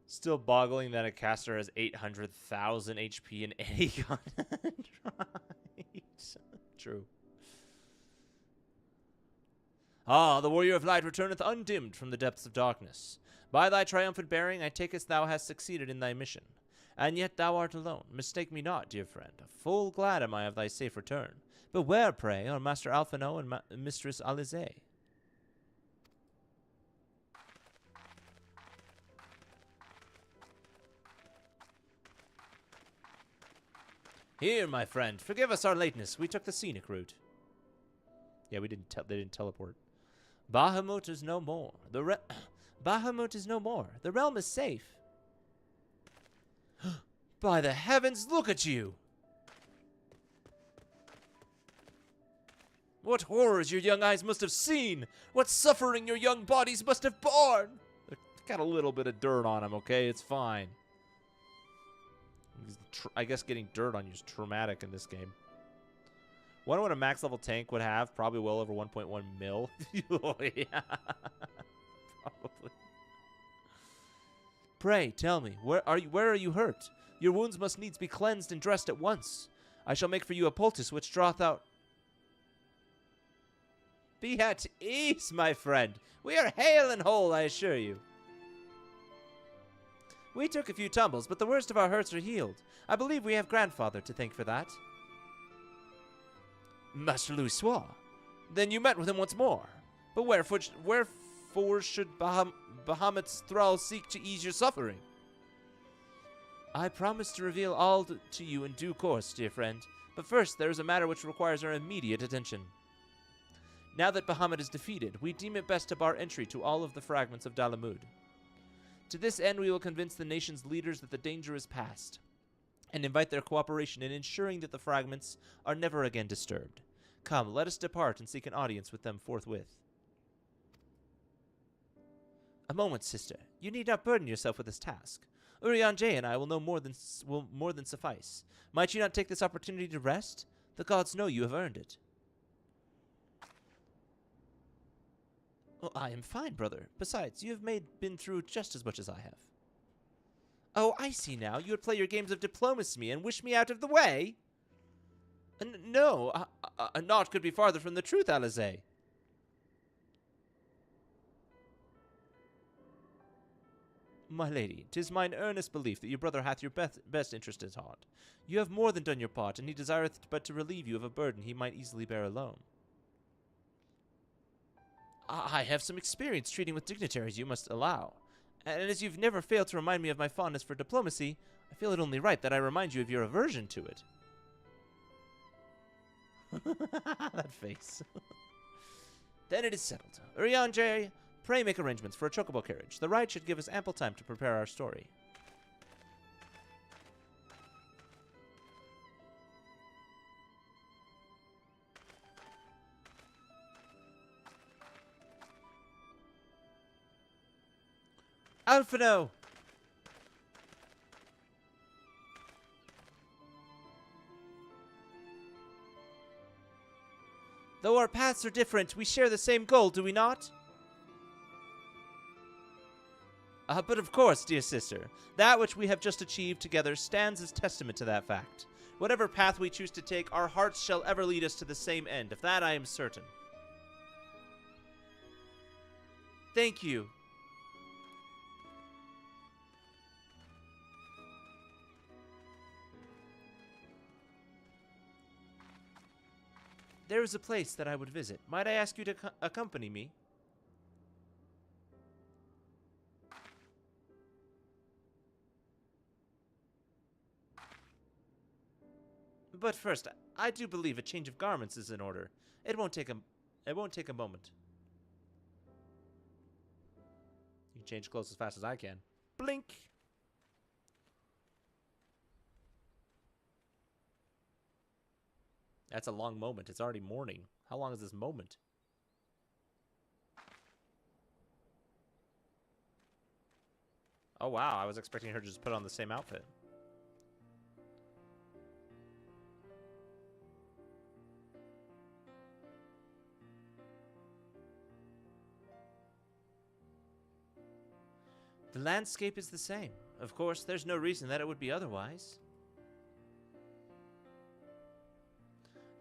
Speaker 1: Still boggling that a caster has 800,000 HP in any content. Right. True.
Speaker 2: Ah, the warrior of light returneth undimmed from the depths of darkness. By thy triumphant bearing, I take it thou hast succeeded in thy mission. And yet thou art alone. Mistake me not, dear friend. Full glad am I of thy safe return. But where, pray, are Master Alphino and Mistress Alize? Here, my friend. Forgive us our lateness. We took the scenic route. Yeah, they didn't teleport. Bahamut is no more. Bahamut is no more. The realm is safe. By the heavens, look at you! What horrors your young eyes must have seen! What suffering your young bodies must have borne! Got a little bit of dirt on him, okay? It's fine. I guess getting dirt on you is traumatic in this game. Wonder what a max level tank would have. Probably well over 1.1 mil. Oh, yeah. Probably. Pray, tell me, where are you hurt? Your wounds must needs be cleansed and dressed at once. I shall make for you a poultice which draweth out... Be at ease, my friend. We are hale and whole, I assure you. We took a few tumbles, but the worst of our hurts are healed. I believe we have grandfather to thank for that. Master Louis Soir. Then you met with him once more. But wherefore should Bahamut's thrall seek to ease your suffering? I promise to reveal all to you in due course, dear friend. But first, there is a matter which requires our immediate attention. Now that Bahamut is defeated, we deem it best to bar entry to all of the fragments of Dalamud. To this end, we will convince the nation's leaders that the danger is past, and invite their cooperation in ensuring that the fragments are never again disturbed. Come, let us depart and seek an audience with them forthwith. A moment, sister. You need not burden yourself with this task. Urianger and I will more than suffice. Might you not take this opportunity to rest? The gods know you have earned it. Well, I am fine, brother. Besides, you have been through just as much as I have. Oh, I see now. You would play your games of diplomacy and wish me out of the way? No, naught could be farther from the truth, Alize. My lady, 'tis mine earnest belief that your brother hath your best interest at heart. You have more than done your part, and he desireth but to relieve you of a burden he might easily bear alone. I have some experience treating with dignitaries, you must allow. And as you've never failed to remind me of my fondness for diplomacy, I feel it only right that I remind you of your aversion to it. That face. Then it is settled. Urianger, pray make arrangements for a chocobo carriage. The ride should give us ample time to prepare our story. Alphino! Though our paths are different, we share the same goal, do we not? But of course, dear sister, that which we have just achieved together stands as testament to that fact. Whatever path we choose to take, our hearts shall ever lead us to the same end. Of that I am certain. Thank you. There is a place that I would visit. Might I ask you to accompany me? But first, I do believe a change of garments is in order. It won't take a moment. You can change clothes as fast as I can. Blink. That's a long moment. It's already morning. How long is this moment? Oh, wow. I was expecting her to just put on the same outfit. The landscape is the same. Of course, there's no reason that it would be otherwise.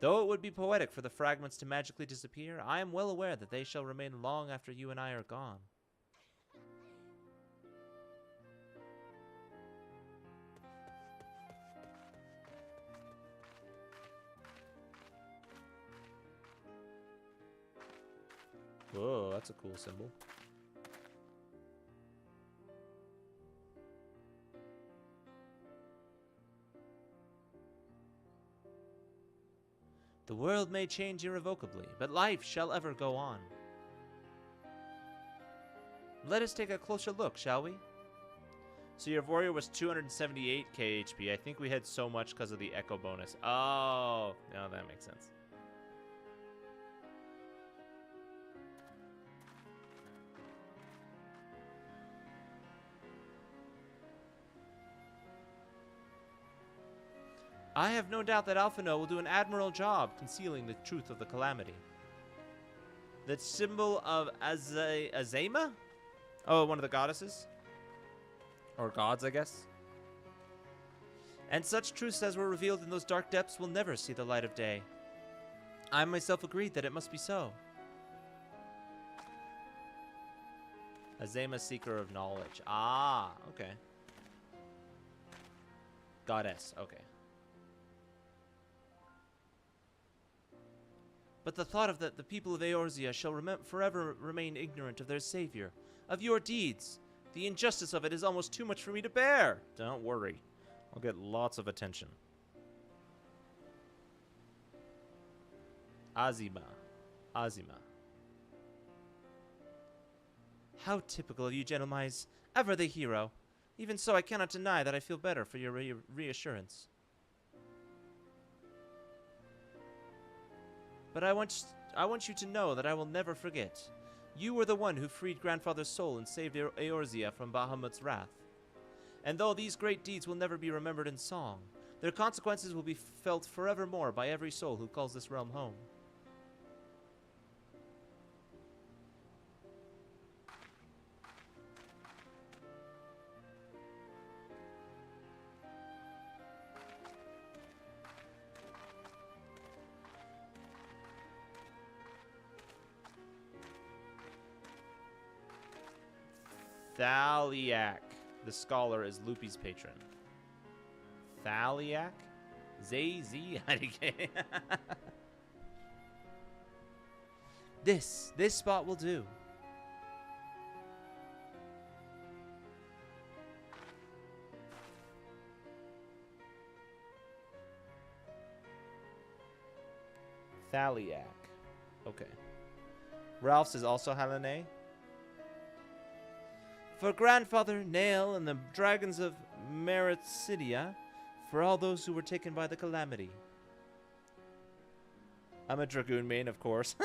Speaker 1: Though it would be poetic for the fragments to magically disappear, I am well aware that they shall remain long after you and I are gone. Whoa, that's a cool symbol. The world may change irrevocably, but life shall ever go on. Let us take a closer look, shall we? So your warrior was 278k HP. I think we had so much because of the echo bonus. Oh, no, that makes sense. I have no doubt that Alphino will do an admirable job concealing the truth of the calamity. The symbol of Azema? Oh, one of the goddesses? Or gods, I guess. And such truths as were revealed in those dark depths will never see the light of day. I myself agreed that it must be so. Azema, seeker of knowledge. Ah, okay. Goddess, okay. But the thought of that the people of Eorzea shall forever remain ignorant of their savior, of your deeds. The injustice of it is almost too much for me to bear. Don't worry. I'll get lots of attention. Azima. Azima. How typical of you, Gentlemais. Ever the hero. Even so, I cannot deny that I feel better for your reassurance. But I want you to know that I will never forget. You were the one who freed Grandfather's soul and saved Eorzea from Bahamut's wrath. And though these great deeds will never be remembered in song, their consequences will be felt forevermore by every soul who calls this realm home. Thaliak. The scholar is Lupi's patron. Thaliak? Z-Z-I-D-K. This spot will do. Thaliak. Okay. Ralph's is also Halane. For Grandfather, Nail, and the dragons of Mericidia, for all those who were taken by the calamity. I'm a Dragoon main, of course.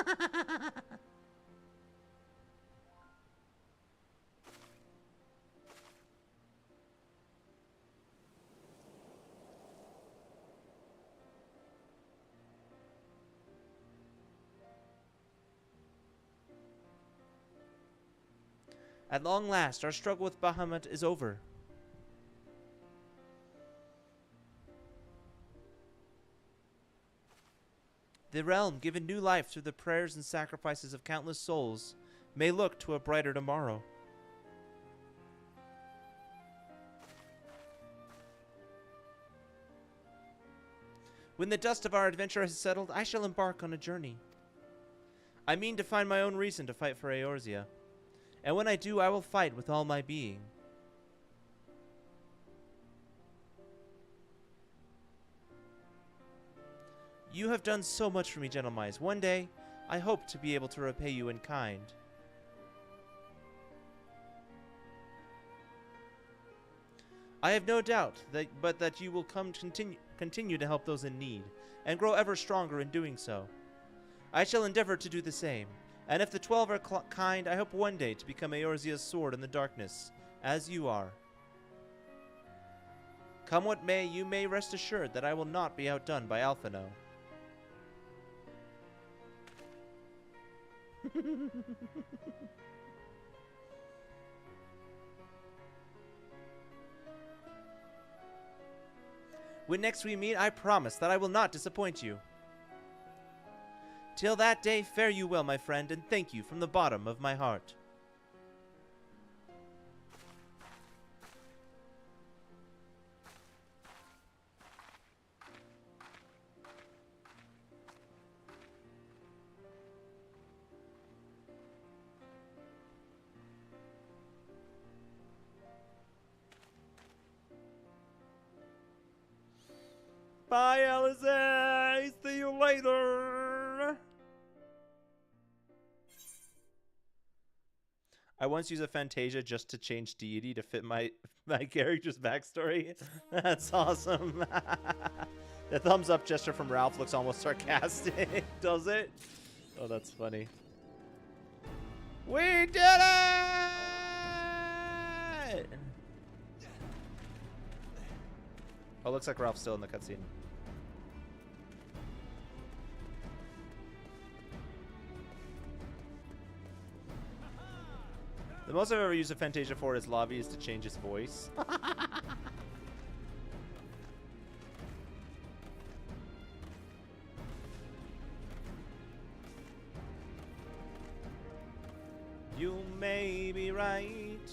Speaker 1: At long last, our struggle with Bahamut is over. The realm, given new life through the prayers and sacrifices of countless souls, may look to a brighter tomorrow. When the dust of our adventure has settled, I shall embark on a journey. I mean to find my own reason to fight for Eorzea. And when I do, I will fight with all my being. You have done so much for me, Gentlemais. One day, I hope to be able to repay you in kind. I have no doubt that you will continue to help those in need, and grow ever stronger in doing so. I shall endeavor to do the same. And if the 12 are kind, I hope one day to become Eorzea's sword in the darkness, as you are. Come what may, you may rest assured that I will not be outdone by Alphino. When next we meet, I promise that I will not disappoint you. Till that day, fare you well, my friend, and thank you from the bottom of my heart. Bye, Alice. See you later. I once used a Fantasia just to change deity to fit my character's backstory. That's awesome. The thumbs up gesture from Ralph looks almost sarcastic, does it? Oh, that's funny. We did it! Oh, looks like Ralph's still in the cutscene. The most I've ever used a Fantasia for his lobby is to change his voice. You may be right.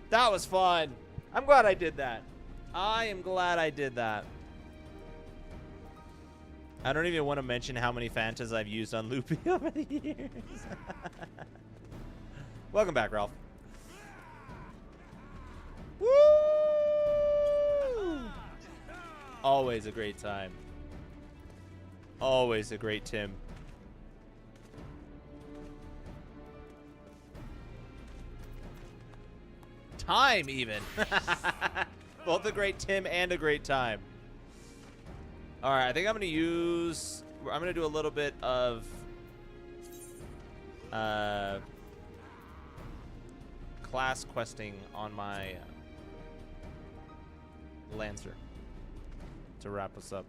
Speaker 1: That was fun. I'm glad I did that. I am glad I did that. I don't even want to mention how many Fantas I've used on Loopy over the years. Welcome back, Ralph. Woo! Always a great time. Always a great Tim. Time, even. Both a great Tim and a great time. All right, I think I'm going to do a little bit of class questing on my Lancer to wrap us up.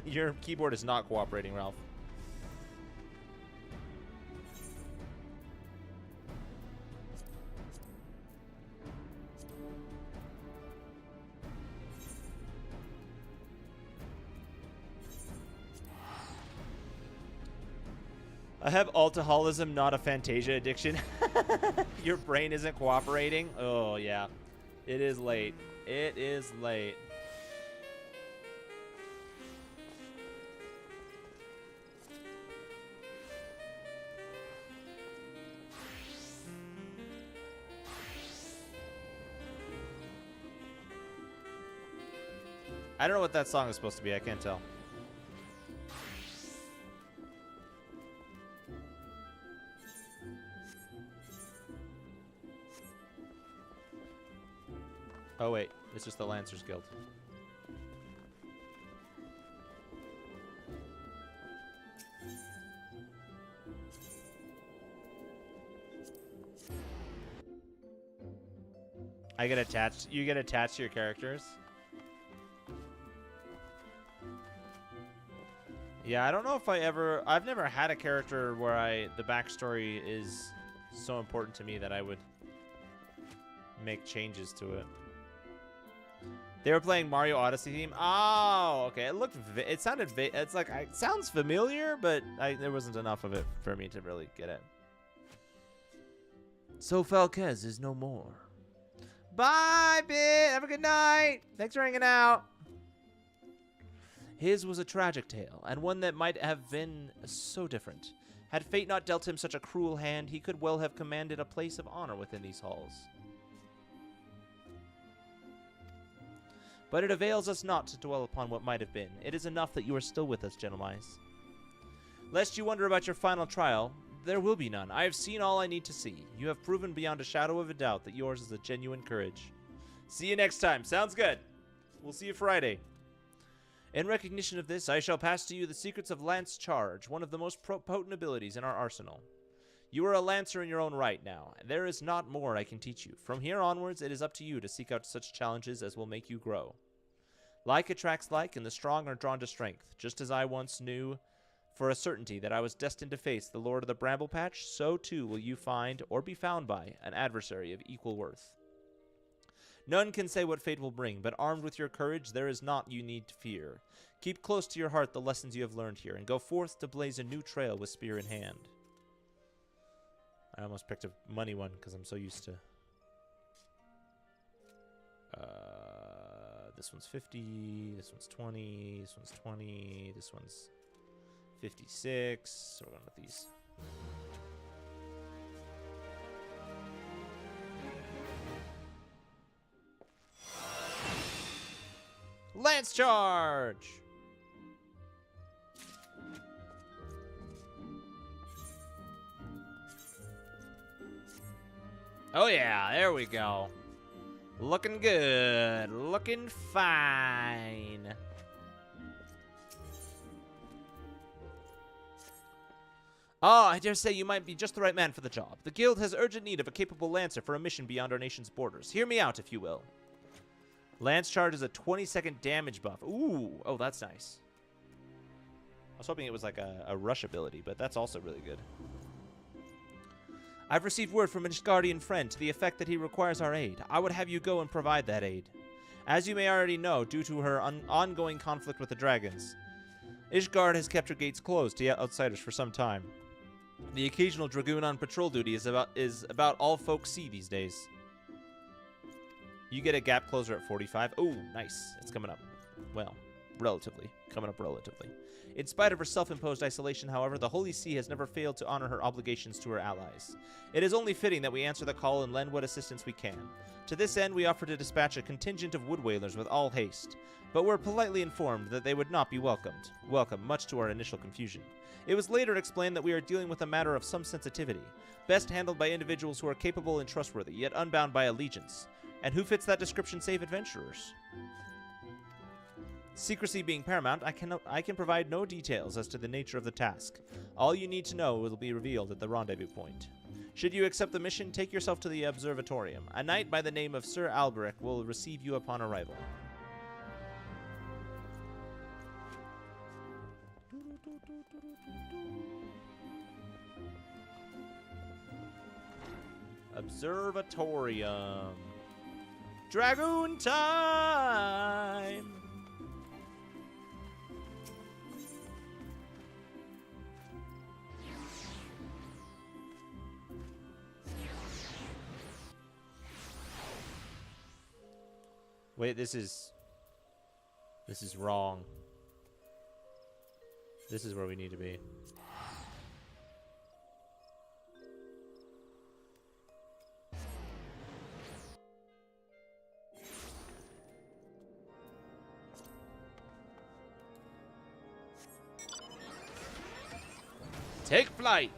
Speaker 1: Your keyboard is not cooperating, Ralph. I have alcoholism, not a Fantasia addiction. Your brain isn't cooperating? Oh, yeah. It is late. It is late. I don't know what that song is supposed to be. I can't tell. Oh, wait. It's just the Lancers Guild. I get attached. You get attached to your characters? Yeah, I don't know if I've never had a character where the backstory is so important to me that I would make changes to it. They were playing Mario Odyssey theme. Oh, okay. It sounded, it's like, it sounds familiar, but there wasn't enough of it for me to really get it. So Falquez is no more. Bye, Bit. Have a good night. Thanks for hanging out. His was a tragic tale, and one that might have been so different. Had fate not dealt him such a cruel hand, he could well have commanded a place of honor within these halls. But it avails us not to dwell upon what might have been. It is enough that you are still with us, gentlemans. Lest you wonder about your final trial, there will be none. I have seen all I need to see. You have proven beyond a shadow of a doubt that yours is a genuine courage. See you next time. Sounds good. We'll see you Friday. In recognition of this, I shall pass to you the secrets of Lance Charge, one of the most potent abilities in our arsenal. You are a Lancer in your own right now, and there is not more I can teach you. From here onwards, it is up to you to seek out such challenges as will make you grow. Like attracts like, and the strong are drawn to strength. Just as I once knew for a certainty that I was destined to face the Lord of the Bramble Patch, so too will you find, or be found by, an adversary of equal worth. None can say what fate will bring, but armed with your courage, there is naught you need to fear. Keep close to your heart the lessons you have learned here, and go forth to blaze a new trail with spear in hand. I almost picked a money one because I'm so used to... this one's 50, this one's 20, this one's 20, this one's 56, so we're going with these. Lance charge! Oh yeah, there we go. Looking good. Looking fine. Ah, I dare say you might be just the right man for the job. The guild has urgent need of a capable lancer for a mission beyond our nation's borders. Hear me out, if you will. Lance charge is a 20-second damage buff. Ooh, oh, that's nice. I was hoping it was like a rush ability, but that's also really good. I've received word from an Ishgardian friend to the effect that he requires our aid. I would have you go and provide that aid. As you may already know, due to her ongoing conflict with the dragons, Ishgard has kept her gates closed to outsiders for some time. The occasional dragoon on patrol duty is about all folks see these days. You get a gap closer at 45. Oh, nice. It's coming up. Well, relatively. Coming up relatively. In spite of her self-imposed isolation, however, the Holy See has never failed to honor her obligations to her allies. It is only fitting that we answer the call and lend what assistance we can. To this end, we offer to dispatch a contingent of wood whalers with all haste, but were politely informed that they would not be welcome, much to our initial confusion. It was later explained that we are dealing with a matter of some sensitivity, best handled by individuals who are capable and trustworthy, yet unbound by allegiance. And who fits that description save adventurers? Secrecy being paramount, I can provide no details as to the nature of the task. All you need to know will be revealed at the rendezvous point. Should you accept the mission, take yourself to the observatorium. A knight by the name of Sir Alberic will receive you upon arrival. Observatorium. Dragoon time! Wait, this is wrong. This is where we need to be. Take flight.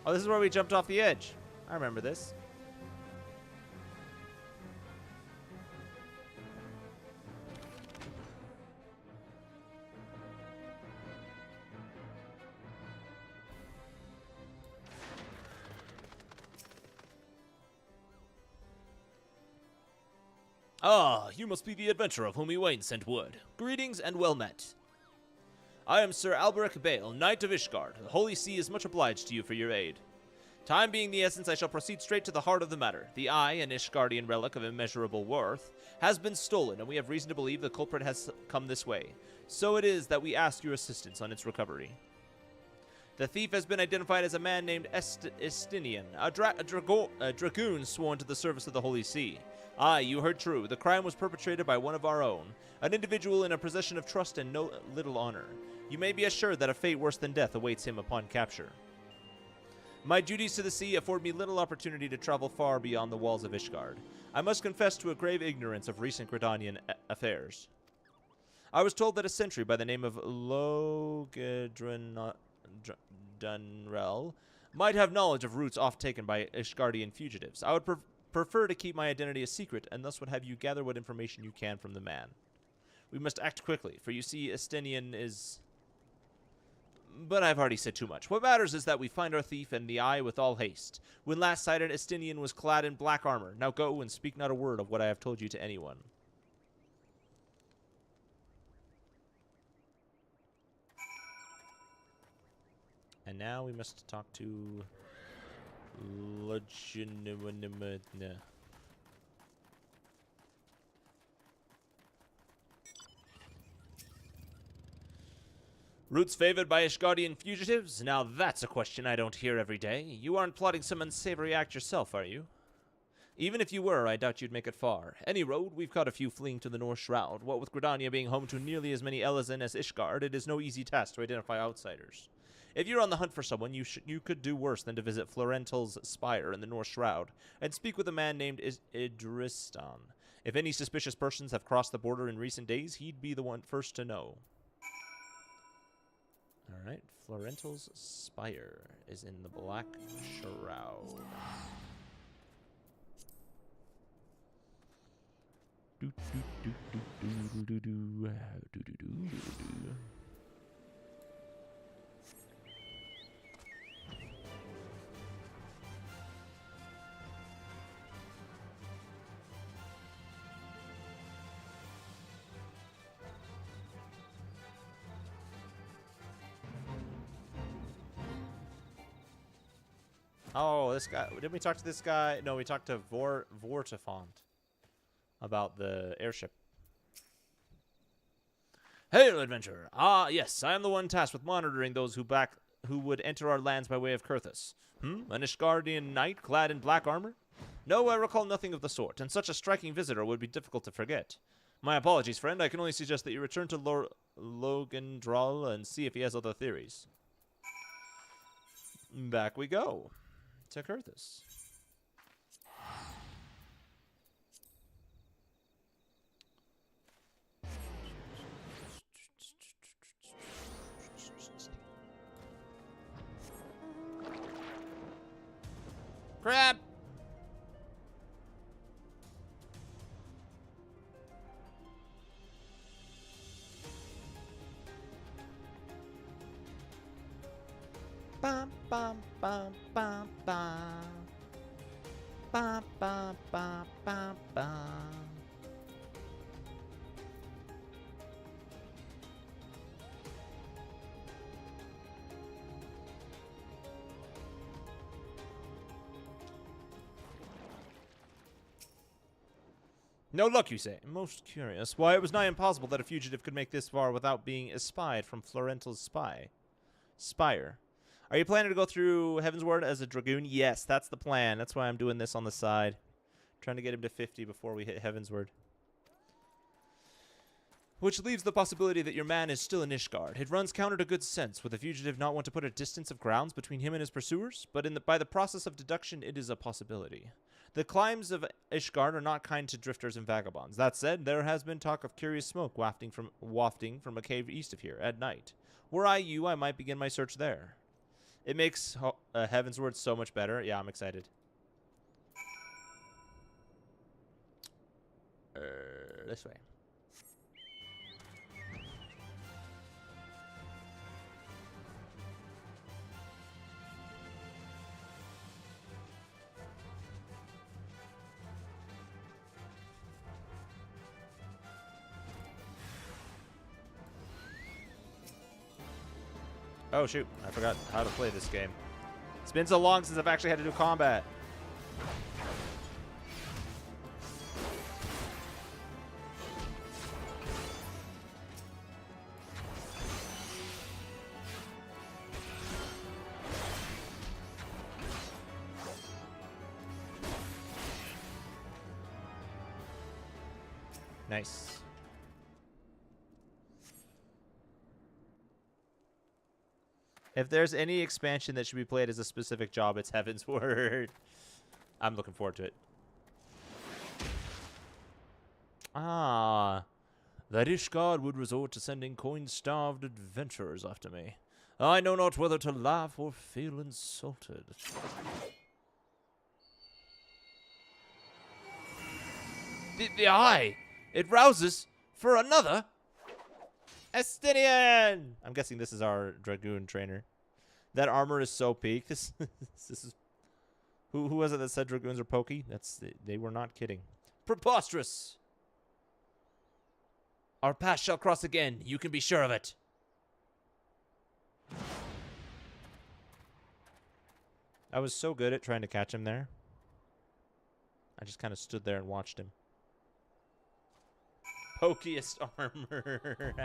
Speaker 1: Oh, this is where we jumped off the edge. I remember this.
Speaker 2: Ah, you must be the adventurer of whom Ewain sent word. Greetings and well met. I am Sir Alberic Bale, Knight of Ishgard. The Holy See is much obliged to you for your aid. Time being the essence, I shall proceed straight to the heart of the matter. The eye, an Ishgardian relic of immeasurable worth, has been stolen, and we have reason to believe the culprit has come this way. So it is that we ask your assistance on its recovery. The thief has been identified as a man named Estinian, a dragoon sworn to the service of the Holy See. Aye, you heard true. The crime was perpetrated by one of our own, an individual in a possession of trust and no little honor. You may be assured that a fate worse than death awaits him upon capture. My duties to the sea afford me little opportunity to travel far beyond the walls of Ishgard. I must confess to a grave ignorance of recent Gridanian affairs. I was told that a sentry by the name of Logedrunrel might have knowledge of routes oft taken by Ishgardian fugitives. I would prefer to keep my identity a secret, and thus would have you gather what information you can from the man. We must act quickly, for you see, Estinian is But I've already said too much. What matters is that we find our thief and the eye with all haste. When last sighted, Estinian was clad in black armor. Now go and speak not a word of what I have told you to anyone. And now we must talk to Roots favored by Ishgardian fugitives? Now that's a question I don't hear every day. You aren't plotting some unsavory act yourself, are you? Even if you were, I doubt you'd make it far. Any road, we've caught a few fleeing to the North Shroud. What with Gridania being home to nearly as many Elezen as Ishgard, it is no easy task to identify outsiders. If you're on the hunt for someone, you could do worse than to visit Florental's Spire in the North Shroud and speak with a man named Idristan. If any suspicious persons have crossed the border in recent days, he'd be the one first to know. Alright, Florental's Spire is in the Black Shroud. Oh, this guy. Didn't we talk to this guy? No, we talked to Vortifont about the airship. Hail, adventurer. Ah, yes, I am the one tasked with monitoring those who would enter our lands by way of Kurthus. An Ishgardian knight clad in black armor? No, I recall nothing of the sort, and such a striking visitor would be difficult to forget. My apologies, friend. I can only suggest that you return to Logandral and see if he has other theories. Back we go. To Kurthus. Crap! Bum bum bum bum bum. Bum bum bum bum bum. No luck, you say? Most curious. Why, it was nigh impossible that a fugitive could make this far without being espied from Florental's Spire. Are you planning to go through Heavensward as a Dragoon? Yes, that's the plan. That's why I'm doing this on the side. Trying to get him to 50 before we hit Heavensward. Which leaves the possibility that your man is still in Ishgard. It runs counter to good sense. Would the fugitive not want to put a distance of grounds between him and his pursuers? But by the process of deduction, it is a possibility. The climes of Ishgard are not kind to drifters and vagabonds. That said, there has been talk of curious smoke wafting from a cave east of here at night. Were I you, I might begin my search there. It makes Heavensward so much better. Yeah, I'm excited. This way. Oh, shoot. I forgot how to play this game. It's been so long since I've actually had to do combat. Nice. If there's any expansion that should be played as a specific job, it's Heavensward. I'm looking forward to it. Ah, that Ishgard would resort to sending coin-starved adventurers after me. I know not whether to laugh or feel insulted. The eye! It rouses for another!
Speaker 1: Estinian! I'm guessing this is our Dragoon trainer. That armor is so peak. This is... Who was it that said Dragoons are pokey? They were not kidding.
Speaker 2: Preposterous! Our paths shall cross again. You can be sure of it.
Speaker 1: I was so good at trying to catch him there. I just kind of stood there and watched him. Pokiest armor.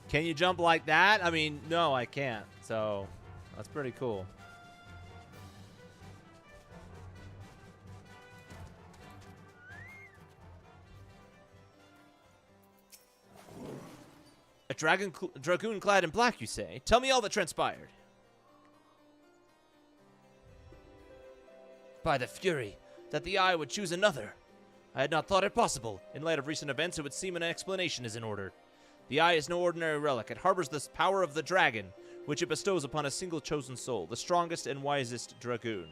Speaker 1: Can you jump like that? I mean, no, I can't. So, that's pretty cool.
Speaker 2: A dragoon clad in black, you say? Tell me all that transpired. By the fury, that the Eye would choose another. I had not thought it possible. In light of recent events, it would seem an explanation is in order. The Eye is no ordinary relic. It harbors the power of the dragon, which it bestows upon a single chosen soul, the strongest and wisest dragoon.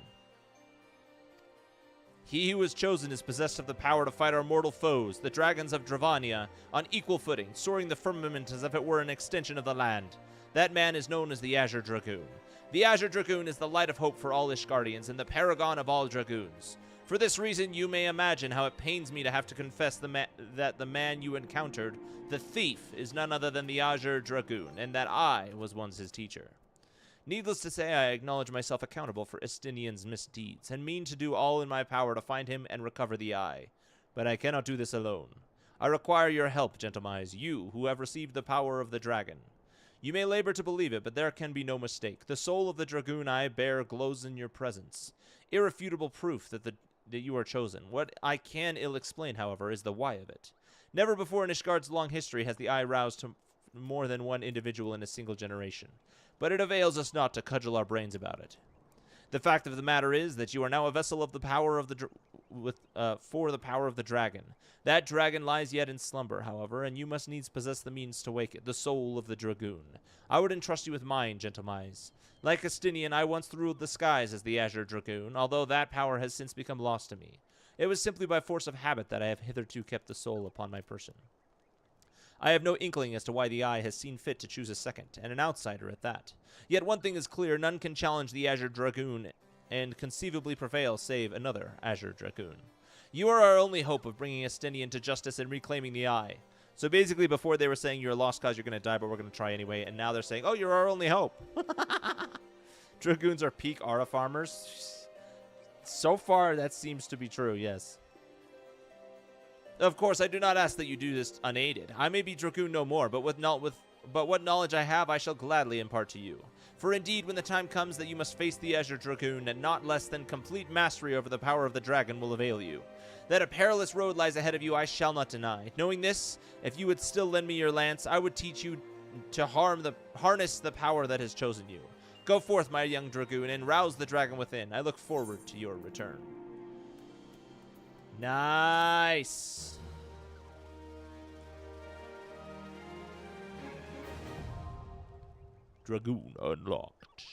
Speaker 2: He who is chosen is possessed of the power to fight our mortal foes, the dragons of Dravania, on equal footing, soaring the firmament as if it were an extension of the land. That man is known as the Azure Dragoon. The Azure Dragoon is the light of hope for all Ishgardians and the paragon of all dragoons. For this reason, you may imagine how it pains me to have to confess that the man you encountered, the thief, is none other than the Azure Dragoon, and that I was once his teacher. Needless to say, I acknowledge myself accountable for Estinian's misdeeds, and mean to do all in my power to find him and recover the Eye. But I cannot do this alone. I require your help, Gentlemais, you who have received the power of the dragon. You may labor to believe it, but there can be no mistake. The soul of the dragoon I bear glows in your presence. Irrefutable proof that you are chosen. What I can ill explain, however, is the why of it. Never before in Ishgard's long history has the Eye roused to more than one individual in a single generation. But it avails us not to cudgel our brains about it. The fact of the matter is that you are now a vessel of the power of for the power of the dragon. That dragon lies yet in slumber, however, and you must needs possess the means to wake it, the soul of the dragoon. I would entrust you with mine, Gentlemais. Like Estinian, I once ruled the skies as the Azure Dragoon, although that power has since become lost to me. It was simply by force of habit that I have hitherto kept the soul upon my person. I have no inkling as to why the Eye has seen fit to choose a second, and an outsider at that. Yet one thing is clear, none can challenge the Azure Dragoon and conceivably prevail save another Azure Dragoon. You are our only hope of bringing Estinian to justice and reclaiming the Eye. So basically before they were saying you're a lost cause, you're going to die, but we're going to try anyway, and now they're saying, oh, you're our only hope. Dragoons are peak aura farmers. So far, that seems to be true, yes. Of course, I do not ask that you do this unaided. I may be Dragoon no more, but what knowledge I have, I shall gladly impart to you. For indeed, when the time comes that you must face the Azure Dragoon, and not less than complete mastery over the power of the dragon will avail you. That a perilous road lies ahead of you, I shall not deny. Knowing this, if you would still lend me your lance, I would teach you to harness the power that has chosen you. Go forth, my young Dragoon, and rouse the dragon within. I look forward to your return. Nice. Dragoon unlocked.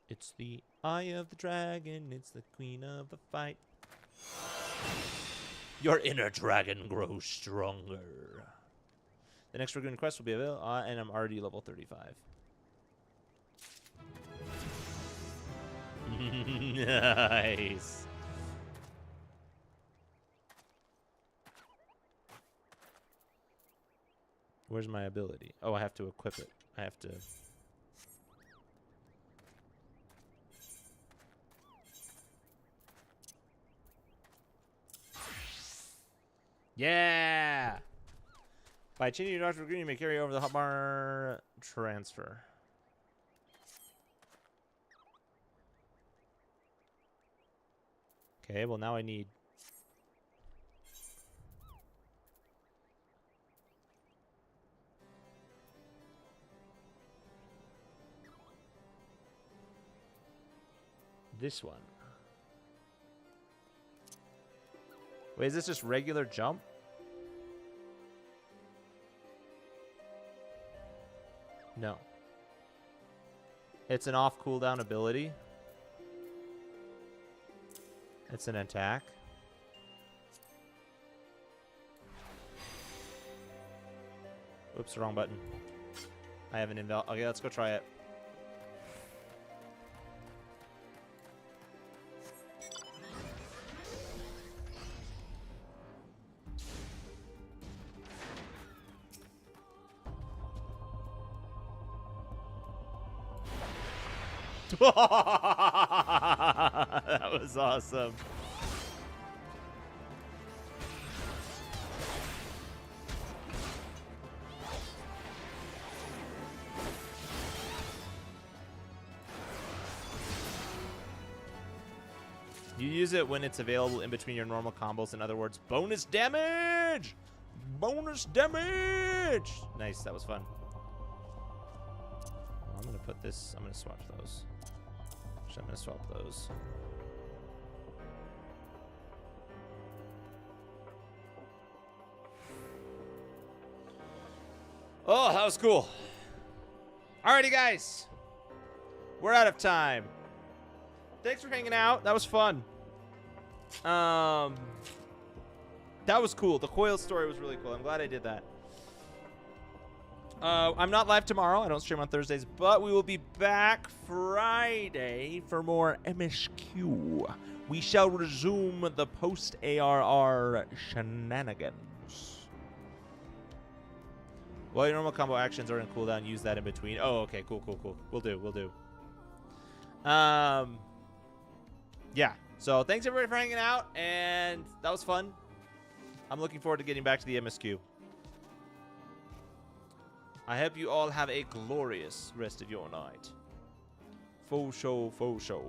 Speaker 2: It's the Eye of the Dragon. It's the queen of the fight. Your inner dragon grows stronger. The next Dragoon quest will be available, and I'm already level 35. Nice. Where's my ability? Oh, I have to equip it. I have to... Yeah! By changing your Dr. Green, you may carry over the hotbar transfer. Okay, well now I need... this one. Wait, is this just regular jump? No.
Speaker 1: It's an off cooldown ability. It's an attack. Oops, wrong button. I have an inval. Okay, let's go try it. That was awesome. You use it when it's available in between your normal combos. In other words, bonus damage! Bonus damage! Nice, that was fun. I'm going to put this, I'm going to swap those. Actually, I'm going to swap those. Oh, that was cool. Alrighty, guys. We're out of time. Thanks for hanging out. That was fun. That was cool. The Coils story was really cool. I'm glad I did that. I'm not live tomorrow. I don't stream on Thursdays, but we will be back Friday for more MSQ. We shall resume the post-ARR shenanigans. While your normal combo actions are in cooldown, use that in between. Oh, okay. Cool, cool, cool. We'll do. Yeah. So thanks everybody for hanging out, and that was fun. I'm looking forward to getting back to the MSQ. I hope you all have a glorious rest of your night. Faux show, faux show.